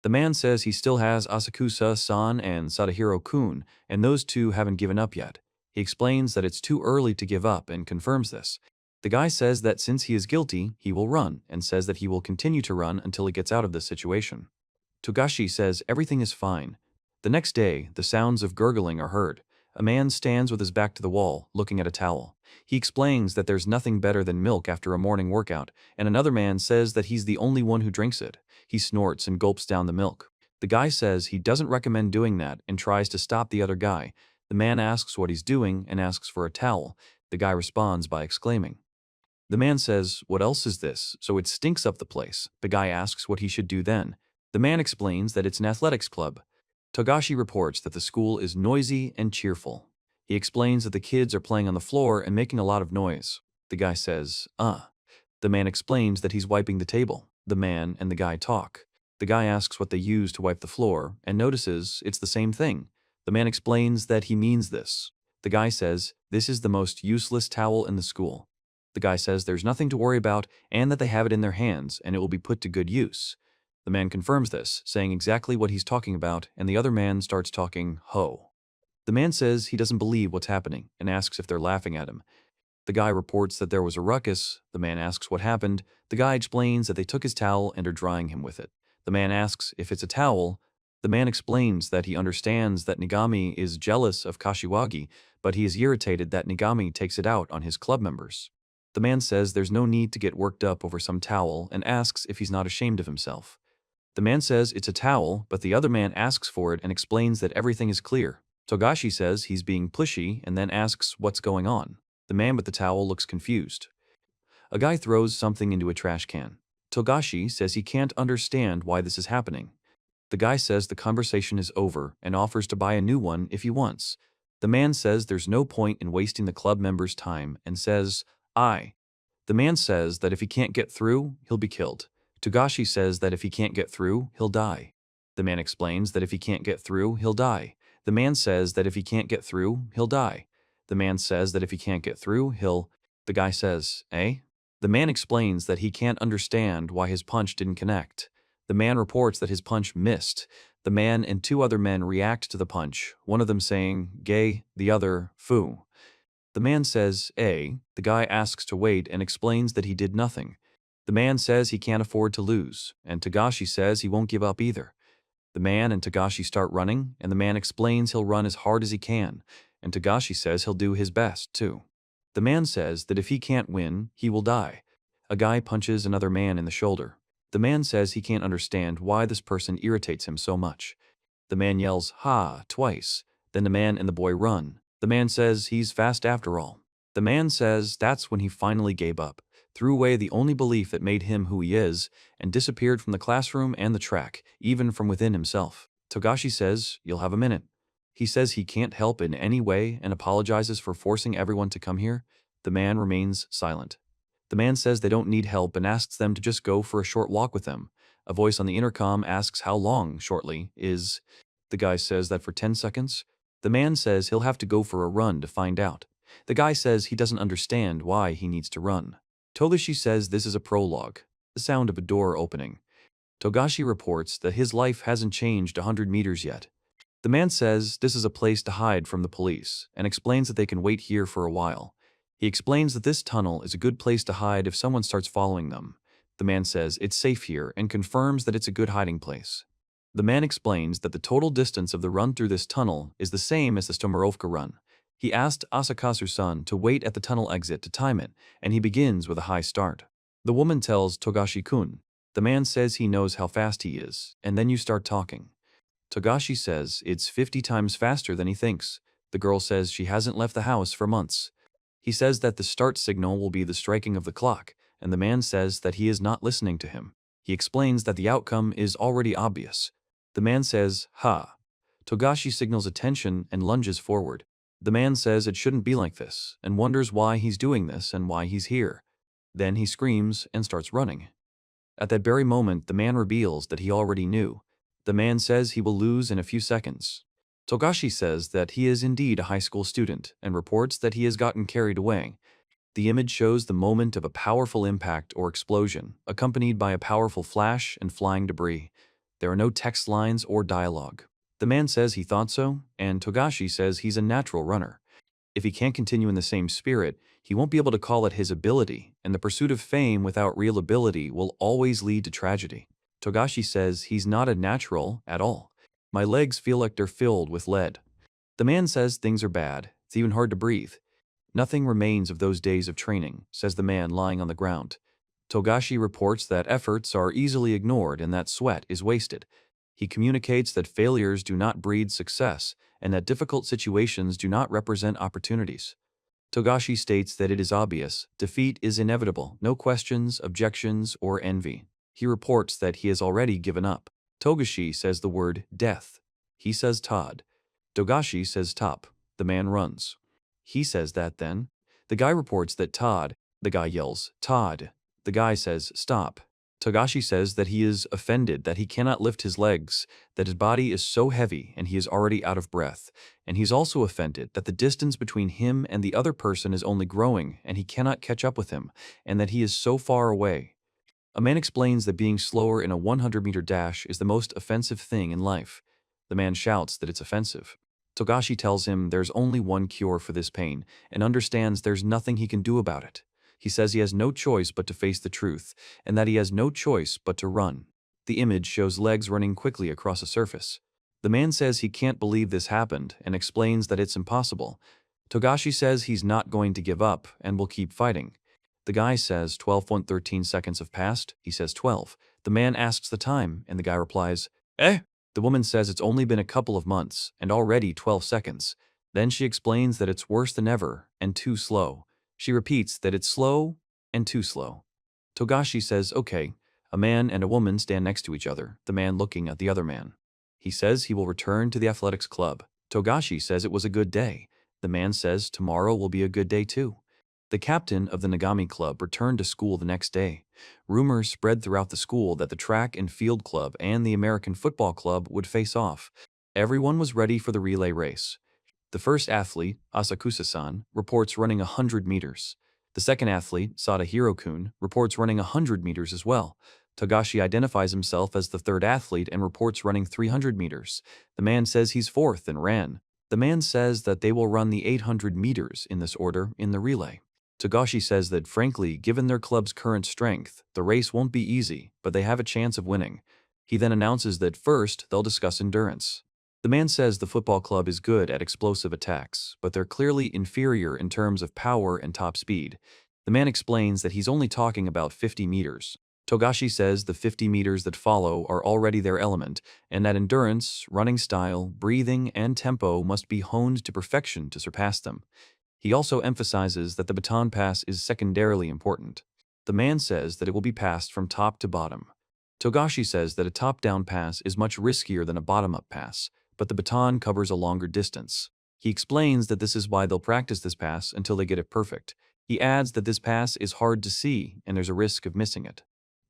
The man says he still has Asakusa-san and Sadahiro-kun, and those two haven't given up yet. He explains that it's too early to give up and confirms this. The guy says that since he is guilty, he will run, and says that he will continue to run until he gets out of this situation. Togashi says everything is fine. The next day, the sounds of gurgling are heard. A man stands with his back to the wall, looking at a towel. He explains that there's nothing better than milk after a morning workout, and another man says that he's the only one who drinks it. He snorts and gulps down the milk. The guy says he doesn't recommend doing that and tries to stop the other guy. The man asks what he's doing and asks for a towel. The guy responds by exclaiming. The man says, "What else is this? So it stinks up the place." The guy asks what he should do then. The man explains that it's an athletics club. Togashi reports that the school is noisy and cheerful. He explains that the kids are playing on the floor and making a lot of noise. The guy says, The man explains that he's wiping the table. The man and the guy talk. The guy asks what they use to wipe the floor and notices it's the same thing. The man explains that he means this. The guy says, "This is the most useless towel in the school." The guy says there's nothing to worry about and that they have it in their hands and it will be put to good use. The man confirms this, saying exactly what he's talking about, and the other man starts talking ho. The man says he doesn't believe what's happening and asks if they're laughing at him. The guy reports that there was a ruckus. The man asks what happened. The guy explains that they took his towel and are drying him with it. The man asks if it's a towel. The man explains that he understands that Nigami is jealous of Kashiwagi, but he is irritated that Nigami takes it out on his club members. The man says there's no need to get worked up over some towel and asks if he's not ashamed of himself. The man says it's a towel, but the other man asks for it and explains that everything is clear. Togashi says he's being pushy and then asks what's going on. The man with the towel looks confused. A guy throws something into a trash can. Togashi says he can't understand why this is happening. The guy says the conversation is over and offers to buy a new one if he wants. The man says there's no point in wasting the club members' time and says, "I." The man says that if he can't get through, he'll be killed. Togashi says that if he can't get through, he'll die. The man explains that if he can't get through, he'll die. The man says that if he can't get through, he'll die. The man says that if he can't get through, he'll... The guy says, "Eh?" The man explains that he can't understand why his punch didn't connect. The man reports that his punch missed. The man and two other men react to the punch, one of them saying, "Gay," the other, "Foo." The man says, "Eh?" The guy asks to wait and explains that he did nothing. The man says he can't afford to lose, and Togashi says he won't give up either. The man and Togashi start running, and the man explains he'll run as hard as he can, and Togashi says he'll do his best, too. The man says that if he can't win, he will die. A guy punches another man in the shoulder. The man says he can't understand why this person irritates him so much. The man yells, "Ha," twice. Then the man and the boy run. The man says he's fast after all. The man says that's when he finally gave up, threw away the only belief that made him who he is, and disappeared from the classroom and the track, even from within himself. Togashi says, "You'll have a minute." He says he can't help in any way and apologizes for forcing everyone to come here. The man remains silent. The man says they don't need help and asks them to just go for a short walk with them. A voice on the intercom asks how long, shortly, is. The guy says that for 10 seconds. The man says he'll have to go for a run to find out. The guy says he doesn't understand why he needs to run. Togashi says this is a prologue, the sound of a door opening. Togashi reports that his life hasn't changed 100 meters yet. The man says this is a place to hide from the police and explains that they can wait here for a while. He explains that this tunnel is a good place to hide if someone starts following them. The man says it's safe here and confirms that it's a good hiding place. The man explains that the total distance of the run through this tunnel is the same as the Stomarovka run. He asked Asakazu-san to wait at the tunnel exit to time it, and he begins with a high start. The woman tells Togashi-kun. The man says he knows how fast he is, and then you start talking. Togashi says it's 50 times faster than he thinks. The girl says she hasn't left the house for months. He says that the start signal will be the striking of the clock, and the man says that he is not listening to him. He explains that the outcome is already obvious. The man says, "Ha." Togashi signals attention and lunges forward. The man says it shouldn't be like this, and wonders why he's doing this and why he's here. Then he screams and starts running. At that very moment, the man reveals that he already knew. The man says he will lose in a few seconds. Togashi says that he is indeed a high school student and reports that he has gotten carried away. The image shows the moment of a powerful impact or explosion, accompanied by a powerful flash and flying debris. There are no text lines or dialogue. The man says he thought so, and Togashi says he's a natural runner. If he can't continue in the same spirit, he won't be able to call it his ability, and the pursuit of fame without real ability will always lead to tragedy. Togashi says he's not a natural at all. My legs feel like they're filled with lead. The man says things are bad. It's even hard to breathe. Nothing remains of those days of training, says the man lying on the ground. Togashi reports that efforts are easily ignored and that sweat is wasted. He communicates that failures do not breed success and that difficult situations do not represent opportunities. Togashi states that it is obvious, defeat is inevitable, no questions, objections, or envy. He reports that he has already given up. Togashi says the word death. He says Todd. Togashi says top. The man runs. He says that then. The guy reports that Todd. The guy yells, Todd. The guy says stop. Togashi says that he is offended that he cannot lift his legs, that his body is so heavy and he is already out of breath, and he's also offended that the distance between him and the other person is only growing and he cannot catch up with him, and that he is so far away. A man explains that being slower in a 100-meter dash is the most offensive thing in life. The man shouts that it's offensive. Togashi tells him there's only one cure for this pain and understands there's nothing he can do about it. He says he has no choice but to face the truth, and that he has no choice but to run. The image shows legs running quickly across a surface. The man says he can't believe this happened and explains that it's impossible. Togashi says he's not going to give up and will keep fighting. The guy says 12.13 seconds have passed. He says 12. The man asks the time, and the guy replies, Eh? The woman says it's only been a couple of months, and already 12 seconds. Then she explains that it's worse than ever, and too slow. She repeats that it's slow and too slow. Togashi says, okay. A man and a woman stand next to each other, the man looking at the other man. He says he will return to the athletics club. Togashi says it was a good day. The man says tomorrow will be a good day too. The captain of the Nagami club returned to school the next day. Rumors spread throughout the school that the track and field club and the American football club would face off. Everyone was ready for the relay race. The first athlete, Asakusa-san, reports running 100 meters. The second athlete, Sadahiro-kun, reports running 100 meters as well. Togashi identifies himself as the third athlete and reports running 300 meters. The man says he's fourth and ran. The man says that they will run the 800 meters in this order in the relay. Togashi says that, frankly, given their club's current strength, the race won't be easy, but they have a chance of winning. He then announces that first, they'll discuss endurance. The man says the football club is good at explosive attacks, but they're clearly inferior in terms of power and top speed. The man explains that he's only talking about 50 meters. Togashi says the 50 meters that follow are already their element, and that endurance, running style, breathing, and tempo must be honed to perfection to surpass them. He also emphasizes that the baton pass is secondarily important. The man says that it will be passed from top to bottom. Togashi says that a top-down pass is much riskier than a bottom-up pass, but the baton covers a longer distance. He explains that this is why they'll practice this pass until they get it perfect. He adds that this pass is hard to see and there's a risk of missing it.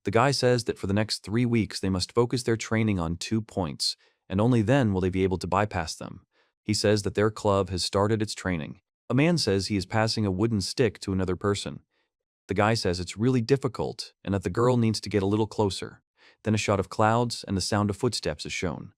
The guy says that for the next 3 weeks they must focus their training on 2 points, and only then will they be able to bypass them. He says that their club has started its training. A man says he is passing a wooden stick to another person. The guy says it's really difficult and that the girl needs to get a little closer. Then a shot of clouds and the sound of footsteps is shown.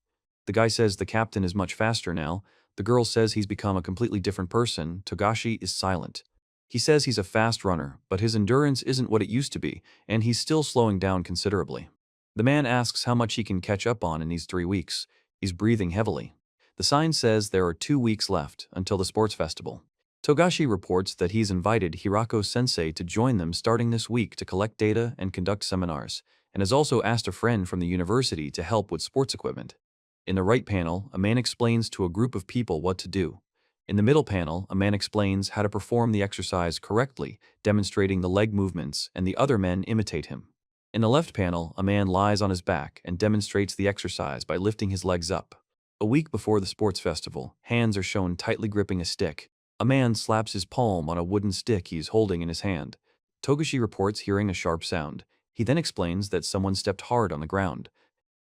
The guy says the captain is much faster now. The girl says he's become a completely different person. Togashi is silent. He says he's a fast runner, but his endurance isn't what it used to be, and he's still slowing down considerably. The man asks how much he can catch up on in these 3 weeks. He's breathing heavily. The sign says there are 2 weeks left until the sports festival. Togashi reports that he's invited Hirako-sensei to join them starting this week to collect data and conduct seminars, and has also asked a friend from the university to help with sports equipment. In the right panel, a man explains to a group of people what to do. In the middle panel, a man explains how to perform the exercise correctly, demonstrating the leg movements, and the other men imitate him. In the left panel, a man lies on his back and demonstrates the exercise by lifting his legs up. A week before the sports festival, hands are shown tightly gripping a stick. A man slaps his palm on a wooden stick he's holding in his hand. Togashi reports hearing a sharp sound. He then explains that someone stepped hard on the ground.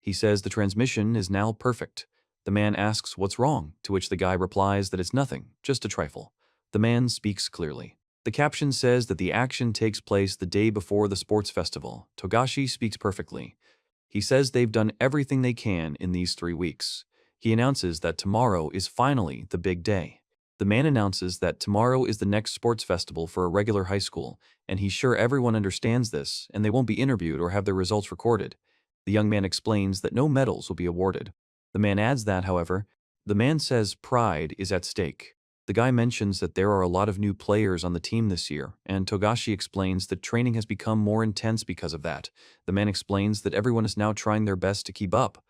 He says the transmission is now perfect. The man asks what's wrong, to which the guy replies that it's nothing, just a trifle. The man speaks clearly. The caption says that the action takes place the day before the sports festival. Togashi speaks perfectly. He says they've done everything they can in these 3 weeks. He announces that tomorrow is finally the big day. The man announces that tomorrow is the next sports festival for a regular high school, and he's sure everyone understands this, and they won't be interviewed or have their results recorded. The young man explains that no medals will be awarded. The man adds that, however, the man says pride is at stake. The guy mentions that there are a lot of new players on the team this year, and Togashi explains that training has become more intense because of that. The man explains that everyone is now trying their best to keep up.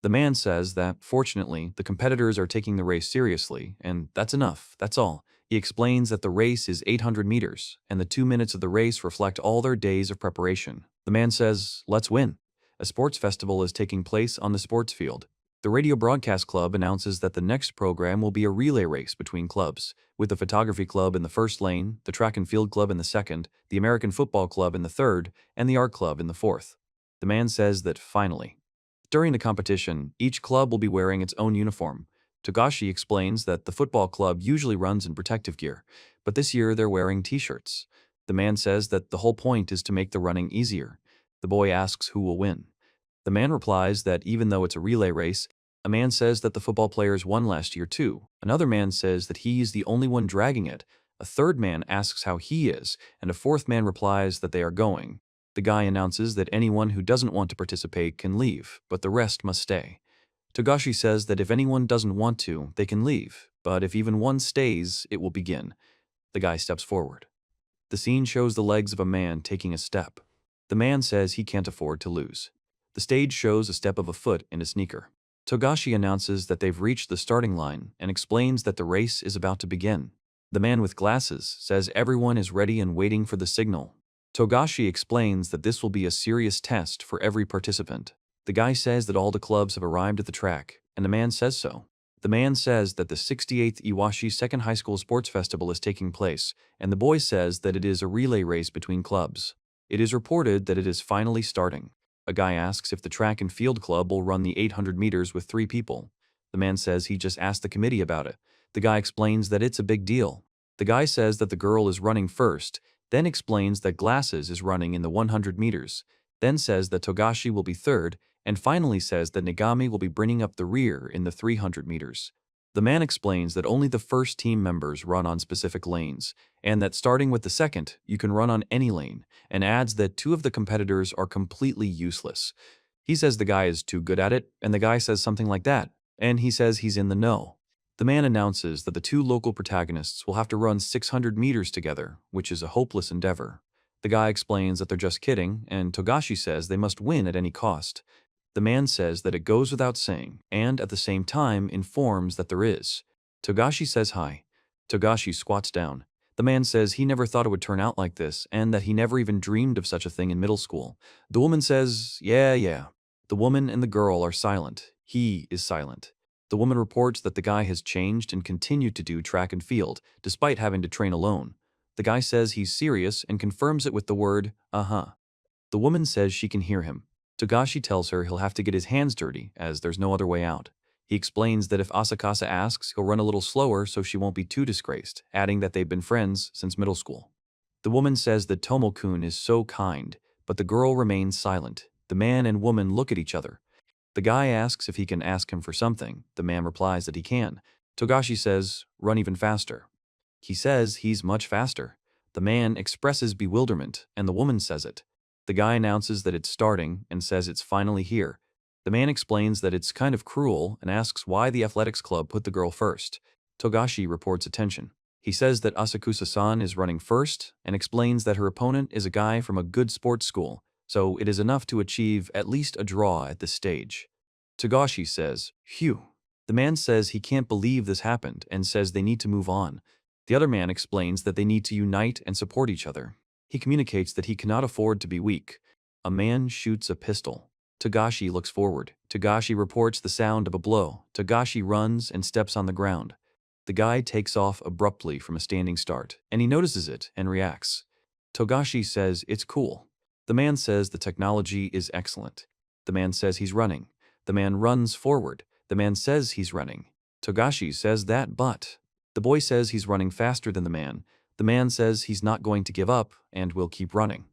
The man says that, fortunately, the competitors are taking the race seriously, and that's enough, that's all. He explains that the race is 800 meters, and the 2 minutes of the race reflect all their days of preparation. The man says, let's win. A sports festival is taking place on the sports field. The radio broadcast club announces that the next program will be a relay race between clubs, with the photography club in the first lane, the track and field club in the second, the American football club in the third, and the art club in the fourth. The man says that, finally, during the competition, each club will be wearing its own uniform. Togashi explains that the football club usually runs in protective gear, but this year they're wearing t-shirts. The man says that the whole point is to make the running easier. The boy asks who will win. The man replies that even though it's a relay race, a man says that the football players won last year too. Another man says that he is the only one dragging it. A third man asks how he is, and a fourth man replies that they are going. The guy announces that anyone who doesn't want to participate can leave, but the rest must stay. Togashi says that if anyone doesn't want to, they can leave, but if even one stays, it will begin. The guy steps forward. The scene shows the legs of a man taking a step. The man says he can't afford to lose. The stage shows a step of a foot in a sneaker. Togashi announces that they've reached the starting line and explains that the race is about to begin. The man with glasses says everyone is ready and waiting for the signal. Togashi explains that this will be a serious test for every participant. The guy says that all the clubs have arrived at the track, and the man says so. The man says that the 68th Iwashi Second High School Sports Festival is taking place, and the boy says that it is a relay race between clubs. It is reported that it is finally starting. A guy asks if the track and field club will run the 800 meters with 3 people. The man says he just asked the committee about it. The guy explains that it's a big deal. The guy says that the girl is running first, then explains that Glasses is running in the 100 meters, then says that Togashi will be third, and finally says that Nagami will be bringing up the rear in the 300 meters. The man explains that only the first team members run on specific lanes, and that starting with the second, you can run on any lane, and adds that 2 of the competitors are completely useless. He says the guy is too good at it, and the guy says something like that, and he says he's in the know. The man announces that the 2 local protagonists will have to run 600 meters together, which is a hopeless endeavor. The guy explains that they're just kidding, and Togashi says they must win at any cost. The man says that it goes without saying, and at the same time informs that there is. Togashi says hi. Togashi squats down. The man says he never thought it would turn out like this, and that he never even dreamed of such a thing in middle school. The woman says, yeah. The woman and the girl are silent. He is silent. The woman reports that the guy has changed and continued to do track and field, despite having to train alone. The guy says he's serious and confirms it with the word, uh-huh. The woman says she can hear him. Togashi tells her he'll have to get his hands dirty, as there's no other way out. He explains that if Asakasa asks, he'll run a little slower so she won't be too disgraced, adding that they've been friends since middle school. The woman says that Tomo-kun is so kind, but the girl remains silent. The man and woman look at each other. The guy asks if he can ask him for something. The man replies that he can. Togashi says, run even faster. He says he's much faster. The man expresses bewilderment, and the woman says it. The guy announces that it's starting and says it's finally here. The man explains that it's kind of cruel and asks why the athletics club put the girl first. Togashi reports attention. He says that Asakusa-san is running first and explains that her opponent is a guy from a good sports school, so it is enough to achieve at least a draw at this stage. Togashi says, phew. The man says he can't believe this happened and says they need to move on. The other man explains that they need to unite and support each other. He communicates that he cannot afford to be weak. A man shoots a pistol. Togashi looks forward. Togashi reports the sound of a blow. Togashi runs and steps on the ground. The guy takes off abruptly from a standing start, and he notices it and reacts. Togashi says it's cool. The man says the technology is excellent. The man says he's running. The man runs forward. The man says he's running. Togashi says that, but the boy says he's running faster than the man. The man says he's not going to give up and will keep running.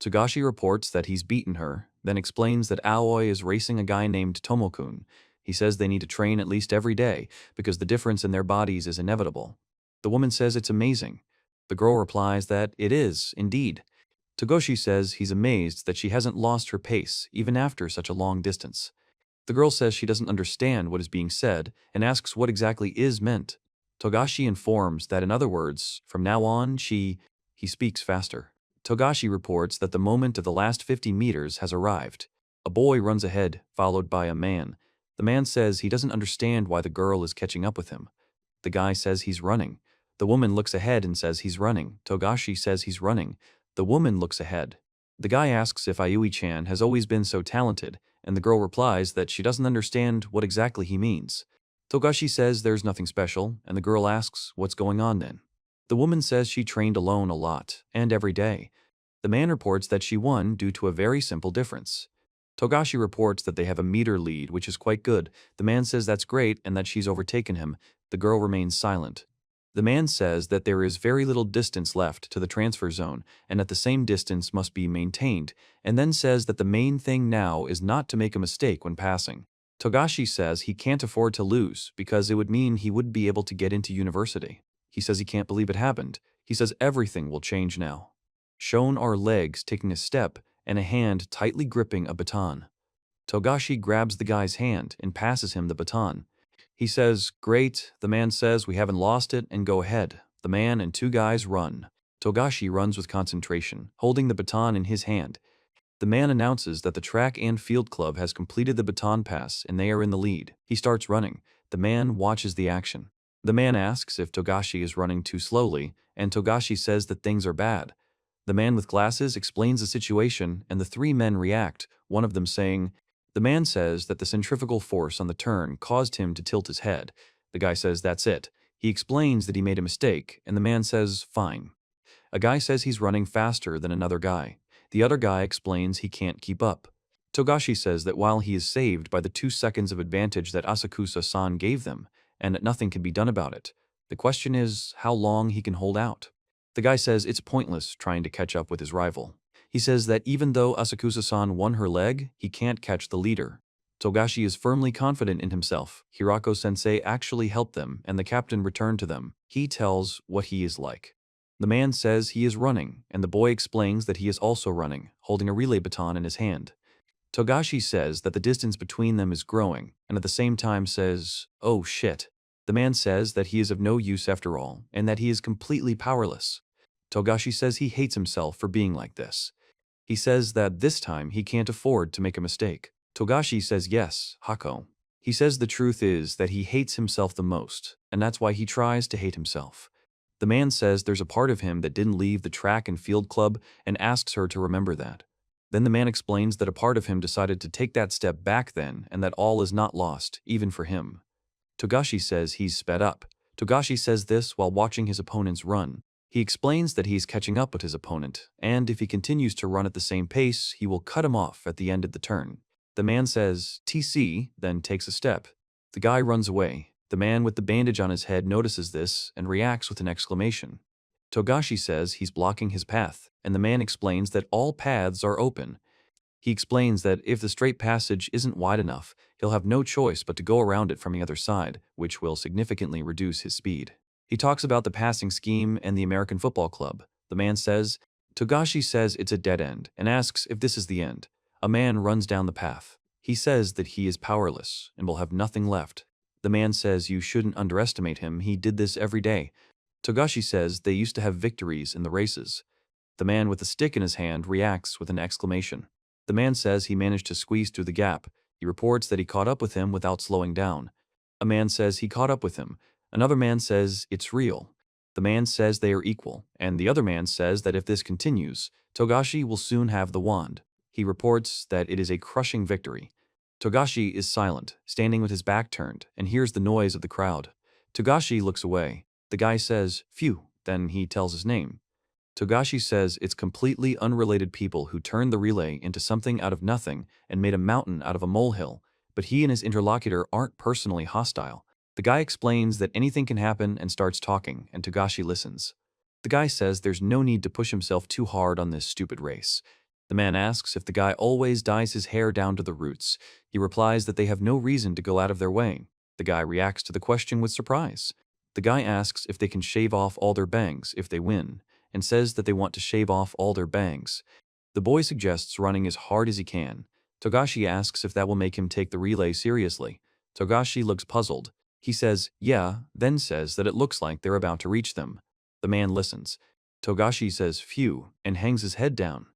Togashi reports that he's beaten her, then explains that Aoi is racing a guy named Tomokun. He says they need to train at least every day because the difference in their bodies is inevitable. The woman says it's amazing. The girl replies that it is, indeed. Togashi says he's amazed that she hasn't lost her pace even after such a long distance. The girl says she doesn't understand what is being said and asks what exactly is meant. Togashi informs that in other words, from now on, he speaks faster. Togashi reports that the moment of the last 50 meters has arrived. A boy runs ahead, followed by a man. The man says he doesn't understand why the girl is catching up with him. The guy says he's running. The woman looks ahead and says he's running. Togashi says he's running. The woman looks ahead. The guy asks if Ayui-chan has always been so talented, and the girl replies that she doesn't understand what exactly he means. Togashi says there's nothing special, and the girl asks what's going on then. The woman says she trained alone a lot, and every day. The man reports that she won due to a very simple difference. Togashi reports that they have a meter lead, which is quite good. The man says that's great and that she's overtaken him. The girl remains silent. The man says that there is very little distance left to the transfer zone and that the same distance must be maintained, and then says that the main thing now is not to make a mistake when passing. Togashi says he can't afford to lose because it would mean he wouldn't be able to get into university. He says he can't believe it happened. He says everything will change now. Shown are legs taking a step and a hand tightly gripping a baton. Togashi grabs the guy's hand and passes him the baton. He says, "Great." The man says, "We haven't lost it," and go ahead. The man and two guys run. Togashi runs with concentration, holding the baton in his hand. The man announces that the track and field club has completed the baton pass and they are in the lead. He starts running. The man watches the action. The man asks if Togashi is running too slowly, and Togashi says that things are bad. The man with glasses explains the situation, and the three men react, one of them saying, the man says that the centrifugal force on the turn caused him to tilt his head. The guy says that's it. He explains that he made a mistake, and the man says, fine. A guy says he's running faster than another guy. The other guy explains he can't keep up. Togashi says that while he is saved by the 2 seconds of advantage that Asakusa-san gave them, and that nothing can be done about it, the question is how long he can hold out. The guy says it's pointless trying to catch up with his rival. He says that even though Asakusa-san won her leg, he can't catch the leader. Togashi is firmly confident in himself. Hirako-sensei actually helped them, and the captain returned to them. He tells what he is like. The man says he is running, and the boy explains that he is also running, holding a relay baton in his hand. Togashi says that the distance between them is growing, and at the same time says, oh shit. The man says that he is of no use after all, and that he is completely powerless. Togashi says he hates himself for being like this. He says that this time he can't afford to make a mistake. Togashi says yes, Hako. He says the truth is that he hates himself the most, and that's why he tries to hate himself. The man says there's a part of him that didn't leave the track and field club and asks her to remember that. Then the man explains that a part of him decided to take that step back then and that all is not lost, even for him. Togashi says he's sped up. Togashi says this while watching his opponents run. He explains that he's catching up with his opponent, and if he continues to run at the same pace, he will cut him off at the end of the turn. The man says, TC, then takes a step. The guy runs away. The man with the bandage on his head notices this and reacts with an exclamation. Togashi says he's blocking his path, and the man explains that all paths are open. He explains that if the straight passage isn't wide enough, he'll have no choice but to go around it from the other side, which will significantly reduce his speed. He talks about the passing scheme and the American football club. The man says, Togashi says it's a dead end and asks if this is the end. A man runs down the path. He says that he is powerless and will have nothing left. The man says you shouldn't underestimate him, he did this every day. Togashi says they used to have victories in the races. The man with the stick in his hand reacts with an exclamation. The man says he managed to squeeze through the gap. He reports that he caught up with him without slowing down. A man says he caught up with him. Another man says it's real. The man says they are equal, and the other man says that if this continues, Togashi will soon have the wand. He reports that it is a crushing victory. Togashi is silent, standing with his back turned, and hears the noise of the crowd. Togashi looks away. The guy says, "Phew," then he tells his name. Togashi says it's completely unrelated people who turned the relay into something out of nothing and made a mountain out of a molehill, but he and his interlocutor aren't personally hostile. The guy explains that anything can happen and starts talking, and Togashi listens. The guy says there's no need to push himself too hard on this stupid race. The man asks if the guy always dyes his hair down to the roots. He replies that they have no reason to go out of their way. The guy reacts to the question with surprise. The guy asks if they can shave off all their bangs if they win, and says that they want to shave off all their bangs. The boy suggests running as hard as he can. Togashi asks if that will make him take the relay seriously. Togashi looks puzzled. He says, "Yeah," then says that it looks like they're about to reach them. The man listens. Togashi says, "Phew," and hangs his head down.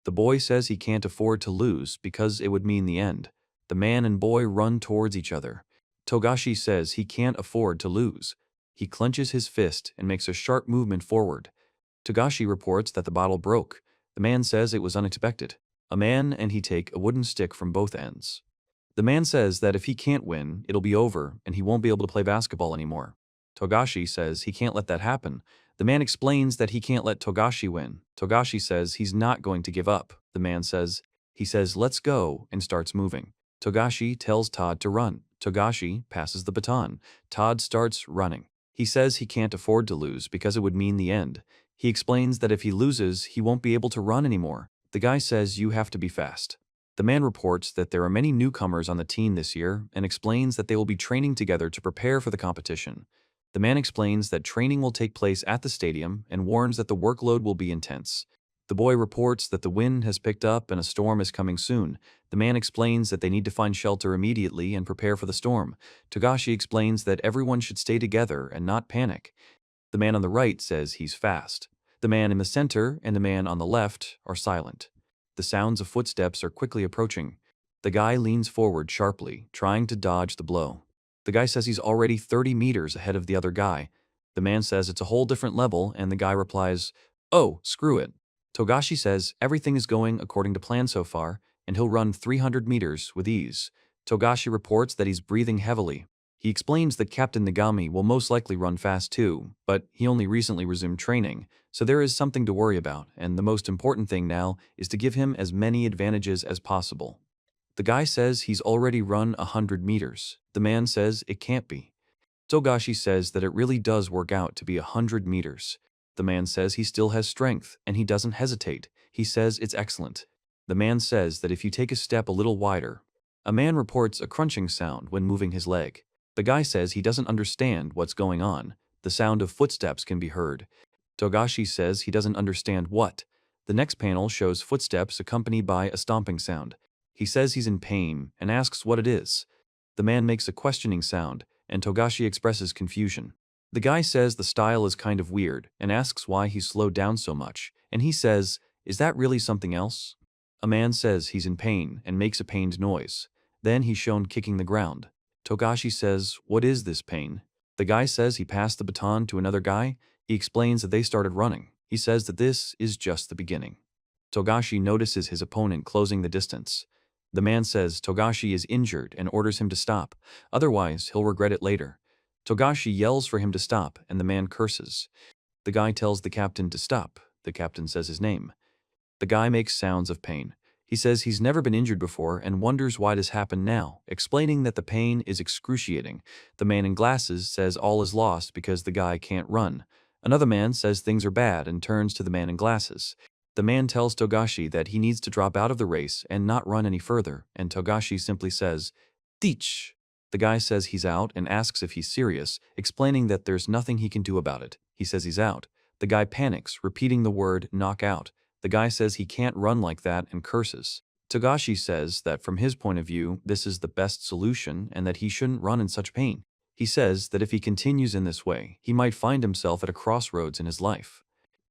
The boy says he can't afford to lose because it would mean the end. The man and boy run towards each other. Togashi says he can't afford to lose. He clenches his fist and makes a sharp movement forward. Togashi reports that the bottle broke. The man says it was unexpected. A man and he take a wooden stick from both ends. The man says that if he can't win, it'll be over and he won't be able to play basketball anymore. Togashi says he can't let that happen. The man explains that he can't let Togashi win. Togashi says he's not going to give up. The man says, "Let's go," and starts moving. Togashi tells Todd to run. Togashi passes the baton. Todd starts running. He says he can't afford to lose because it would mean the end. He explains that if he loses, he won't be able to run anymore. The guy says you have to be fast. The man reports that there are many newcomers on the team this year and explains that they will be training together to prepare for the competition. The man explains that training will take place at the stadium and warns that the workload will be intense. The boy reports that the wind has picked up and a storm is coming soon. The man explains that they need to find shelter immediately and prepare for the storm. Togashi explains that everyone should stay together and not panic. The man on the right says he's fast. The man in the center and the man on the left are silent. The sounds of footsteps are quickly approaching. The guy leans forward sharply, trying to dodge the blow. The guy says he's already 30 meters ahead of the other guy. The man says it's a whole different level, and the guy replies, "Oh, screw it." Togashi says everything is going according to plan so far, and he'll run 300 meters with ease. Togashi reports that he's breathing heavily. He explains that Captain Nagami will most likely run fast too, but he only recently resumed training, so there is something to worry about, and the most important thing now is to give him as many advantages as possible. The guy says he's already run 100 meters. The man says it can't be. Togashi says that it really does work out to be 100 meters. The man says he still has strength, and he doesn't hesitate. He says it's excellent. The man says that if you take a step a little wider. A man reports a crunching sound when moving his leg. The guy says he doesn't understand what's going on. The sound of footsteps can be heard. Togashi says he doesn't understand what. The next panel shows footsteps accompanied by a stomping sound. He says he's in pain and asks what it is. The man makes a questioning sound, and Togashi expresses confusion. The guy says the style is kind of weird and asks why he's slowed down so much, and he says, "Is that really something else?" A man says he's in pain and makes a pained noise. Then he's shown kicking the ground. Togashi says, "What is this pain?" The guy says he passed the baton to another guy. He explains that they started running. He says that this is just the beginning. Togashi notices his opponent closing the distance. The man says Togashi is injured and orders him to stop, otherwise he'll regret it later. Togashi yells for him to stop, and the man curses. The guy tells the captain to stop. The captain says his name. The guy makes sounds of pain. He says he's never been injured before and wonders why this happened now, explaining that the pain is excruciating. The man in glasses says all is lost because the guy can't run. Another man says things are bad and turns to the man in glasses. The man tells Togashi that he needs to drop out of the race and not run any further, and Togashi simply says, "Teach." The guy says he's out and asks if he's serious, explaining that there's nothing he can do about it. He says he's out. The guy panics, repeating the word knock out. The guy says he can't run like that and curses. Togashi says that from his point of view, this is the best solution and that he shouldn't run in such pain. He says that if he continues in this way, he might find himself at a crossroads in his life.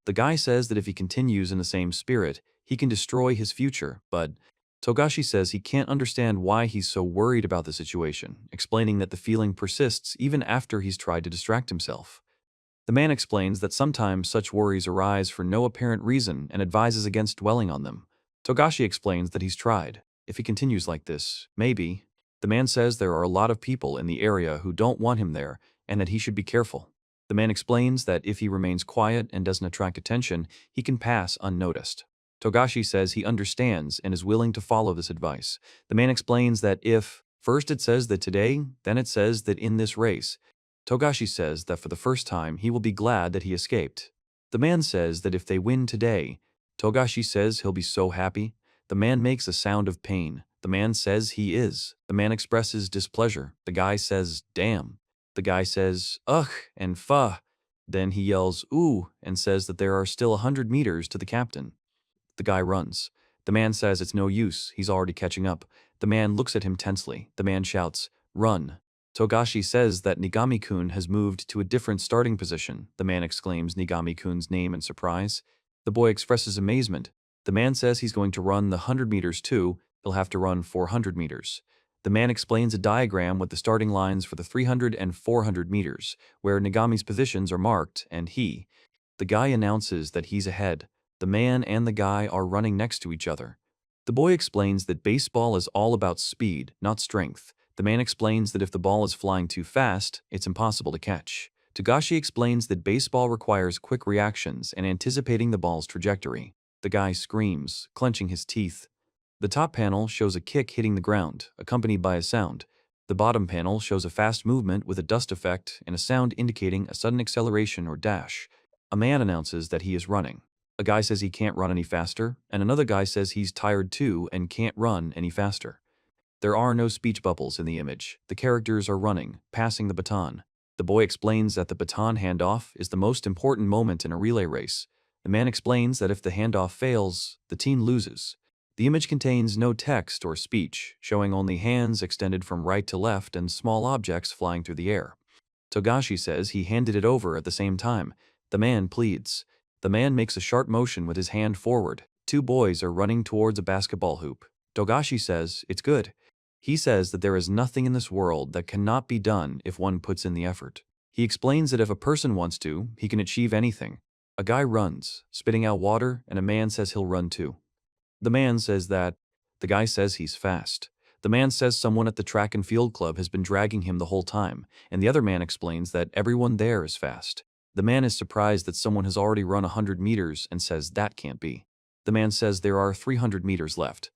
The guy says that if he continues in the same spirit, he can destroy his future, but Togashi says he can't understand why he's so worried about the situation, explaining that the feeling persists even after he's tried to distract himself. The man explains that sometimes such worries arise for no apparent reason and advises against dwelling on them. Togashi explains that he's tried. If he continues like this, maybe. The man says there are a lot of people in the area who don't want him there and that he should be careful. The man explains that if he remains quiet and doesn't attract attention, he can pass unnoticed. Togashi says he understands and is willing to follow this advice. The man explains that if, first it says that today, then it says that in this race. Togashi says that for the first time he will be glad that he escaped. The man says that if they win today, Togashi says he'll be so happy. The man makes a sound of pain. The man says he is. The man expresses displeasure. The guy says, damn. The guy says, ugh, and fuh. Then he yells, ooh, and says that there are still 100 meters to the captain. The guy runs. The man says it's no use, he's already catching up. The man looks at him tensely. The man shouts, run. Togashi says that Nigami-kun has moved to a different starting position. The man exclaims Nigami-kun's name in surprise. The boy expresses amazement. The man says he's going to run the 100 meters too. He'll have to run 400 meters. The man explains a diagram with the starting lines for the 300 and 400 meters, where Nigami's positions are marked, and the guy announces that he's ahead. The man and the guy are running next to each other. The boy explains that baseball is all about speed, not strength. The man explains that if the ball is flying too fast, it's impossible to catch. Togashi explains that baseball requires quick reactions and anticipating the ball's trajectory. The guy screams, clenching his teeth. The top panel shows a kick hitting the ground, accompanied by a sound. The bottom panel shows a fast movement with a dust effect and a sound indicating a sudden acceleration or dash. A man announces that he is running. A guy says he can't run any faster, and another guy says he's tired too and can't run any faster. There are no speech bubbles in the image. The characters are running, passing the baton. The boy explains that the baton handoff is the most important moment in a relay race. The man explains that if the handoff fails, the team loses. The image contains no text or speech, showing only hands extended from right to left and small objects flying through the air. Togashi says he handed it over at the same time. The man pleads. The man makes a sharp motion with his hand forward. Two boys are running towards a basketball hoop. Togashi says it's good. He says that there is nothing in this world that cannot be done if one puts in the effort. He explains that if a person wants to, he can achieve anything. A guy runs, spitting out water, and a man says he'll run too. The man says that. The guy says he's fast. The man says someone at the track and field club has been dragging him the whole time, and the other man explains that everyone there is fast. The man is surprised that someone has already run 100 meters and says that can't be. The man says there are 300 meters left.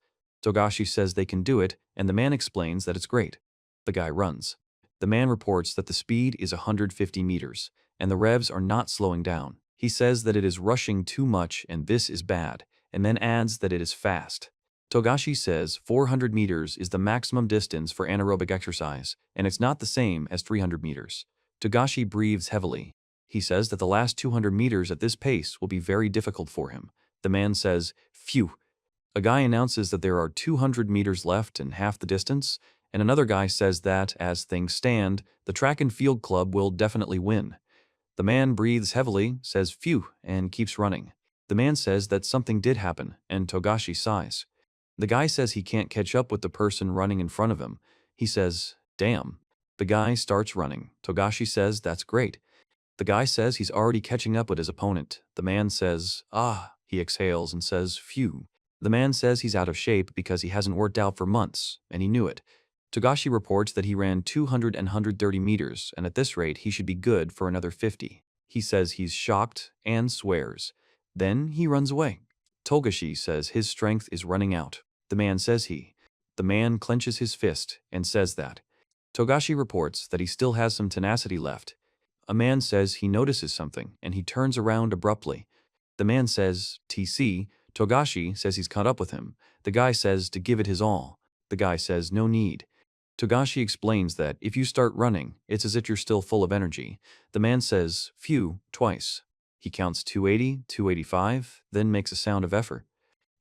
Togashi says they can do it, and the man explains that it's great. The guy runs. The man reports that the speed is 150 meters, and the revs are not slowing down. He says that it is rushing too much and this is bad, and then adds that it is fast. Togashi says 400 meters is the maximum distance for anaerobic exercise, and it's not the same as 300 meters. Togashi breathes heavily. He says that the last 200 meters at this pace will be very difficult for him. The man says, phew. A guy announces that there are 200 meters left and half the distance, and another guy says that, as things stand, the track and field club will definitely win. The man breathes heavily, says phew, and keeps running. The man says that something did happen, and Togashi sighs. The guy says he can't catch up with the person running in front of him. He says, damn. The guy starts running. Togashi says that's great. The guy says he's already catching up with his opponent. The man says, ah, he exhales and says, phew. The man says he's out of shape because he hasn't worked out for months, and he knew it. Togashi reports that he ran 200 and 130 meters, and at this rate he should be good for another 50. He says he's shocked and swears. Then he runs away. Togashi says his strength is running out. The man says he. The man clenches his fist and says that. Togashi reports that he still has some tenacity left. A man says he notices something, and he turns around abruptly. The man says, TC. Togashi says he's caught up with him. The guy says to give it his all. The guy says no need. Togashi explains that if you start running, it's as if you're still full of energy. The man says, phew, twice. He counts 280, 285, then makes a sound of effort.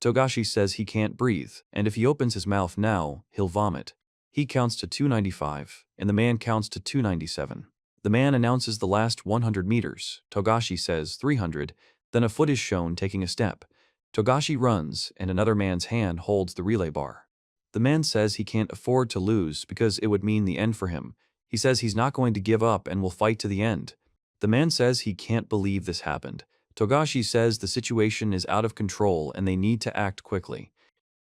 Togashi says he can't breathe, and if he opens his mouth now, he'll vomit. He counts to 295, and the man counts to 297. The man announces the last 100 meters. Togashi says 300, then a foot is shown taking a step. Togashi runs, and another man's hand holds the relay bar. The man says he can't afford to lose because it would mean the end for him. He says he's not going to give up and will fight to the end. The man says he can't believe this happened. Togashi says the situation is out of control and they need to act quickly.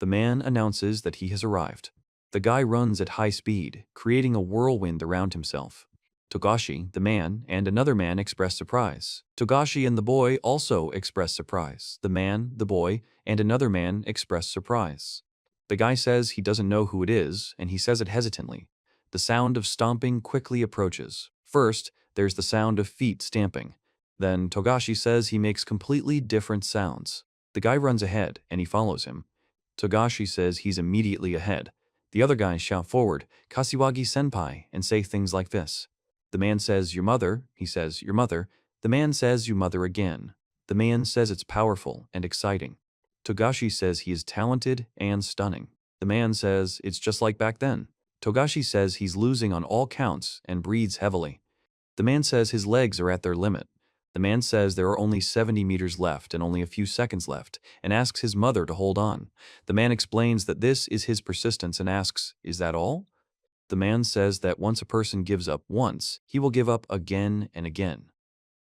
The man announces that he has arrived. The guy runs at high speed, creating a whirlwind around himself. Togashi, the man, and another man express surprise. Togashi and the boy also express surprise. The man, the boy, and another man express surprise. The guy says he doesn't know who it is, and he says it hesitantly. The sound of stomping quickly approaches. First, there's the sound of feet stamping. Then Togashi says he makes completely different sounds. The guy runs ahead, and he follows him. Togashi says he's immediately ahead. The other guys shout forward, "Kashiwagi senpai," and say things like this. The man says, "Your mother." He says, "Your mother." The man says, "Your mother" again. The man says it's powerful and exciting. Togashi says he is talented and stunning. The man says it's just like back then. Togashi says he's losing on all counts and breathes heavily. The man says his legs are at their limit. The man says there are only 70 meters left and only a few seconds left, and asks his mother to hold on. The man explains that this is his persistence and asks, "Is that all?" The man says that once a person gives up once, he will give up again and again.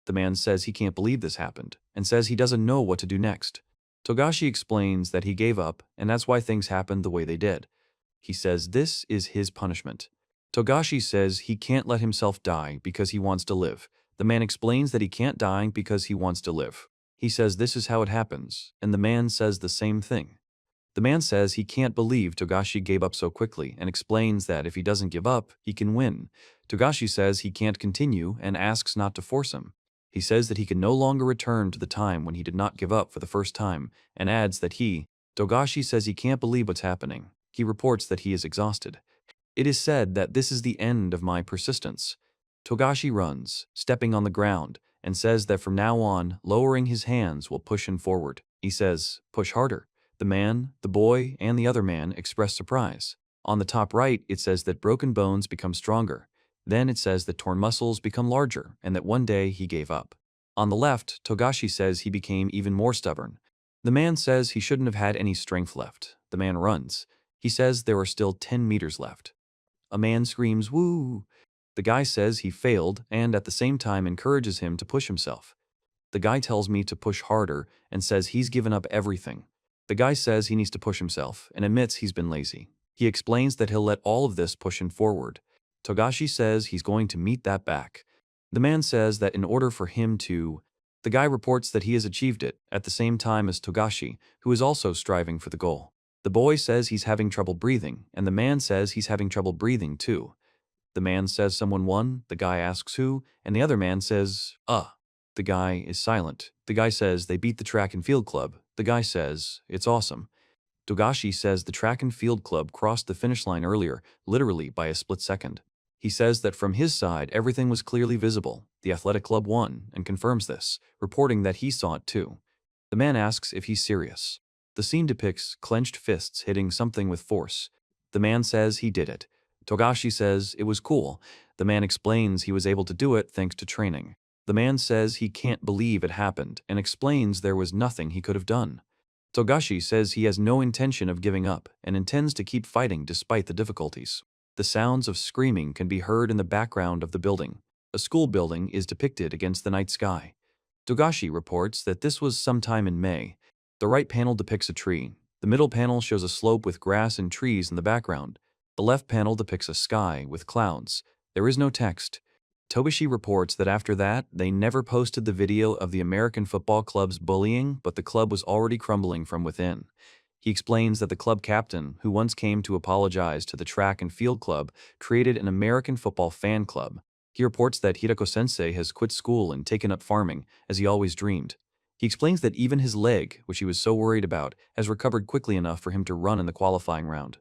The man says he can't believe this happened, and says he doesn't know what to do next. Togashi explains that he gave up, and that's why things happened the way they did. He says this is his punishment. Togashi says he can't let himself die because he wants to live. The man explains that he can't die because he wants to live. He says this is how it happens, and the man says the same thing. The man says he can't believe Togashi gave up so quickly and explains that if he doesn't give up, he can win. Togashi says he can't continue and asks not to force him. He says that he can no longer return to the time when he did not give up for the first time and adds that Togashi says he can't believe what's happening. He reports that he is exhausted. It is said that this is the end of my persistence. Togashi runs, stepping on the ground, and says that from now on, lowering his hands will push him forward. He says, "Push harder." The man, the boy, and the other man express surprise. On the top right, it says that broken bones become stronger. Then it says that torn muscles become larger and that one day he gave up. On the left, Togashi says he became even more stubborn. The man says he shouldn't have had any strength left. The man runs. He says there are still 10 meters left. A man screams, "Woo!" The guy says he failed and at the same time encourages him to push himself. The guy tells me to push harder and says he's given up everything. The guy says he needs to push himself and admits he's been lazy. He explains that he'll let all of this push him forward. Togashi says he's going to meet that back. The man says that in order for him to... The guy reports that he has achieved it at the same time as Togashi, who is also striving for the goal. The boy says he's having trouble breathing, and the man says he's having trouble breathing too. The man says someone won, the guy asks who, and the other man says, The guy is silent. The guy says they beat the track and field club. The guy says, "It's awesome." Togashi says the track and field club crossed the finish line earlier, literally by a split second. He says that from his side, everything was clearly visible. The athletic club won, and confirms this, reporting that he saw it too. The man asks if he's serious. The scene depicts clenched fists hitting something with force. The man says he did it. Togashi says it was cool. The man explains he was able to do it thanks to training. The man says he can't believe it happened and explains there was nothing he could have done. Togashi says he has no intention of giving up and intends to keep fighting despite the difficulties. The sounds of screaming can be heard in the background of the building. A school building is depicted against the night sky. Togashi reports that this was sometime in May. The right panel depicts a tree. The middle panel shows a slope with grass and trees in the background. The left panel depicts a sky with clouds. There is no text. Togashi reports that after that, they never posted the video of the American football club's bullying, but the club was already crumbling from within. He explains that the club captain, who once came to apologize to the track and field club, created an American football fan club. He reports that Hirako-sensei has quit school and taken up farming, as he always dreamed. He explains that even his leg, which he was so worried about, has recovered quickly enough for him to run in the qualifying round.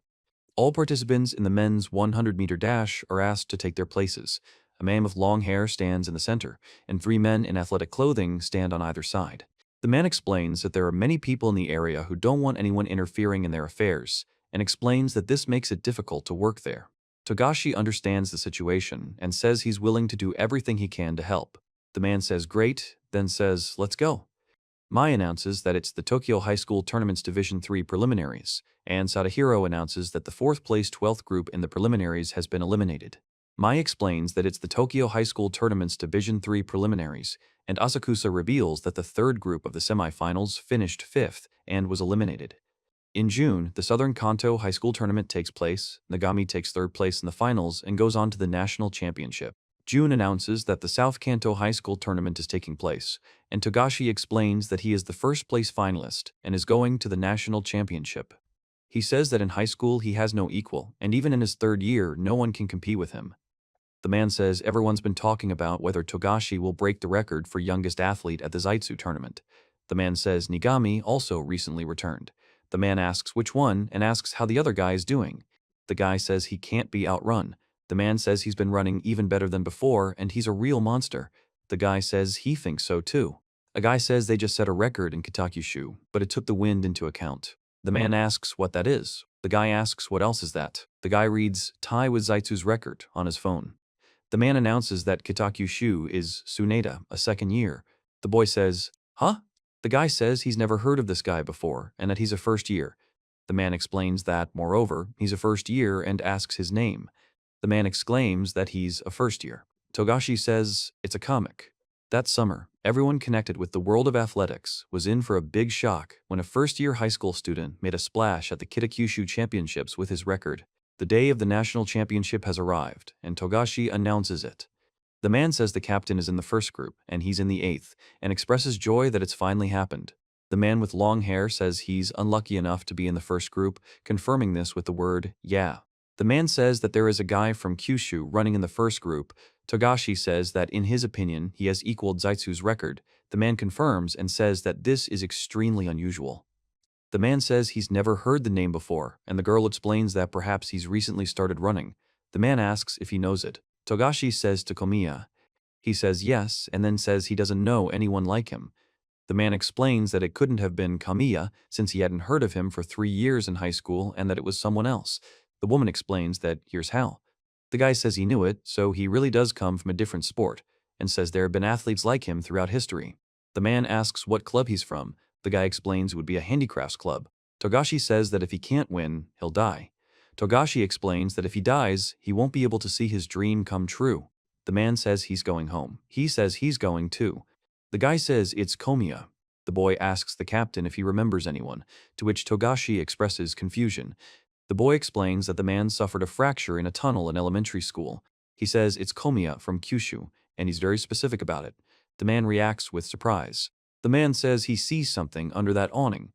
All participants in the men's 100-meter dash are asked to take their places. A man with long hair stands in the center, and 3 men in athletic clothing stand on either side. The man explains that there are many people in the area who don't want anyone interfering in their affairs, and explains that this makes it difficult to work there. Togashi understands the situation and says he's willing to do everything he can to help. The man says great, then says, "Let's go." Mai announces that it's the Tokyo High School Tournament's Division 3 preliminaries, and Sadahiro announces that the 4th-place 12th group in the preliminaries has been eliminated. Mai explains that it's the Tokyo High School Tournament's Division 3 preliminaries, and Asakusa reveals that the 3rd group of the semifinals finished 5th and was eliminated. In June, the Southern Kanto High School Tournament takes place. Nagami takes third place in the finals and goes on to the national championship. June announces that the South Kanto High School Tournament is taking place, and Togashi explains that he is the first place finalist and is going to the national championship. He says that in high school he has no equal, and even in his third year, no one can compete with him. The man says everyone's been talking about whether Togashi will break the record for youngest athlete at the Zaitsu tournament. The man says Nigami also recently returned. The man asks which one and asks how the other guy is doing. The guy says he can't be outrun. The man says he's been running even better than before and he's a real monster. The guy says he thinks so too. A guy says they just set a record in Kitakyushu, but it took the wind into account. The man asks what that is. The guy asks what else is that. The guy reads tie with Zaitsu's record on his phone. The man announces that Kitakyushu is Tsuneda, a second year. The boy says, huh? The guy says he's never heard of this guy before and that he's a first year. The man explains that, moreover, he's a first year and asks his name. The man exclaims that he's a first year. Togashi says it's a comic. That summer, everyone connected with the world of athletics was in for a big shock when a first-year high school student made a splash at the Kitakyushu Championships with his record. The day of the national championship has arrived, and Togashi announces it. The man says the captain is in the first group, and he's in the 8th, and expresses joy that it's finally happened. The man with long hair says he's unlucky enough to be in the first group, confirming this with the word, yeah. The man says that there is a guy from Kyushu running in the first group. Togashi says that in his opinion, he has equaled Zaitsu's record. The man confirms and says that this is extremely unusual. The man says he's never heard the name before, and the girl explains that perhaps he's recently started running. The man asks if he knows it. Togashi says to Komiya. He says yes, and then says he doesn't know anyone like him. The man explains that it couldn't have been Kamiya, since he hadn't heard of him for 3 years in high school, and that it was someone else. The woman explains that here's how. The guy says he knew it, so he really does come from a different sport, and says there have been athletes like him throughout history. The man asks what club he's from. The guy explains it would be a handicrafts club. Togashi says that if he can't win, he'll die. Togashi explains that if he dies, he won't be able to see his dream come true. The man says he's going home. He says he's going too. The guy says it's Komiya. The boy asks the captain if he remembers anyone, to which Togashi expresses confusion. The boy explains that the man suffered a fracture in a tunnel in elementary school. He says it's Komiya from Kyushu, and he's very specific about it. The man reacts with surprise. The man says he sees something under that awning.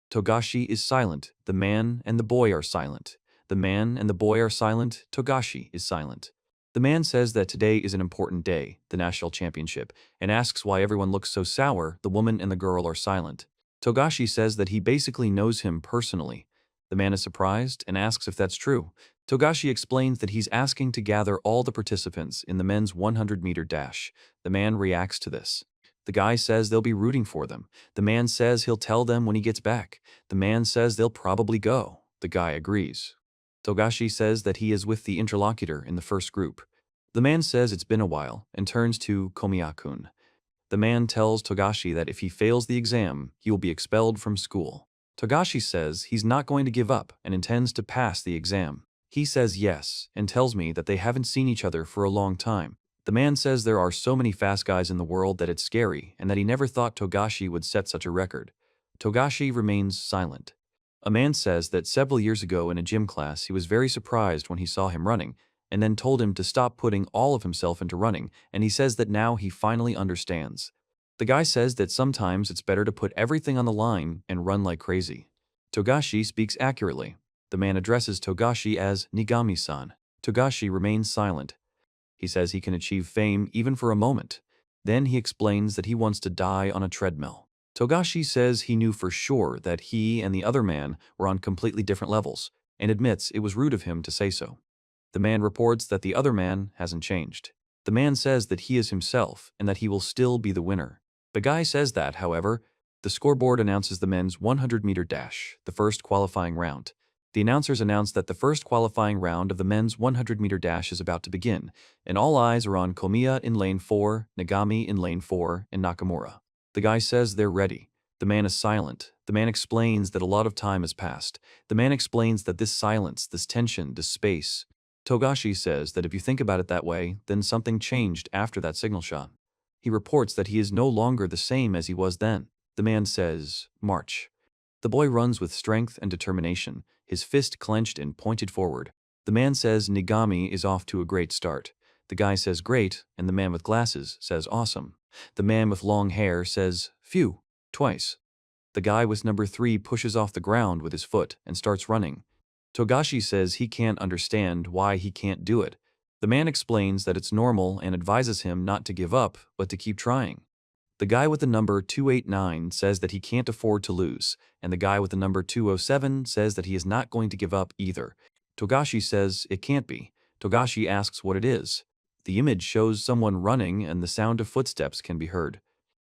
Togashi is silent. The man and the boy are silent. The man and the boy are silent. Togashi is silent. The man says that today is an important day, the national championship, and asks why everyone looks so sour. The woman and the girl are silent. Togashi says that he basically knows him personally. The man is surprised and asks if that's true. Togashi explains that he's asking to gather all the participants in the men's 100-meter dash. The man reacts to this. The guy says they'll be rooting for them. The man says he'll tell them when he gets back. The man says they'll probably go. The guy agrees. Togashi says that he is with the interlocutor in the first group. The man says it's been a while and turns to Komiya-kun. The man tells Togashi that if he fails the exam, he will be expelled from school. Togashi says he's not going to give up and intends to pass the exam. He says yes and tells me that they haven't seen each other for a long time. The man says there are so many fast guys in the world that it's scary and that he never thought Togashi would set such a record. Togashi remains silent. A man says that several years ago in a gym class he was very surprised when he saw him running, and then told him to stop putting all of himself into running, and he says that now he finally understands. The guy says that sometimes it's better to put everything on the line and run like crazy. Togashi speaks accurately. The man addresses Togashi as Nigami-san. Togashi remains silent. He says he can achieve fame even for a moment. Then he explains that he wants to die on a treadmill. Togashi says he knew for sure that he and the other man were on completely different levels, and admits it was rude of him to say so. The man reports that the other man hasn't changed. The man says that he is himself and that he will still be the winner. The guy says that, however, the scoreboard announces the men's 100-meter dash, the first qualifying round. The announcers announce that the first qualifying round of the men's 100-meter dash is about to begin, and all eyes are on Komiya in lane 4, Nagami in lane 4, and Nakamura. The guy says they're ready. The man is silent. The man explains that a lot of time has passed. The man explains that this silence, this tension, this space. Togashi says that if you think about it that way, then something changed after that signal shot. He reports that he is no longer the same as he was then. The man says, march. The boy runs with strength and determination, his fist clenched and pointed forward. The man says Nigami is off to a great start. The guy says great, and the man with glasses says awesome. The man with long hair says phew, twice. The guy with number 3 pushes off the ground with his foot and starts running. Togashi says he can't understand why he can't do it. The man explains that it's normal and advises him not to give up, but to keep trying. The guy with the number 289 says that he can't afford to lose, and the guy with the number 207 says that he is not going to give up either. Togashi says it can't be. Togashi asks what it is. The image shows someone running and the sound of footsteps can be heard.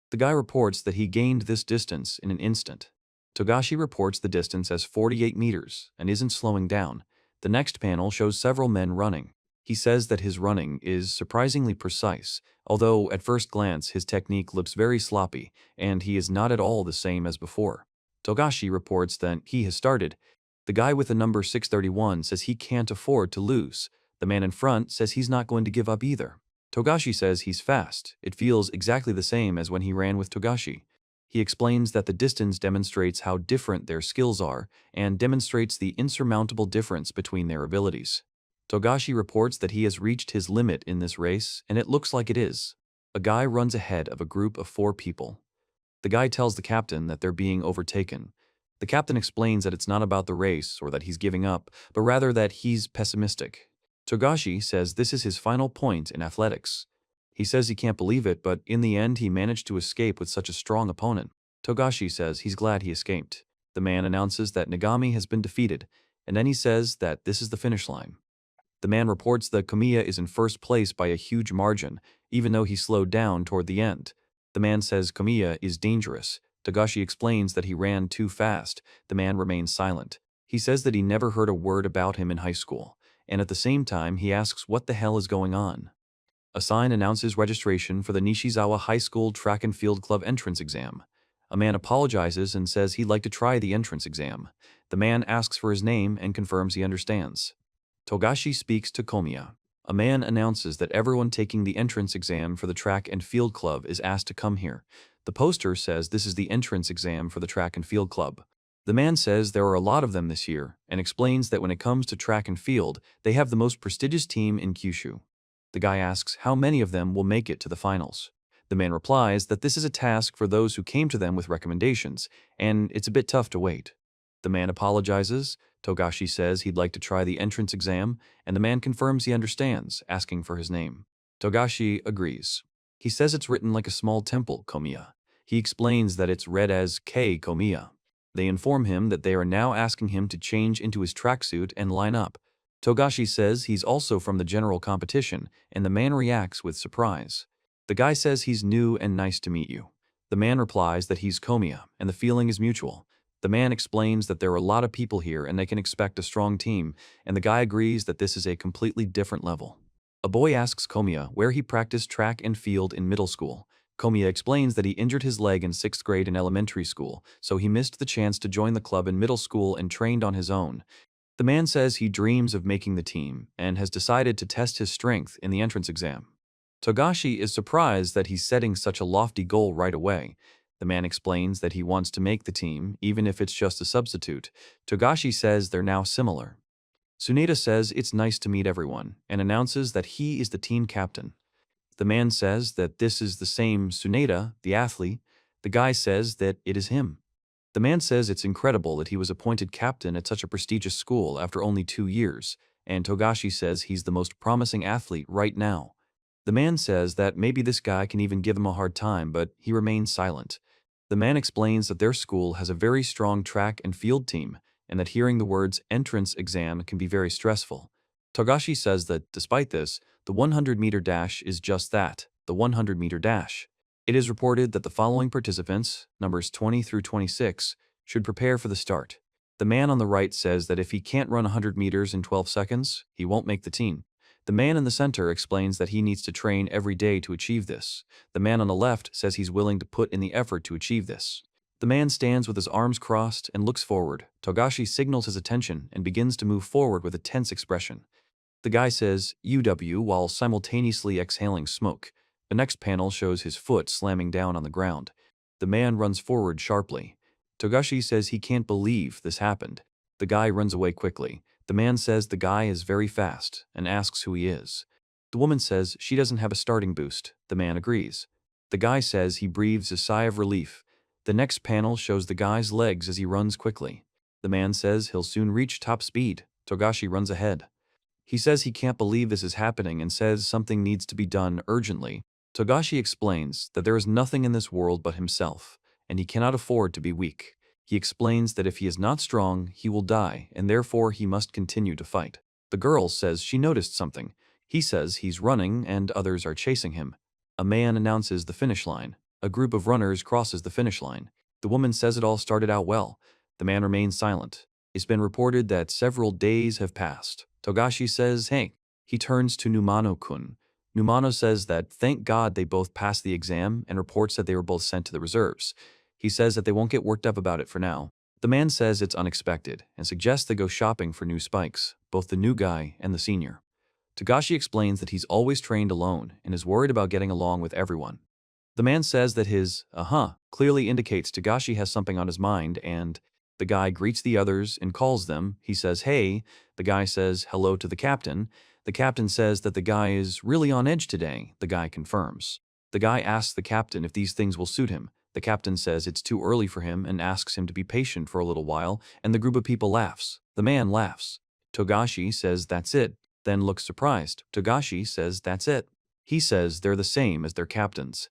The guy reports that he gained this distance in an instant. Togashi reports the distance as 48 meters and isn't slowing down. The next panel shows several men running. He says that his running is surprisingly precise, although at first glance his technique looks very sloppy and he is not at all the same as before. Togashi reports that he has started. The guy with the number 631 says he can't afford to lose. The man in front says he's not going to give up either. Togashi says he's fast. It feels exactly the same as when he ran with Togashi. He explains that the distance demonstrates how different their skills are and demonstrates the insurmountable difference between their abilities. Togashi reports that he has reached his limit in this race, and it looks like it is. A guy runs ahead of a group of 4 people. The guy tells the captain that they're being overtaken. The captain explains that it's not about the race or that he's giving up, but rather that he's pessimistic. Togashi says this is his final point in athletics. He says he can't believe it, but in the end he managed to escape with such a strong opponent. Togashi says he's glad he escaped. The man announces that Nagami has been defeated, and then he says that this is the finish line. The man reports that Kamiya is in first place by a huge margin, even though he slowed down toward the end. The man says Kamiya is dangerous. Togashi explains that he ran too fast. The man remains silent. He says that he never heard a word about him in high school, and at the same time he asks what the hell is going on. A sign announces registration for the Nishizawa High School Track and Field Club entrance exam. A man apologizes and says he'd like to try the entrance exam. The man asks for his name and confirms he understands. Togashi speaks to Komiya. A man announces that everyone taking the entrance exam for the track and field club is asked to come here. The poster says this is the entrance exam for the track and field club. The man says there are a lot of them this year and explains that when it comes to track and field, they have the most prestigious team in Kyushu. The guy asks how many of them will make it to the finals. The man replies that this is a task for those who came to them with recommendations, and it's a bit tough to wait. The man apologizes. Togashi says he'd like to try the entrance exam, and the man confirms he understands, asking for his name. Togashi agrees. He says it's written like a small temple, Komiya. He explains that it's read as K Komiya. They inform him that they are now asking him to change into his tracksuit and line up. Togashi says he's also from the general competition, and the man reacts with surprise. The guy says he's new and nice to meet you. The man replies that he's Komiya, and the feeling is mutual. The man explains that there are a lot of people here and they can expect a strong team, and the guy agrees that this is a completely different level. A boy asks Komiya where he practiced track and field in middle school. Komiya explains that he injured his leg in 6th grade in elementary school, so he missed the chance to join the club in middle school and trained on his own. The man says he dreams of making the team and has decided to test his strength in the entrance exam. Togashi is surprised that he's setting such a lofty goal right away. The man explains that he wants to make the team, even if it's just a substitute. Togashi says they're now similar. Tsuneda says it's nice to meet everyone and announces that he is the team captain. The man says that this is the same Tsuneda, the athlete. The guy says that it is him. The man says it's incredible that he was appointed captain at such a prestigious school after only 2 years, and Togashi says he's the most promising athlete right now. The man says that maybe this guy can even give him a hard time, but he remains silent. The man explains that their school has a very strong track and field team, and that hearing the words entrance exam can be very stressful. Togashi says that, despite this, the 100-meter dash is just that, the 100-meter dash. It is reported that the following participants, numbers 20 through 26, should prepare for the start. The man on the right says that if he can't run 100 meters in 12 seconds, he won't make the team. The man in the center explains that he needs to train every day to achieve this. The man on the left says he's willing to put in the effort to achieve this. The man stands with his arms crossed and looks forward. Togashi signals his attention and begins to move forward with a tense expression. The guy says UW while simultaneously exhaling smoke. The next panel shows his foot slamming down on the ground. The man runs forward sharply. Togashi says he can't believe this happened. The guy runs away quickly. The man says the guy is very fast and asks who he is. The woman says she doesn't have a starting boost. The man agrees. The guy says he breathes a sigh of relief. The next panel shows the guy's legs as he runs quickly. The man says he'll soon reach top speed. Togashi runs ahead. He says he can't believe this is happening and says something needs to be done urgently. Togashi explains that there is nothing in this world but himself, and he cannot afford to be weak. He explains that if he is not strong, he will die, and therefore he must continue to fight. The girl says she noticed something. He says he's running and others are chasing him. A man announces the finish line. A group of runners crosses the finish line. The woman says it all started out well. The man remains silent. It's been reported that several days have passed. Togashi says, hey. He turns to Numano-kun. Numano says that thank God they both passed the exam and reports that they were both sent to the reserves. He says that they won't get worked up about it for now. The man says it's unexpected and suggests they go shopping for new spikes, both the new guy and the senior. Togashi explains that he's always trained alone and is worried about getting along with everyone. The man says that his clearly indicates Togashi has something on his mind, and the guy greets the others and calls them. He says, hey. The guy says hello to the captain. The captain says that the guy is really on edge today. The guy confirms. The guy asks the captain if these things will suit him. The captain says it's too early for him and asks him to be patient for a little while, and the group of people laughs. The man laughs. Togashi says that's it, then looks surprised. Togashi says that's it. He says they're the same as their captains.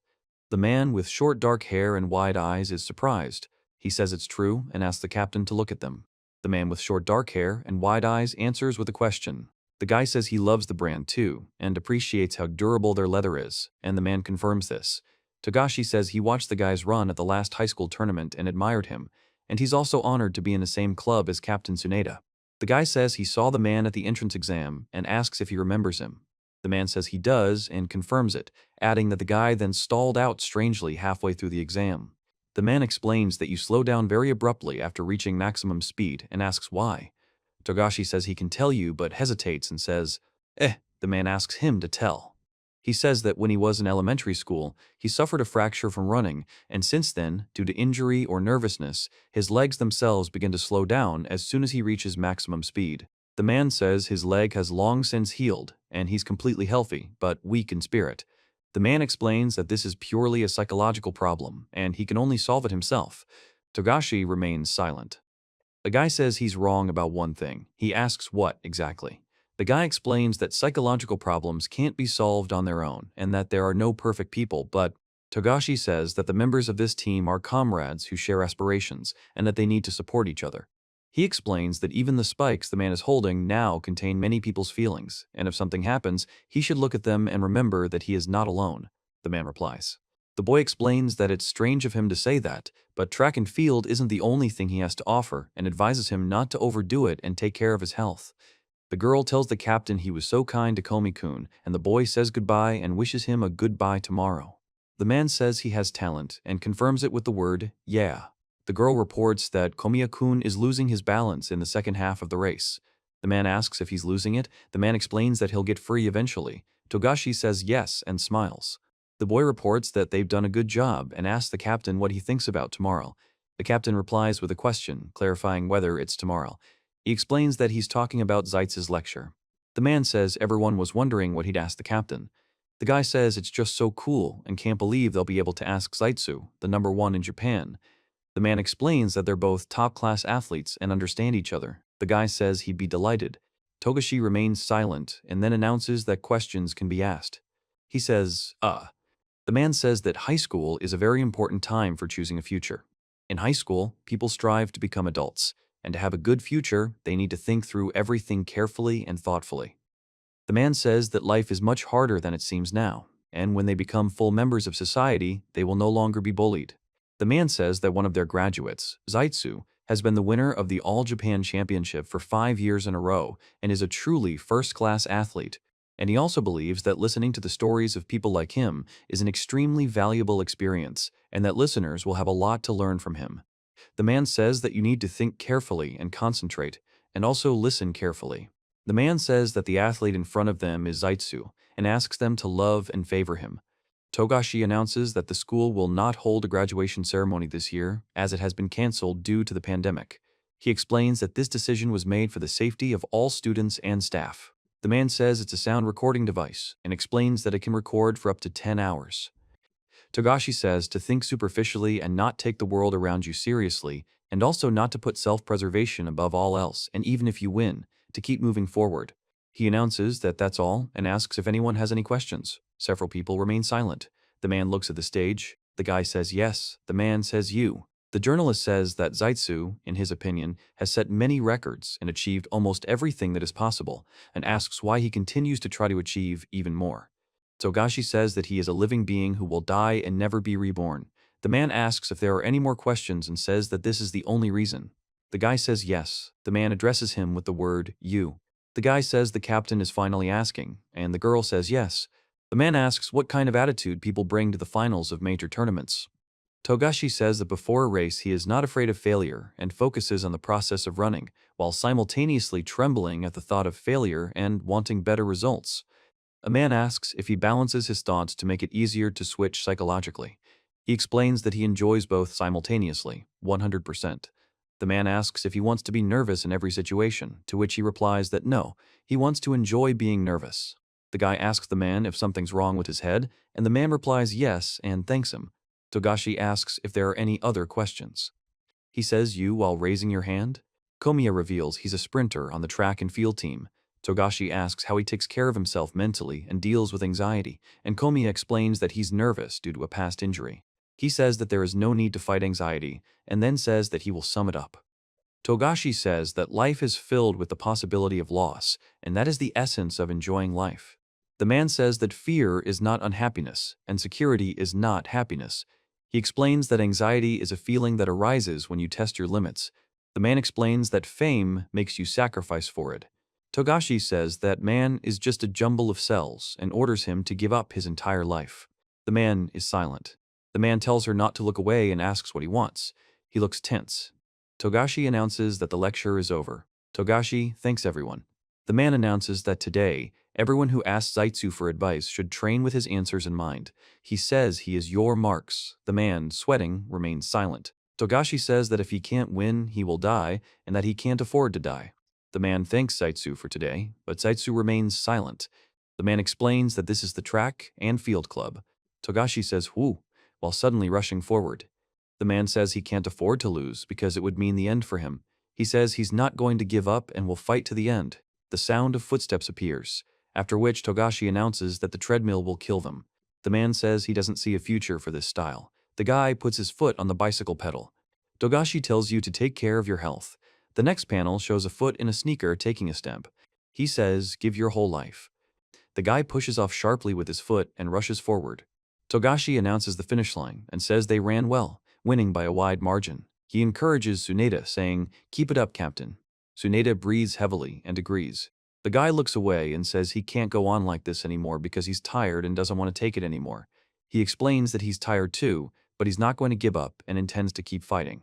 The man with short dark hair and wide eyes is surprised. He says it's true and asks the captain to look at them. The man with short dark hair and wide eyes answers with a question. The guy says he loves the brand too and appreciates how durable their leather is, and the man confirms this. Togashi says he watched the guys run at the last high school tournament and admired him, and he's also honored to be in the same club as Captain Tsuneda. The guy says he saw the man at the entrance exam and asks if he remembers him. The man says he does and confirms it, adding that the guy then stalled out strangely halfway through the exam. The man explains that you slow down very abruptly after reaching maximum speed and asks why. Togashi says he can tell you but hesitates and says, The man asks him to tell. He says that when he was in elementary school, he suffered a fracture from running, and since then, due to injury or nervousness, his legs themselves begin to slow down as soon as he reaches maximum speed. The man says his leg has long since healed, and he's completely healthy, but weak in spirit. The man explains that this is purely a psychological problem, and he can only solve it himself. Togashi remains silent. The guy says he's wrong about one thing. He asks what exactly. The guy explains that psychological problems can't be solved on their own, and that there are no perfect people, but Togashi says that the members of this team are comrades who share aspirations, and that they need to support each other. He explains that even the spikes the man is holding now contain many people's feelings, and if something happens, he should look at them and remember that he is not alone. The man replies. The boy explains that it's strange of him to say that, but track and field isn't the only thing he has to offer, and advises him not to overdo it and take care of his health. The girl tells the captain he was so kind to Komi-kun, and the boy says goodbye and wishes him a goodbye tomorrow. The man says he has talent and confirms it with the word, yeah. The girl reports that Komiya-kun is losing his balance in the second half of the race. The man asks if he's losing it. The man explains that he'll get free eventually. Togashi says yes and smiles. The boy reports that they've done a good job and asks the captain what he thinks about tomorrow. The captain replies with a question, clarifying whether it's tomorrow. He explains that he's talking about Zeitz's lecture. The man says everyone was wondering what he'd ask the captain. The guy says it's just so cool and can't believe they'll be able to ask Zeitsu, the number one in Japan. The man explains that they're both top-class athletes and understand each other. The guy says he'd be delighted. Togashi remains silent and then announces that questions can be asked. He says, The man says that high school is a very important time for choosing a future. In high school, people strive to become adults, and to have a good future, they need to think through everything carefully and thoughtfully. The man says that life is much harder than it seems now, and when they become full members of society, they will no longer be bullied. The man says that one of their graduates, Zeitsu, has been the winner of the All Japan Championship for 5 years in a row and is a truly first-class athlete, and he also believes that listening to the stories of people like him is an extremely valuable experience and that listeners will have a lot to learn from him. The man says that you need to think carefully and concentrate, and also listen carefully. The man says that the athlete in front of them is Zeitsu and asks them to love and favor him. Togashi announces that the school will not hold a graduation ceremony this year, as it has been cancelled due to the pandemic. He explains that this decision was made for the safety of all students and staff. The man says it's a sound recording device and explains that it can record for up to 10 hours. Togashi says to think superficially and not take the world around you seriously, and also not to put self-preservation above all else, and even if you win, to keep moving forward. He announces that that's all and asks if anyone has any questions. Several people remain silent. The man looks at the stage. The guy says yes. The man says you. The journalist says that Zaitsu, in his opinion, has set many records and achieved almost everything that is possible, and asks why he continues to try to achieve even more. Togashi says that he is a living being who will die and never be reborn. The man asks if there are any more questions and says that this is the only reason. The guy says yes. The man addresses him with the word you. The guy says the captain is finally asking, and the girl says yes. The man asks what kind of attitude people bring to the finals of major tournaments. Togashi says that before a race he is not afraid of failure and focuses on the process of running, while simultaneously trembling at the thought of failure and wanting better results. A man asks if he balances his thoughts to make it easier to switch psychologically. He explains that he enjoys both simultaneously, 100%. The man asks if he wants to be nervous in every situation, to which he replies that no, he wants to enjoy being nervous. The guy asks the man if something's wrong with his head, and the man replies yes and thanks him. Togashi asks if there are any other questions. He says you while raising your hand. Komiya reveals he's a sprinter on the track and field team. Togashi asks how he takes care of himself mentally and deals with anxiety, and Komiya explains that he's nervous due to a past injury. He says that there is no need to fight anxiety, and then says that he will sum it up. Togashi says that life is filled with the possibility of loss, and that is the essence of enjoying life. The man says that fear is not unhappiness, and security is not happiness. He explains that anxiety is a feeling that arises when you test your limits. The man explains that fame makes you sacrifice for it. Togashi says that man is just a jumble of cells and orders him to give up his entire life. The man is silent. The man tells her not to look away and asks what he wants. He looks tense. Togashi announces that the lecture is over. Togashi thanks everyone. The man announces that today, everyone who asks Zaitsu for advice should train with his answers in mind. He says he is your marks. The man, sweating, remains silent. Togashi says that if he can't win, he will die, and that he can't afford to die. The man thanks Zaitsu for today, but Zaitsu remains silent. The man explains that this is the track and field club. Togashi says whoo, while suddenly rushing forward. The man says he can't afford to lose because it would mean the end for him. He says he's not going to give up and will fight to the end. The sound of footsteps appears, after which Togashi announces that the treadmill will kill them. The man says he doesn't see a future for this style. The guy puts his foot on the bicycle pedal. Togashi tells you to take care of your health. The next panel shows a foot in a sneaker taking a step. He says, give your whole life. The guy pushes off sharply with his foot and rushes forward. Togashi announces the finish line and says they ran well, winning by a wide margin. He encourages Tsuneda, saying, keep it up, Captain. Tsuneda breathes heavily and agrees. The guy looks away and says he can't go on like this anymore because he's tired and doesn't want to take it anymore. He explains that he's tired too, but he's not going to give up and intends to keep fighting.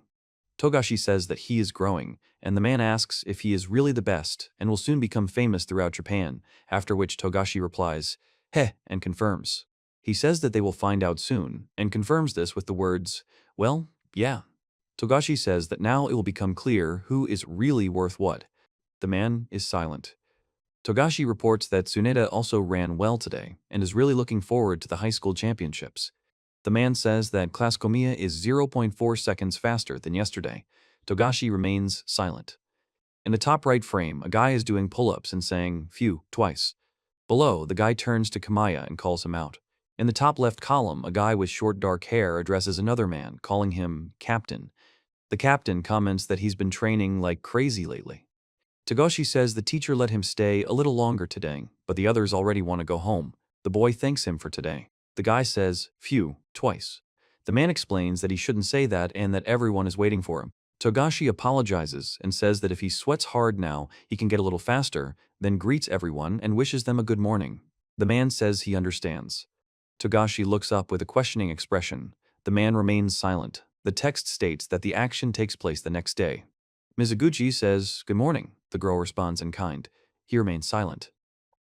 Togashi says that he is growing, and the man asks if he is really the best and will soon become famous throughout Japan, after which Togashi replies, heh, and confirms. He says that they will find out soon, and confirms this with the words, well, yeah. Togashi says that now it will become clear who is really worth what. The man is silent. Togashi reports that Tsuneda also ran well today and is really looking forward to the high school championships. The man says that class Komiya is 0.4 seconds faster than yesterday. Togashi remains silent. In the top right frame, a guy is doing pull-ups and saying, phew, twice. Below, the guy turns to Kamaya and calls him out. In the top left column, a guy with short dark hair addresses another man, calling him Captain. The captain comments that he's been training like crazy lately. Togashi says the teacher let him stay a little longer today, but the others already want to go home. The boy thanks him for today. The guy says, phew, twice. The man explains that he shouldn't say that and that everyone is waiting for him. Togashi apologizes and says that if he sweats hard now, he can get a little faster, then greets everyone and wishes them a good morning. The man says he understands. Togashi looks up with a questioning expression. The man remains silent. The text states that the action takes place the next day. Mizuguchi says, good morning. The girl responds in kind. He remains silent.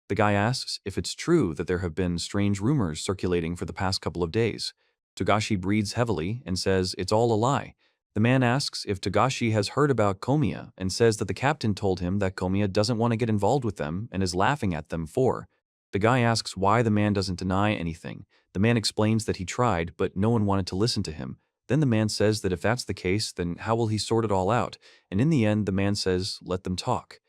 The guy asks if it's true that there have been strange rumors circulating for the past couple of days. Togashi breathes heavily and says it's all a lie. The man asks if Togashi has heard about Komiya and says that the captain told him that Komiya doesn't want to get involved with them and is laughing at them for. The guy asks why the man doesn't deny anything. The man explains that he tried, but no one wanted to listen to him. Then the man says that if that's the case, then how will he sort it all out? And in the end, the man says, let them talk.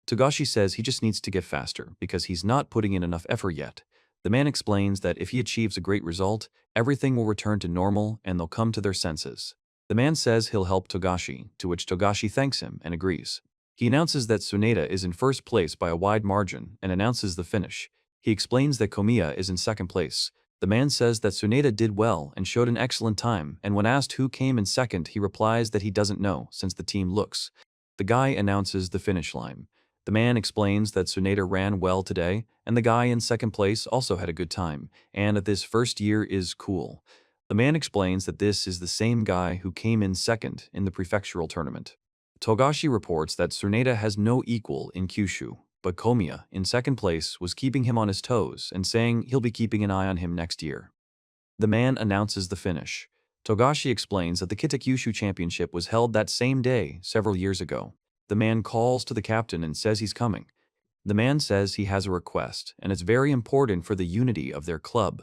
Togashi says he just needs to get faster because he's not putting in enough effort yet. The man explains that if he achieves a great result, everything will return to normal and they'll come to their senses. The man says he'll help Togashi, to which Togashi thanks him and agrees. He announces that Tsuneda is in first place by a wide margin and announces the finish. He explains that Komiya is in second place. The man says that Tsuneda did well and showed an excellent time, and when asked who came in second, he replies that he doesn't know since the team looks. The guy announces the finish line. The man explains that Tsuneda ran well today, and the guy in second place also had a good time, and that this first year is cool. The man explains that this is the same guy who came in second in the prefectural tournament. Togashi reports that Tsuneda has no equal in Kyushu, but Komiya, in second place, was keeping him on his toes and saying he'll be keeping an eye on him next year. The man announces the finish. Togashi explains that the Kitakyushu Championship was held that same day several years ago. The man calls to the captain and says he's coming. The man says he has a request, and it's very important for the unity of their club.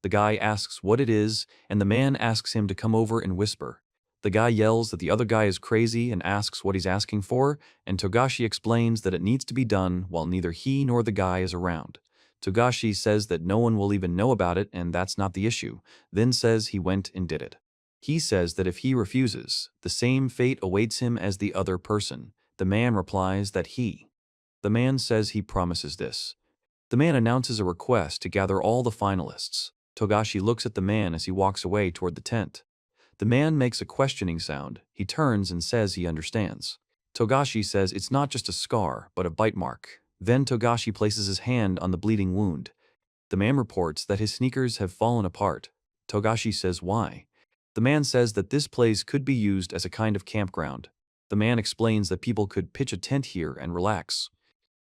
The guy asks what it is, and the man asks him to come over and whisper. The guy yells that the other guy is crazy and asks what he's asking for, and Togashi explains that it needs to be done while neither he nor the guy is around. Togashi says that no one will even know about it and that's not the issue, then says he went and did it. He says that if he refuses, the same fate awaits him as the other person. The man replies that the man says he promises this. The man announces a request to gather all the finalists. Togashi looks at the man as he walks away toward the tent. The man makes a questioning sound. He turns and says he understands. Togashi says it's not just a scar, but a bite mark. Then Togashi places his hand on the bleeding wound. The man reports that his sneakers have fallen apart. Togashi says why. The man says that this place could be used as a kind of campground. The man explains that people could pitch a tent here and relax.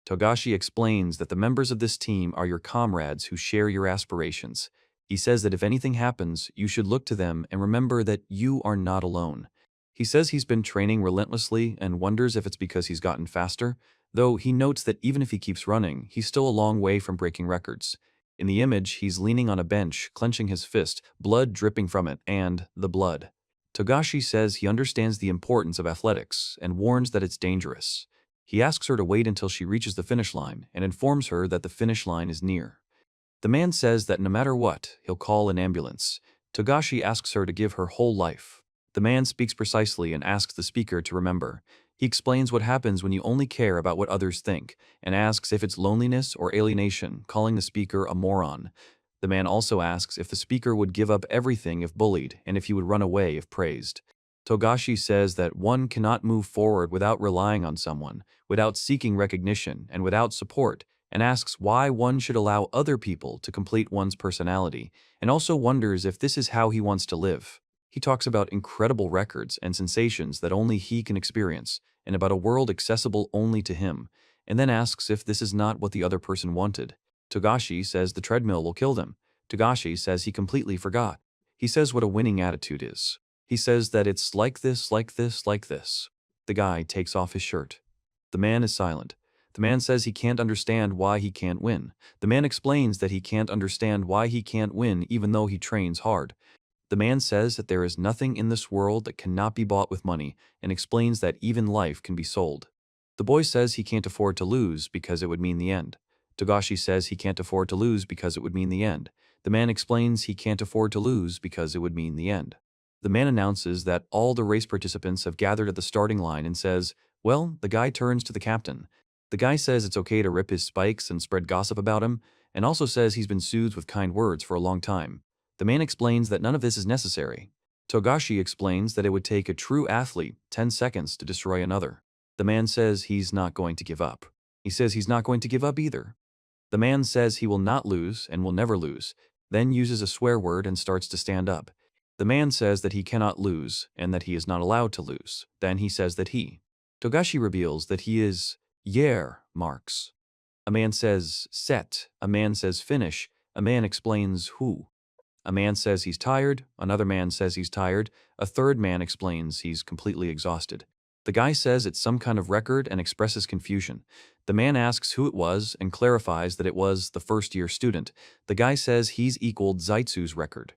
Togashi explains that the members of this team are your comrades who share your aspirations. He says that if anything happens, you should look to them and remember that you are not alone. He says he's been training relentlessly and wonders if it's because he's gotten faster, though he notes that even if he keeps running, he's still a long way from breaking records. In the image, he's leaning on a bench, clenching his fist, blood dripping from it, and the blood. Togashi says he understands the importance of athletics and warns that it's dangerous. He asks her to wait until she reaches the finish line and informs her that the finish line is near. The man says that no matter what, he'll call an ambulance. Togashi asks her to give her whole life. The man speaks precisely and asks the speaker to remember. He explains what happens when you only care about what others think and asks if it's loneliness or alienation, calling the speaker a moron. The man also asks if the speaker would give up everything if bullied and if he would run away if praised. Togashi says that one cannot move forward without relying on someone, without seeking recognition, and without support, and asks why one should allow other people to complete one's personality, and also wonders if this is how he wants to live. He talks about incredible records and sensations that only he can experience, and about a world accessible only to him, and then asks if this is not what the other person wanted. Togashi says the treadmill will kill them. Togashi says he completely forgot. He says what a winning attitude is. He says that it's like this, like this, like this. The guy takes off his shirt. The man is silent. The man says he can't understand why he can't win. The man explains that he can't understand why he can't win even though he trains hard. The man says that there is nothing in this world that cannot be bought with money and explains that even life can be sold. The boy says he can't afford to lose because it would mean the end. Togashi says he can't afford to lose because it would mean the end. The man explains he can't afford to lose because it would mean the end. The man announces that all the race participants have gathered at the starting line and says, well, the guy turns to the captain. The guy says it's okay to rip his spikes and spread gossip about him, and also says he's been soothed with kind words for a long time. The man explains that none of this is necessary. Togashi explains that it would take a true athlete 10 seconds to destroy another. The man says he's not going to give up. He says he's not going to give up either. The man says he will not lose and will never lose, then uses a swear word and starts to stand up. The man says that he cannot lose and that he is not allowed to lose. Then he says that Togashi reveals that he is Marks. A man says, set. A man says, finish. A man explains, who. A man says he's tired. Another man says he's tired. A third man explains he's completely exhausted. The guy says it's some kind of record and expresses confusion. The man asks who it was and clarifies that it was the first-year student. The guy says he's equaled Zaitsu's record.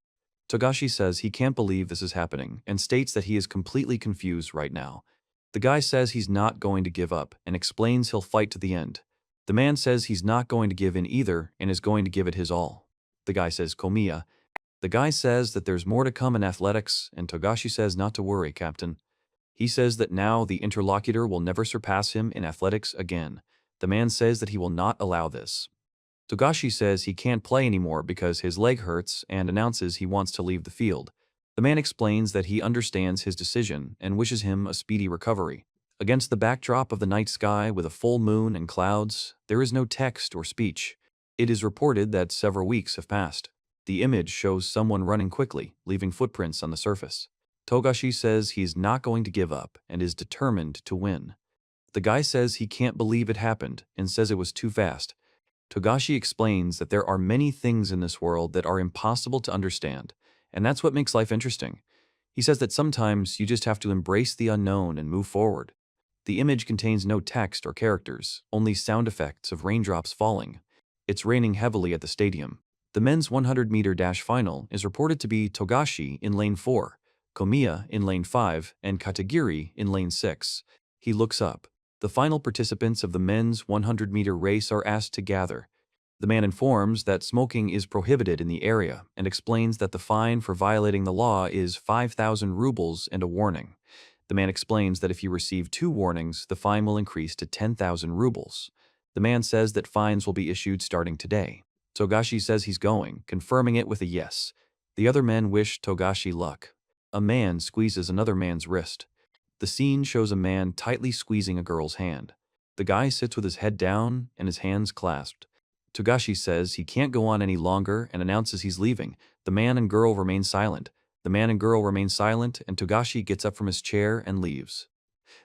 Togashi says he can't believe this is happening and states that he is completely confused right now. The guy says he's not going to give up and explains he'll fight to the end. The man says he's not going to give in either and is going to give it his all. The guy says, Komiya. The guy says that there's more to come in athletics, and Togashi says not to worry, Captain. He says that now the interlocutor will never surpass him in athletics again. The man says that he will not allow this. Togashi says he can't play anymore because his leg hurts and announces he wants to leave the field. The man explains that he understands his decision and wishes him a speedy recovery. Against the backdrop of the night sky with a full moon and clouds, there is no text or speech. It is reported that several weeks have passed. The image shows someone running quickly, leaving footprints on the surface. Togashi says he's not going to give up and is determined to win. The guy says he can't believe it happened and says it was too fast. Togashi explains that there are many things in this world that are impossible to understand, and that's what makes life interesting. He says that sometimes you just have to embrace the unknown and move forward. The image contains no text or characters, only sound effects of raindrops falling. It's raining heavily at the stadium. The men's 100-meter dash final is reported to be Togashi in lane 4, Komiya in lane 5, and Katagiri in lane 6. He looks up. The final participants of the men's 100-meter race are asked to gather. The man informs that smoking is prohibited in the area and explains that the fine for violating the law is 5,000 rubles and a warning. The man explains that if you receive 2 warnings, the fine will increase to 10,000 rubles. The man says that fines will be issued starting today. Togashi says he's going, confirming it with a yes. The other men wish Togashi luck. A man squeezes another man's wrist. The scene shows a man tightly squeezing a girl's hand. The guy sits with his head down and his hands clasped. Togashi says he can't go on any longer and announces he's leaving. The man and girl remain silent. The man and girl remain silent, and Togashi gets up from his chair and leaves.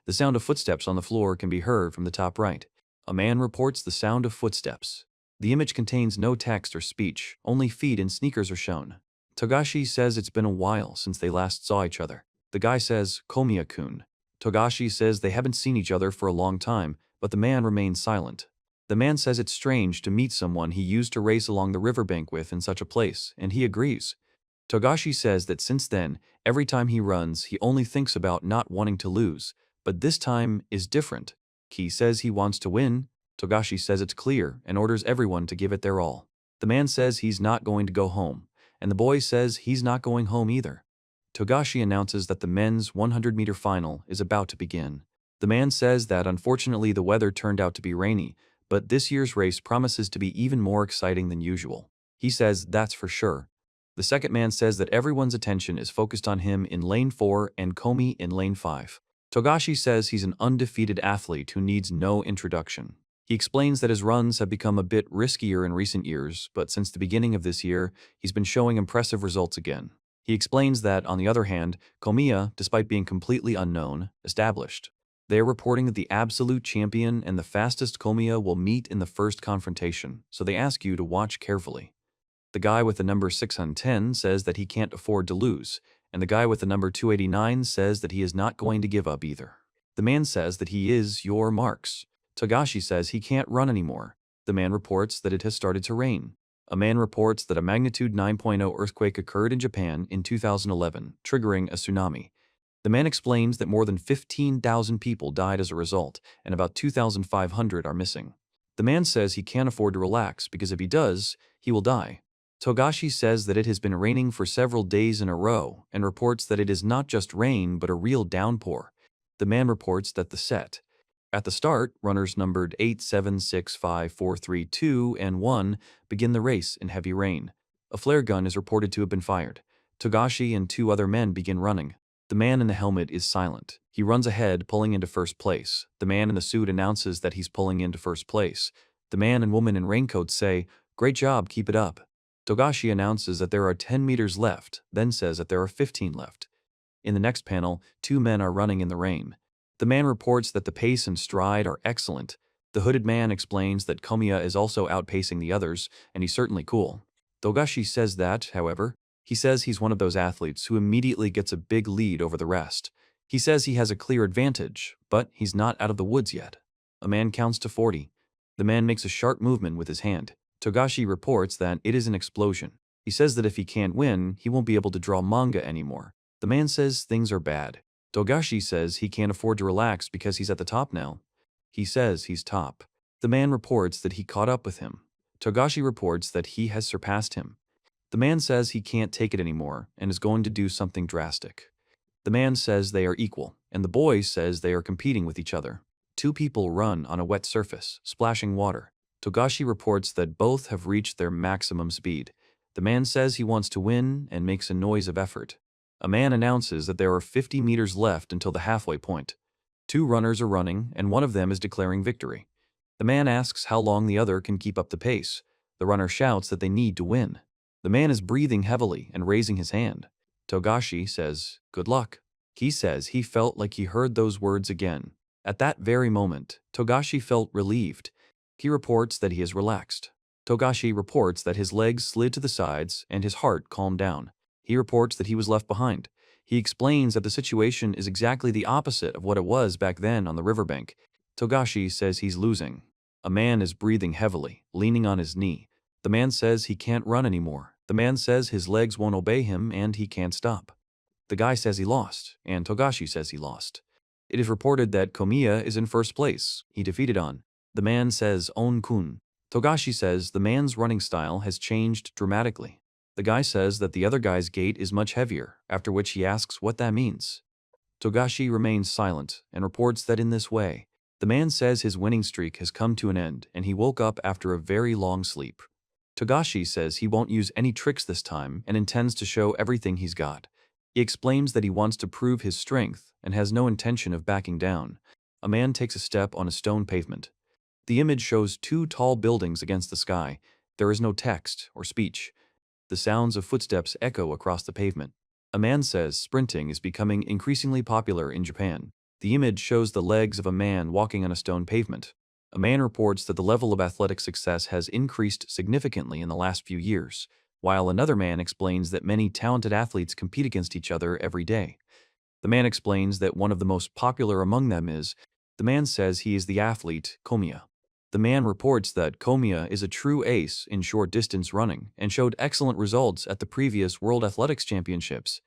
The sound of footsteps on the floor can be heard from the top right. A man reports the sound of footsteps. The image contains no text or speech, only feet in sneakers are shown. Togashi says it's been a while since they last saw each other. The guy says, Komiya-kun. Togashi says they haven't seen each other for a long time, but the man remains silent. The man says it's strange to meet someone he used to race along the riverbank with in such a place, and he agrees. Togashi says that since then, every time he runs, he only thinks about not wanting to lose, but this time is different. He says he wants to win. Togashi says it's clear and orders everyone to give it their all. The man says he's not going to go home, and the boy says he's not going home either. Togashi announces that the men's 100-meter final is about to begin. The man says that unfortunately the weather turned out to be rainy, but this year's race promises to be even more exciting than usual. He says that's for sure. The second man says that everyone's attention is focused on him in lane 4 and Komi in lane 5. Togashi says he's an undefeated athlete who needs no introduction. He explains that his runs have become a bit riskier in recent years, but since the beginning of this year, he's been showing impressive results again. He explains that, on the other hand, Komiya, despite being completely unknown, established. They are reporting that the absolute champion and the fastest Komiya will meet in the first confrontation, so they ask you to watch carefully. The guy with the number 610 says that he can't afford to lose, and the guy with the number 289 says that he is not going to give up either. The man says that he is your marks. Togashi says he can't run anymore. The man reports that it has started to rain. A man reports that a magnitude 9.0 earthquake occurred in Japan in 2011, triggering a tsunami. The man explains that more than 15,000 people died as a result, and about 2,500 are missing. The man says he can't afford to relax because if he does, he will die. Togashi says that it has been raining for several days in a row and reports that it is not just rain but a real downpour. The man reports that the set. At the start, runners numbered 8, 7, 6, 5, 4, 3, 2, and 1 begin the race in heavy rain. A flare gun is reported to have been fired. Togashi and 2 other men begin running. The man in the helmet is silent. He runs ahead, pulling into first place. The man in the suit announces that he's pulling into first place. The man and woman in raincoats say, "Great job, keep it up." Togashi announces that there are 10 meters left, then says that there are 15 left. In the next panel, 2 men are running in the rain. The man reports that the pace and stride are excellent. The hooded man explains that Komiya is also outpacing the others, and he's certainly cool. Togashi says that, however, he says he's one of those athletes who immediately gets a big lead over the rest. He says he has a clear advantage, but he's not out of the woods yet. A man counts to 40. The man makes a sharp movement with his hand. Togashi reports that it is an explosion. He says that if he can't win, he won't be able to draw manga anymore. The man says things are bad. Togashi says he can't afford to relax because he's at the top now. He says he's top. The man reports that he caught up with him. Togashi reports that he has surpassed him. The man says he can't take it anymore and is going to do something drastic. The man says they are equal, and the boy says they are competing with each other. Two people run on a wet surface, splashing water. Togashi reports that both have reached their maximum speed. The man says he wants to win and makes a noise of effort. A man announces that there are 50 meters left until the halfway point. Two runners are running, and one of them is declaring victory. The man asks how long the other can keep up the pace. The runner shouts that they need to win. The man is breathing heavily and raising his hand. Togashi says, "Good luck." He says he felt like he heard those words again. At that very moment, Togashi felt relieved. He reports that he is relaxed. Togashi reports that his legs slid to the sides and his heart calmed down. He reports that he was left behind. He explains that the situation is exactly the opposite of what it was back then on the riverbank. Togashi says he's losing. A man is breathing heavily, leaning on his knee. The man says he can't run anymore. The man says his legs won't obey him and he can't stop. The guy says he lost, and Togashi says he lost. It is reported that Komiya is in first place. He defeated On. The man says On-kun. Togashi says the man's running style has changed dramatically. The guy says that the other guy's gait is much heavier, after which he asks what that means. Togashi remains silent and reports that in this way, the man says his winning streak has come to an end and he woke up after a very long sleep. Togashi says he won't use any tricks this time and intends to show everything he's got. He explains that he wants to prove his strength and has no intention of backing down. A man takes a step on a stone pavement. The image shows two tall buildings against the sky. There is no text or speech. The sounds of footsteps echo across the pavement. A man says sprinting is becoming increasingly popular in Japan. The image shows the legs of a man walking on a stone pavement. A man reports that the level of athletic success has increased significantly in the last few years, while another man explains that many talented athletes compete against each other every day. The man explains that one of the most popular among them is, the man says he is the athlete Komiya. The man reports that Komiya is a true ace in short-distance running and showed excellent results at the previous World Athletics Championships.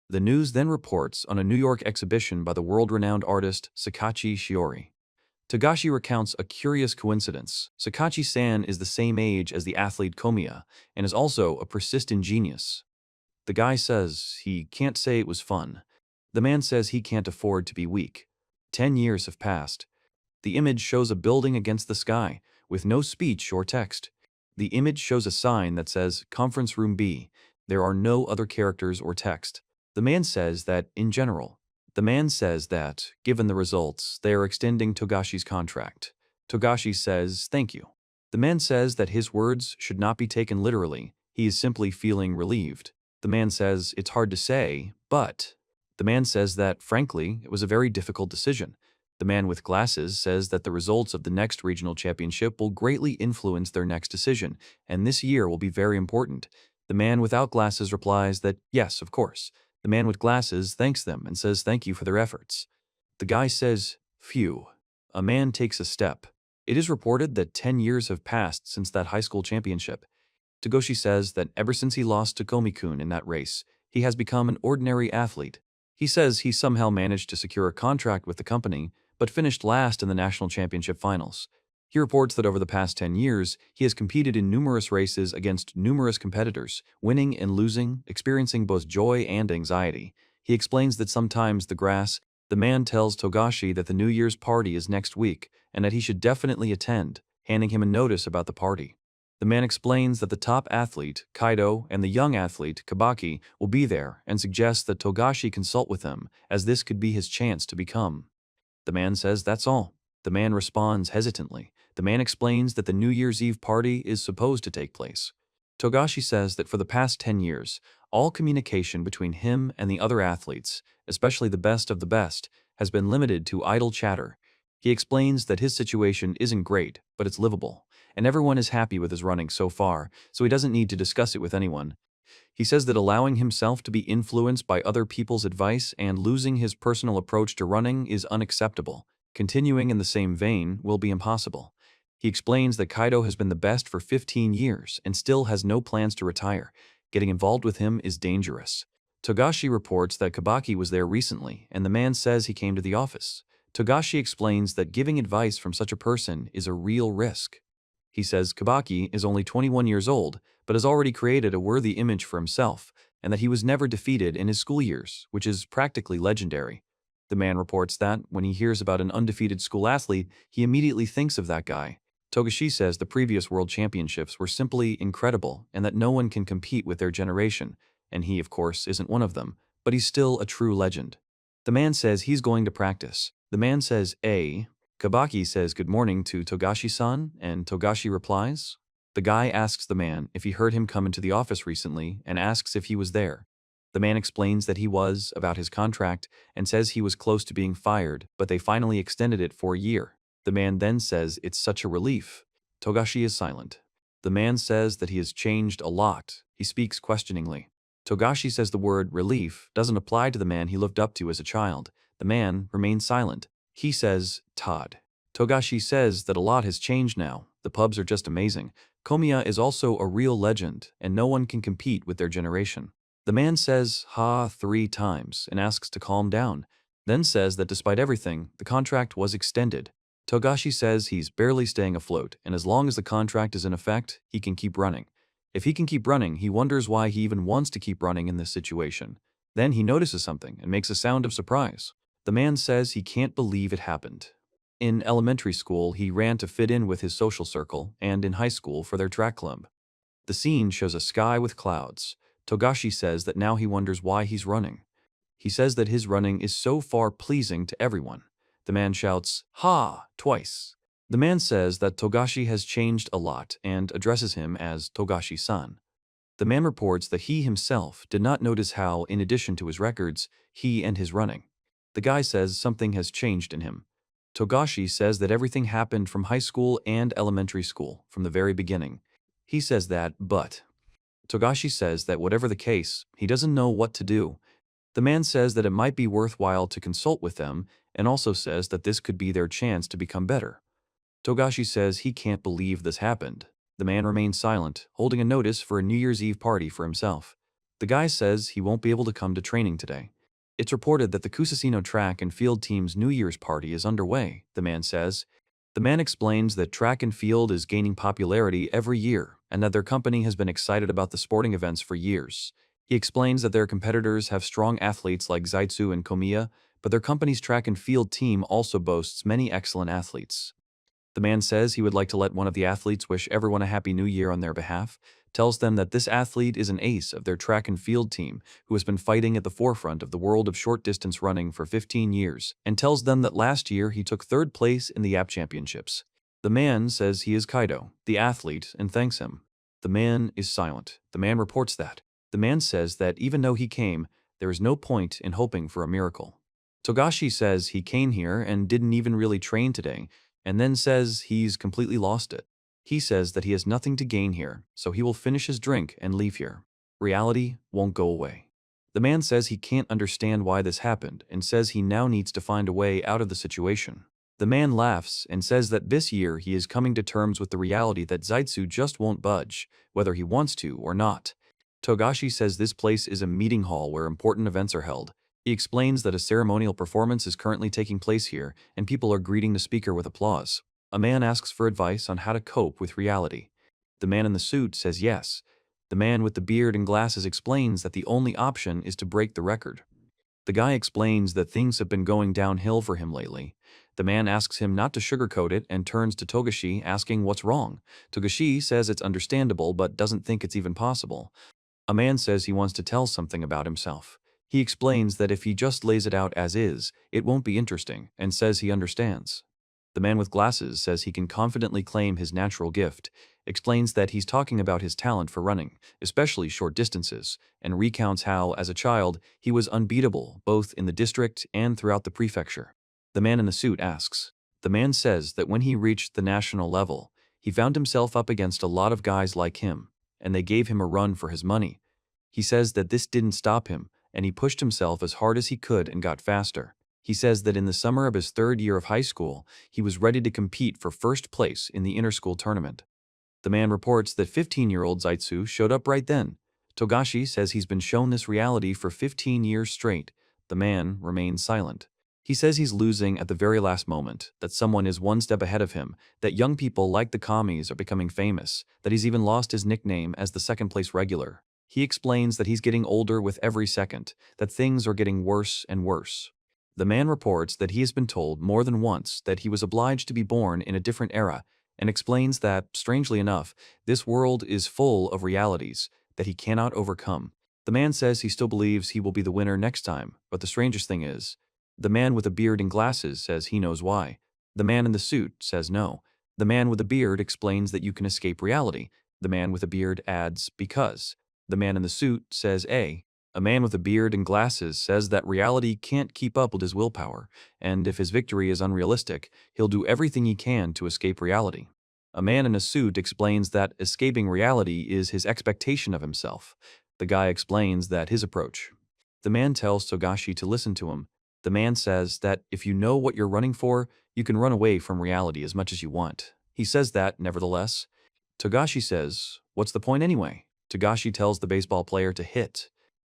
The news then reports on a New York exhibition by the world-renowned artist Sakachi Shiori. Togashi recounts a curious coincidence. Sakachi-san is the same age as the athlete Komiya and is also a persistent genius. The guy says he can't say it was fun. The man says he can't afford to be weak. 10 years have passed. The image shows a building against the sky, with no speech or text. The image shows a sign that says, Conference Room B. There are no other characters or text. The man says that, in general, given the results, they are extending Togashi's contract. Togashi says, thank you. The man says that his words should not be taken literally. He is simply feeling relieved. The man says, it's hard to say, but... The man says that, frankly, it was a very difficult decision. The man with glasses says that the results of the next regional championship will greatly influence their next decision, and this year will be very important. The man without glasses replies that, yes, of course. The man with glasses thanks them and says thank you for their efforts. The guy says, phew. A man takes a step. It is reported that 10 years have passed since that high school championship. Togashi says that ever since he lost to Komi-kun in that race, he has become an ordinary athlete. He says he somehow managed to secure a contract with the company, but finished last in the national championship finals. He reports that over the past 10 years, he has competed in numerous races against numerous competitors, winning and losing, experiencing both joy and anxiety. He explains that sometimes the man tells Togashi that the New Year's party is next week and that he should definitely attend, handing him a notice about the party. The man explains that the top athlete, Kaido, and the young athlete, Kabaki, will be there and suggests that Togashi consult with them, as this could be his chance to become. The man says that's all. The man responds hesitantly. The man explains that the New Year's Eve party is supposed to take place. Togashi says that for the past 10 years, all communication between him and the other athletes, especially the best of the best, has been limited to idle chatter. He explains that his situation isn't great, but it's livable, and everyone is happy with his running so far, so he doesn't need to discuss it with anyone. He says that allowing himself to be influenced by other people's advice and losing his personal approach to running is unacceptable. Continuing in the same vein will be impossible. He explains that Kaido has been the best for 15 years and still has no plans to retire. Getting involved with him is dangerous. Togashi reports that Kabaki was there recently, and the man says he came to the office. Togashi explains that giving advice from such a person is a real risk. He says Kabaki is only 21 years old, but has already created a worthy image for himself, and that he was never defeated in his school years, which is practically legendary. The man reports that, when he hears about an undefeated school athlete, he immediately thinks of that guy. Togashi says the previous world championships were simply incredible and that no one can compete with their generation, and he, of course, isn't one of them, but he's still a true legend. The man says he's going to practice. The man says, Kabaki says good morning to Togashi-san, and Togashi replies. The guy asks the man if he heard him come into the office recently and asks if he was there. The man explains that he was, about his contract, and says he was close to being fired, but they finally extended it for a year. The man then says it's such a relief. Togashi is silent. The man says that he has changed a lot. He speaks questioningly. Togashi says the word relief doesn't apply to the man he looked up to as a child. The man remains silent. He says, Todd. Togashi says that a lot has changed now. The pubs are just amazing. Komiya is also a real legend, and no one can compete with their generation. The man says, ha, 3 times, and asks to calm down, then says that despite everything, the contract was extended. Togashi says he's barely staying afloat, and as long as the contract is in effect, he can keep running. If he can keep running, he wonders why he even wants to keep running in this situation. Then he notices something and makes a sound of surprise. The man says he can't believe it happened. In elementary school, he ran to fit in with his social circle, and in high school for their track club. The scene shows a sky with clouds. Togashi says that now he wonders why he's running. He says that his running is so far pleasing to everyone. The man shouts, ha, twice. The man says that Togashi has changed a lot and addresses him as Togashi-san. The man reports that he himself did not notice how, in addition to his records, he and his running. The guy says something has changed in him. Togashi says that everything happened from high school and elementary school, from the very beginning. He says that, but Togashi says that whatever the case, he doesn't know what to do. The man says that it might be worthwhile to consult with them, and also says that this could be their chance to become better. Togashi says he can't believe this happened. The man remains silent, holding a notice for a New Year's Eve party for himself. The guy says he won't be able to come to training today. It's reported that the Kusasino track and field team's New Year's party is underway, the man says. The man explains that track and field is gaining popularity every year, and that their company has been excited about the sporting events for years. He explains that their competitors have strong athletes like Zaitsu and Komiya, but their company's track and field team also boasts many excellent athletes. The man says he would like to let one of the athletes wish everyone a happy new year on their behalf, tells them that this athlete is an ace of their track and field team who has been fighting at the forefront of the world of short-distance running for 15 years, and tells them that last year he took 3rd place in the YAP championships. The man says he is Kaido, the athlete, and thanks him. The man is silent. The man reports that. The man says that even though he came, there is no point in hoping for a miracle. Togashi says he came here and didn't even really train today, and then says he's completely lost it. He says that he has nothing to gain here, so he will finish his drink and leave here. Reality won't go away. The man says he can't understand why this happened and says he now needs to find a way out of the situation. The man laughs and says that this year he is coming to terms with the reality that Zaitsu just won't budge, whether he wants to or not. Togashi says this place is a meeting hall where important events are held. He explains that a ceremonial performance is currently taking place here, and people are greeting the speaker with applause. A man asks for advice on how to cope with reality. The man in the suit says yes. The man with the beard and glasses explains that the only option is to break the record. The guy explains that things have been going downhill for him lately. The man asks him not to sugarcoat it and turns to Togashi asking what's wrong. Togashi says it's understandable but doesn't think it's even possible. A man says he wants to tell something about himself. He explains that if he just lays it out as is, it won't be interesting, and says he understands. The man with glasses says he can confidently claim his natural gift, explains that he's talking about his talent for running, especially short distances, and recounts how, as a child, he was unbeatable both in the district and throughout the prefecture. The man in the suit asks, The man says that when he reached the national level, he found himself up against a lot of guys like him, and they gave him a run for his money. He says that this didn't stop him, and he pushed himself as hard as he could and got faster. He says that in the summer of his third year of high school, he was ready to compete for first place in the inter-school tournament. The man reports that 15-year-old Zaitsu showed up right then. Togashi says he's been shown this reality for 15 years straight. The man remains silent. He says he's losing at the very last moment, that someone is one step ahead of him, that young people like the commies are becoming famous, that he's even lost his nickname as the second-place regular. He explains that he's getting older with every second, that things are getting worse and worse. The man reports that he has been told more than once that he was obliged to be born in a different era, and explains that, strangely enough, this world is full of realities that he cannot overcome. The man says he still believes he will be the winner next time, but the strangest thing is, the man with a beard and glasses says he knows why. The man in the suit says no. The man with a beard explains that you can escape reality. The man with a beard adds, because. The man in the suit says A. A man with a beard and glasses says that reality can't keep up with his willpower, and if his victory is unrealistic, he'll do everything he can to escape reality. A man in a suit explains that escaping reality is his expectation of himself. The guy explains that his approach. The man tells Togashi to listen to him. The man says that if you know what you're running for, you can run away from reality as much as you want. He says that, nevertheless. Togashi says, "What's the point anyway?" Togashi tells the baseball player to hit.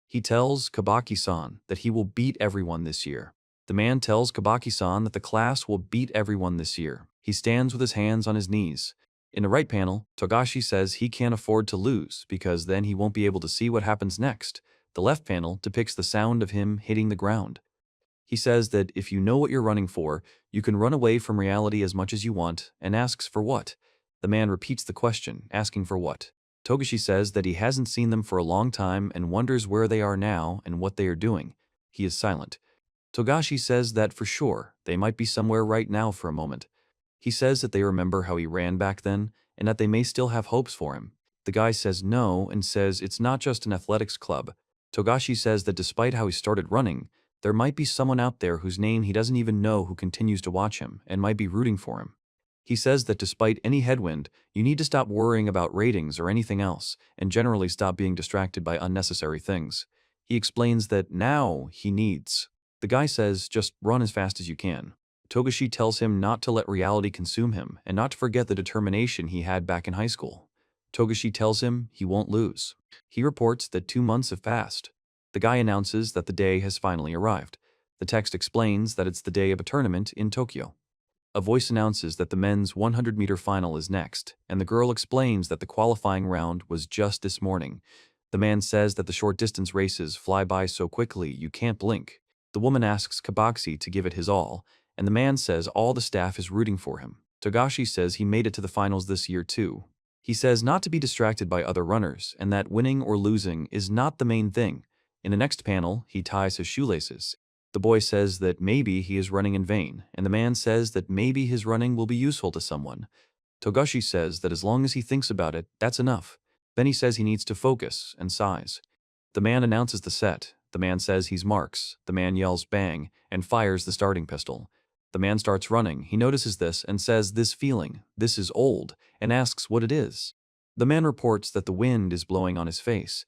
He tells Kabaki-san that he will beat everyone this year. The man tells Kabaki-san that the class will beat everyone this year. He stands with his hands on his knees. In the right panel, Togashi says he can't afford to lose because then he won't be able to see what happens next. The left panel depicts the sound of him hitting the ground. He says that if you know what you're running for, you can run away from reality as much as you want, and asks for what? The man repeats the question, asking for what? Togashi says that he hasn't seen them for a long time and wonders where they are now and what they are doing. He is silent. Togashi says that for sure, they might be somewhere right now for a moment. He says that they remember how he ran back then, and that they may still have hopes for him. The guy says no and says it's not just an athletics club. Togashi says that despite how he started running, there might be someone out there whose name he doesn't even know who continues to watch him and might be rooting for him. He says that despite any headwind, you need to stop worrying about ratings or anything else, and generally stop being distracted by unnecessary things. He explains that now he needs. The guy says just run as fast as you can. Togashi tells him not to let reality consume him and not to forget the determination he had back in high school. Togashi tells him he won't lose. He reports that 2 months have passed. The guy announces that the day has finally arrived. The text explains that it's the day of a tournament in Tokyo. A voice announces that the men's 100-meter final is next, and the girl explains that the qualifying round was just this morning. The man says that the short-distance races fly by so quickly you can't blink. The woman asks Kabaksi to give it his all, and the man says all the staff is rooting for him. Togashi says he made it to the finals this year too. He says not to be distracted by other runners, and that winning or losing is not the main thing. In the next panel, he ties his shoelaces. The boy says that maybe he is running in vain, and the man says that maybe his running will be useful to someone. Togashi says that as long as he thinks about it, that's enough. Then he says he needs to focus and sighs. The man announces the set. The man says he's marks. The man yells bang and fires the starting pistol. The man starts running. He notices this and says this feeling, this is old, and asks what it is. The man reports that the wind is blowing on his face.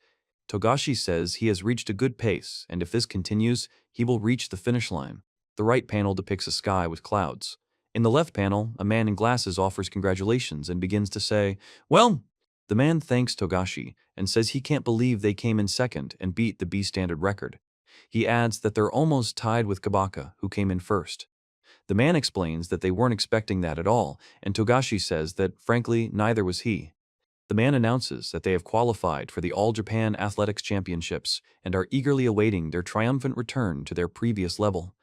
Togashi says he has reached a good pace, and if this continues, he will reach the finish line. The right panel depicts a sky with clouds. In the left panel, a man in glasses offers congratulations and begins to say, "Well," the man thanks Togashi and says he can't believe they came in second and beat the B standard record. He adds that they're almost tied with Kabaka, who came in first. The man explains that they weren't expecting that at all, and Togashi says that, frankly, neither was he. The man announces that they have qualified for the All Japan Athletics Championships and are eagerly awaiting their triumphant return to their previous level.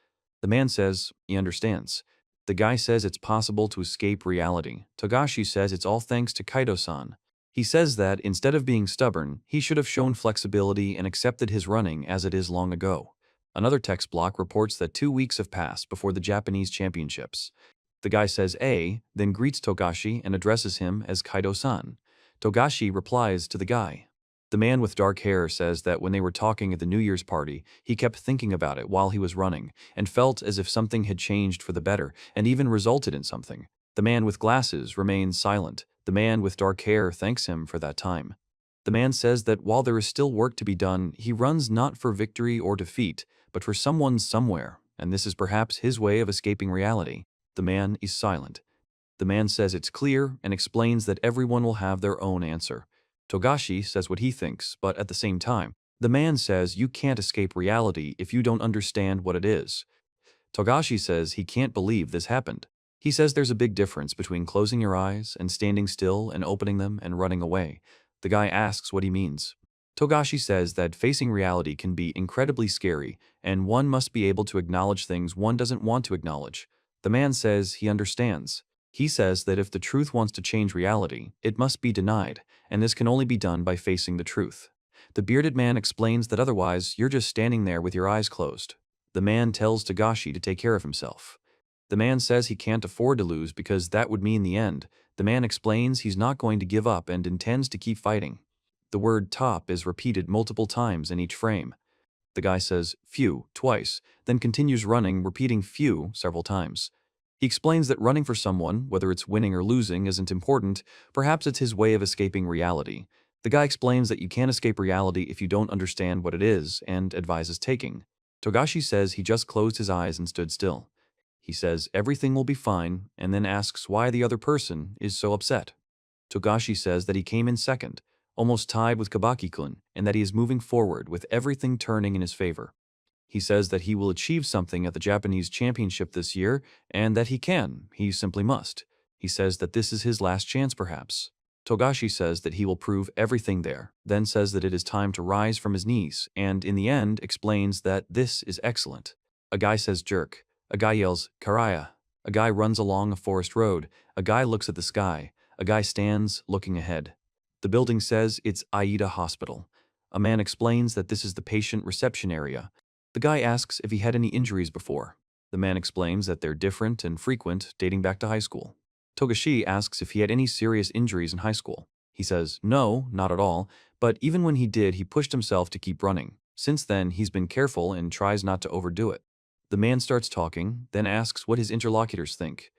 The man says he understands. The guy says it's possible to escape reality. Togashi says it's all thanks to Kaido-san. He says that, instead of being stubborn, he should have shown flexibility and accepted his running as it is long ago. Another text block reports that 2 weeks have passed before the Japanese championships. The guy says A, then greets Togashi and addresses him as Kaido-san. Togashi replies to the guy. The man with dark hair says that when they were talking at the New Year's party, he kept thinking about it while he was running and felt as if something had changed for the better and even resulted in something. The man with glasses remains silent. The man with dark hair thanks him for that time. The man says that while there is still work to be done, he runs not for victory or defeat, but for someone somewhere, and this is perhaps his way of escaping reality. The man is silent. The man says it's clear and explains that everyone will have their own answer. Togashi says what he thinks, but at the same time, the man says you can't escape reality if you don't understand what it is. Togashi says he can't believe this happened. He says there's a big difference between closing your eyes and standing still and opening them and running away. The guy asks what he means. Togashi says that facing reality can be incredibly scary, and one must be able to acknowledge things one doesn't want to acknowledge. The man says he understands. He says that if the truth wants to change reality, it must be denied, and this can only be done by facing the truth. The bearded man explains that otherwise you're just standing there with your eyes closed. The man tells Togashi to take care of himself. The man says he can't afford to lose because that would mean the end. The man explains he's not going to give up and intends to keep fighting. The word top is repeated multiple times in each frame. The guy says phew twice, then continues running, repeating phew several times. He explains that running for someone, whether it's winning or losing, isn't important. Perhaps it's his way of escaping reality. The guy explains that you can't escape reality if you don't understand what it is, and advises taking. Togashi says he just closed his eyes and stood still. He says everything will be fine, and then asks why the other person is so upset. Togashi says that he came in second, almost tied with Kabaki-kun, and that he is moving forward with everything turning in his favor. He says that he will achieve something at the Japanese championship this year, and that he simply must. He says that this is his last chance perhaps. Togashi says that he will prove everything there, then says that it is time to rise from his knees, and in the end explains that this is excellent. A guy says jerk. A guy yells, Karaya. A guy runs along a forest road. A guy looks at the sky. A guy stands, looking ahead. The building says it's Aida Hospital. A man explains that this is the patient reception area. The guy asks if he had any injuries before. The man explains that they're different and frequent, dating back to high school. Togashi asks if he had any serious injuries in high school. He says, no, not at all, but even when he did, he pushed himself to keep running. Since then, he's been careful and tries not to overdo it. The man starts talking, then asks what his interlocutors think.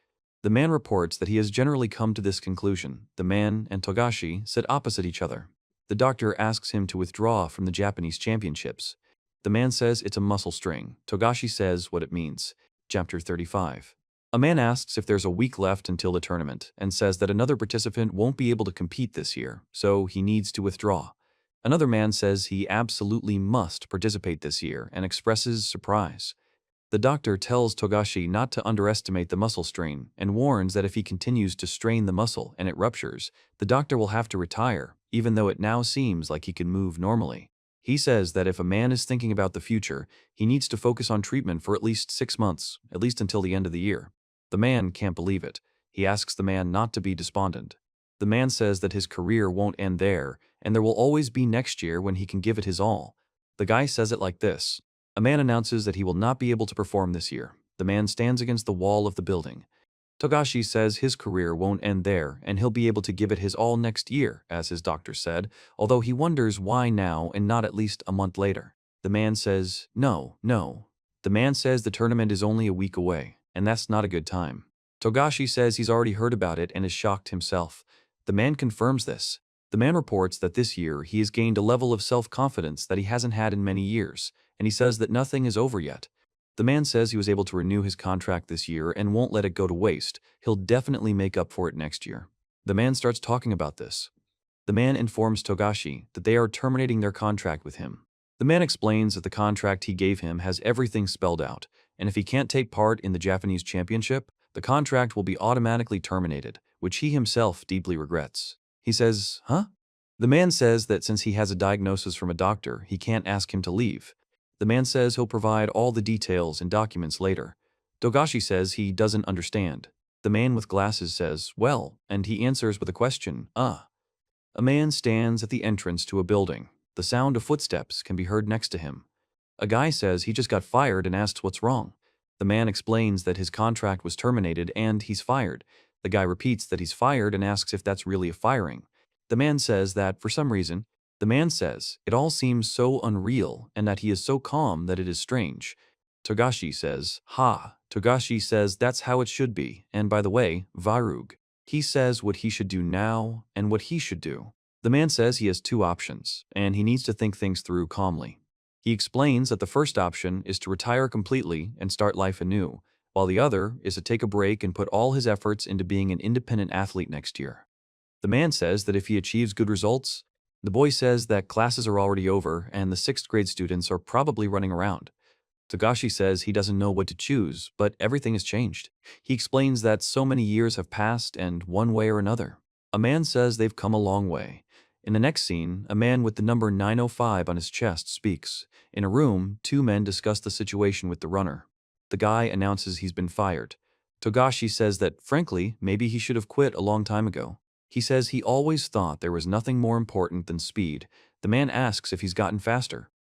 The man reports that he has generally come to this conclusion. The man and Togashi sit opposite each other. The doctor asks him to withdraw from the Japanese championships. The man says it's a muscle strain. Togashi says what it means. Chapter 35. A man asks if there's a week left until the tournament, and says that another participant won't be able to compete this year, so he needs to withdraw. Another man says he absolutely must participate this year and expresses surprise. The doctor tells Togashi not to underestimate the muscle strain and warns that if he continues to strain the muscle and it ruptures, the doctor will have to retire, even though it now seems like he can move normally. He says that if a man is thinking about the future, he needs to focus on treatment for at least 6 months, at least until the end of the year. The man can't believe it. He asks the man not to be despondent. The man says that his career won't end there, and there will always be next year when he can give it his all. The guy says it like this. A man announces that he will not be able to perform this year. The man stands against the wall of the building. Togashi says his career won't end there and he'll be able to give it his all next year, as his doctor said, although he wonders why now and not at least a month later. The man says, no. The man says the tournament is only a week away, and that's not a good time. Togashi says he's already heard about it and is shocked himself. The man confirms this. The man reports that this year he has gained a level of self-confidence that he hasn't had in many years, and he says that nothing is over yet. The man says he was able to renew his contract this year and won't let it go to waste. He'll definitely make up for it next year. The man starts talking about this. The man informs Togashi that they are terminating their contract with him. The man explains that the contract he gave him has everything spelled out, and if he can't take part in the Japanese championship, the contract will be automatically terminated, which he himself deeply regrets. He says, huh? The man says that since he has a diagnosis from a doctor, he can't ask him to leave. The man says he'll provide all the details and documents later. Togashi says he doesn't understand. The man with glasses says, well, and he answers with a question, A man stands at the entrance to a building. The sound of footsteps can be heard next to him. A guy says he just got fired and asks what's wrong. The man explains that his contract was terminated and he's fired. The guy repeats that he's fired and asks if that's really a firing. The man says that, for some reason, The man says, it all seems so unreal and that he is so calm that it is strange. Togashi says, ha. Togashi says that's how it should be, and by the way, Varug. He says what he should do now and what he should do. The man says he has two options, and he needs to think things through calmly. He explains that the first option is to retire completely and start life anew, while the other is to take a break and put all his efforts into being an independent athlete next year. The man says that if he achieves good results, the boy says that classes are already over and the 6th grade students are probably running around. Togashi says he doesn't know what to choose, but everything has changed. He explains that so many years have passed and one way or another. A man says they've come a long way. In the next scene, a man with the number 905 on his chest speaks. In a room, two men discuss the situation with the runner. The guy announces he's been fired. Togashi says that, frankly, maybe he should have quit a long time ago. He says he always thought there was nothing more important than speed. The man asks if he's gotten faster.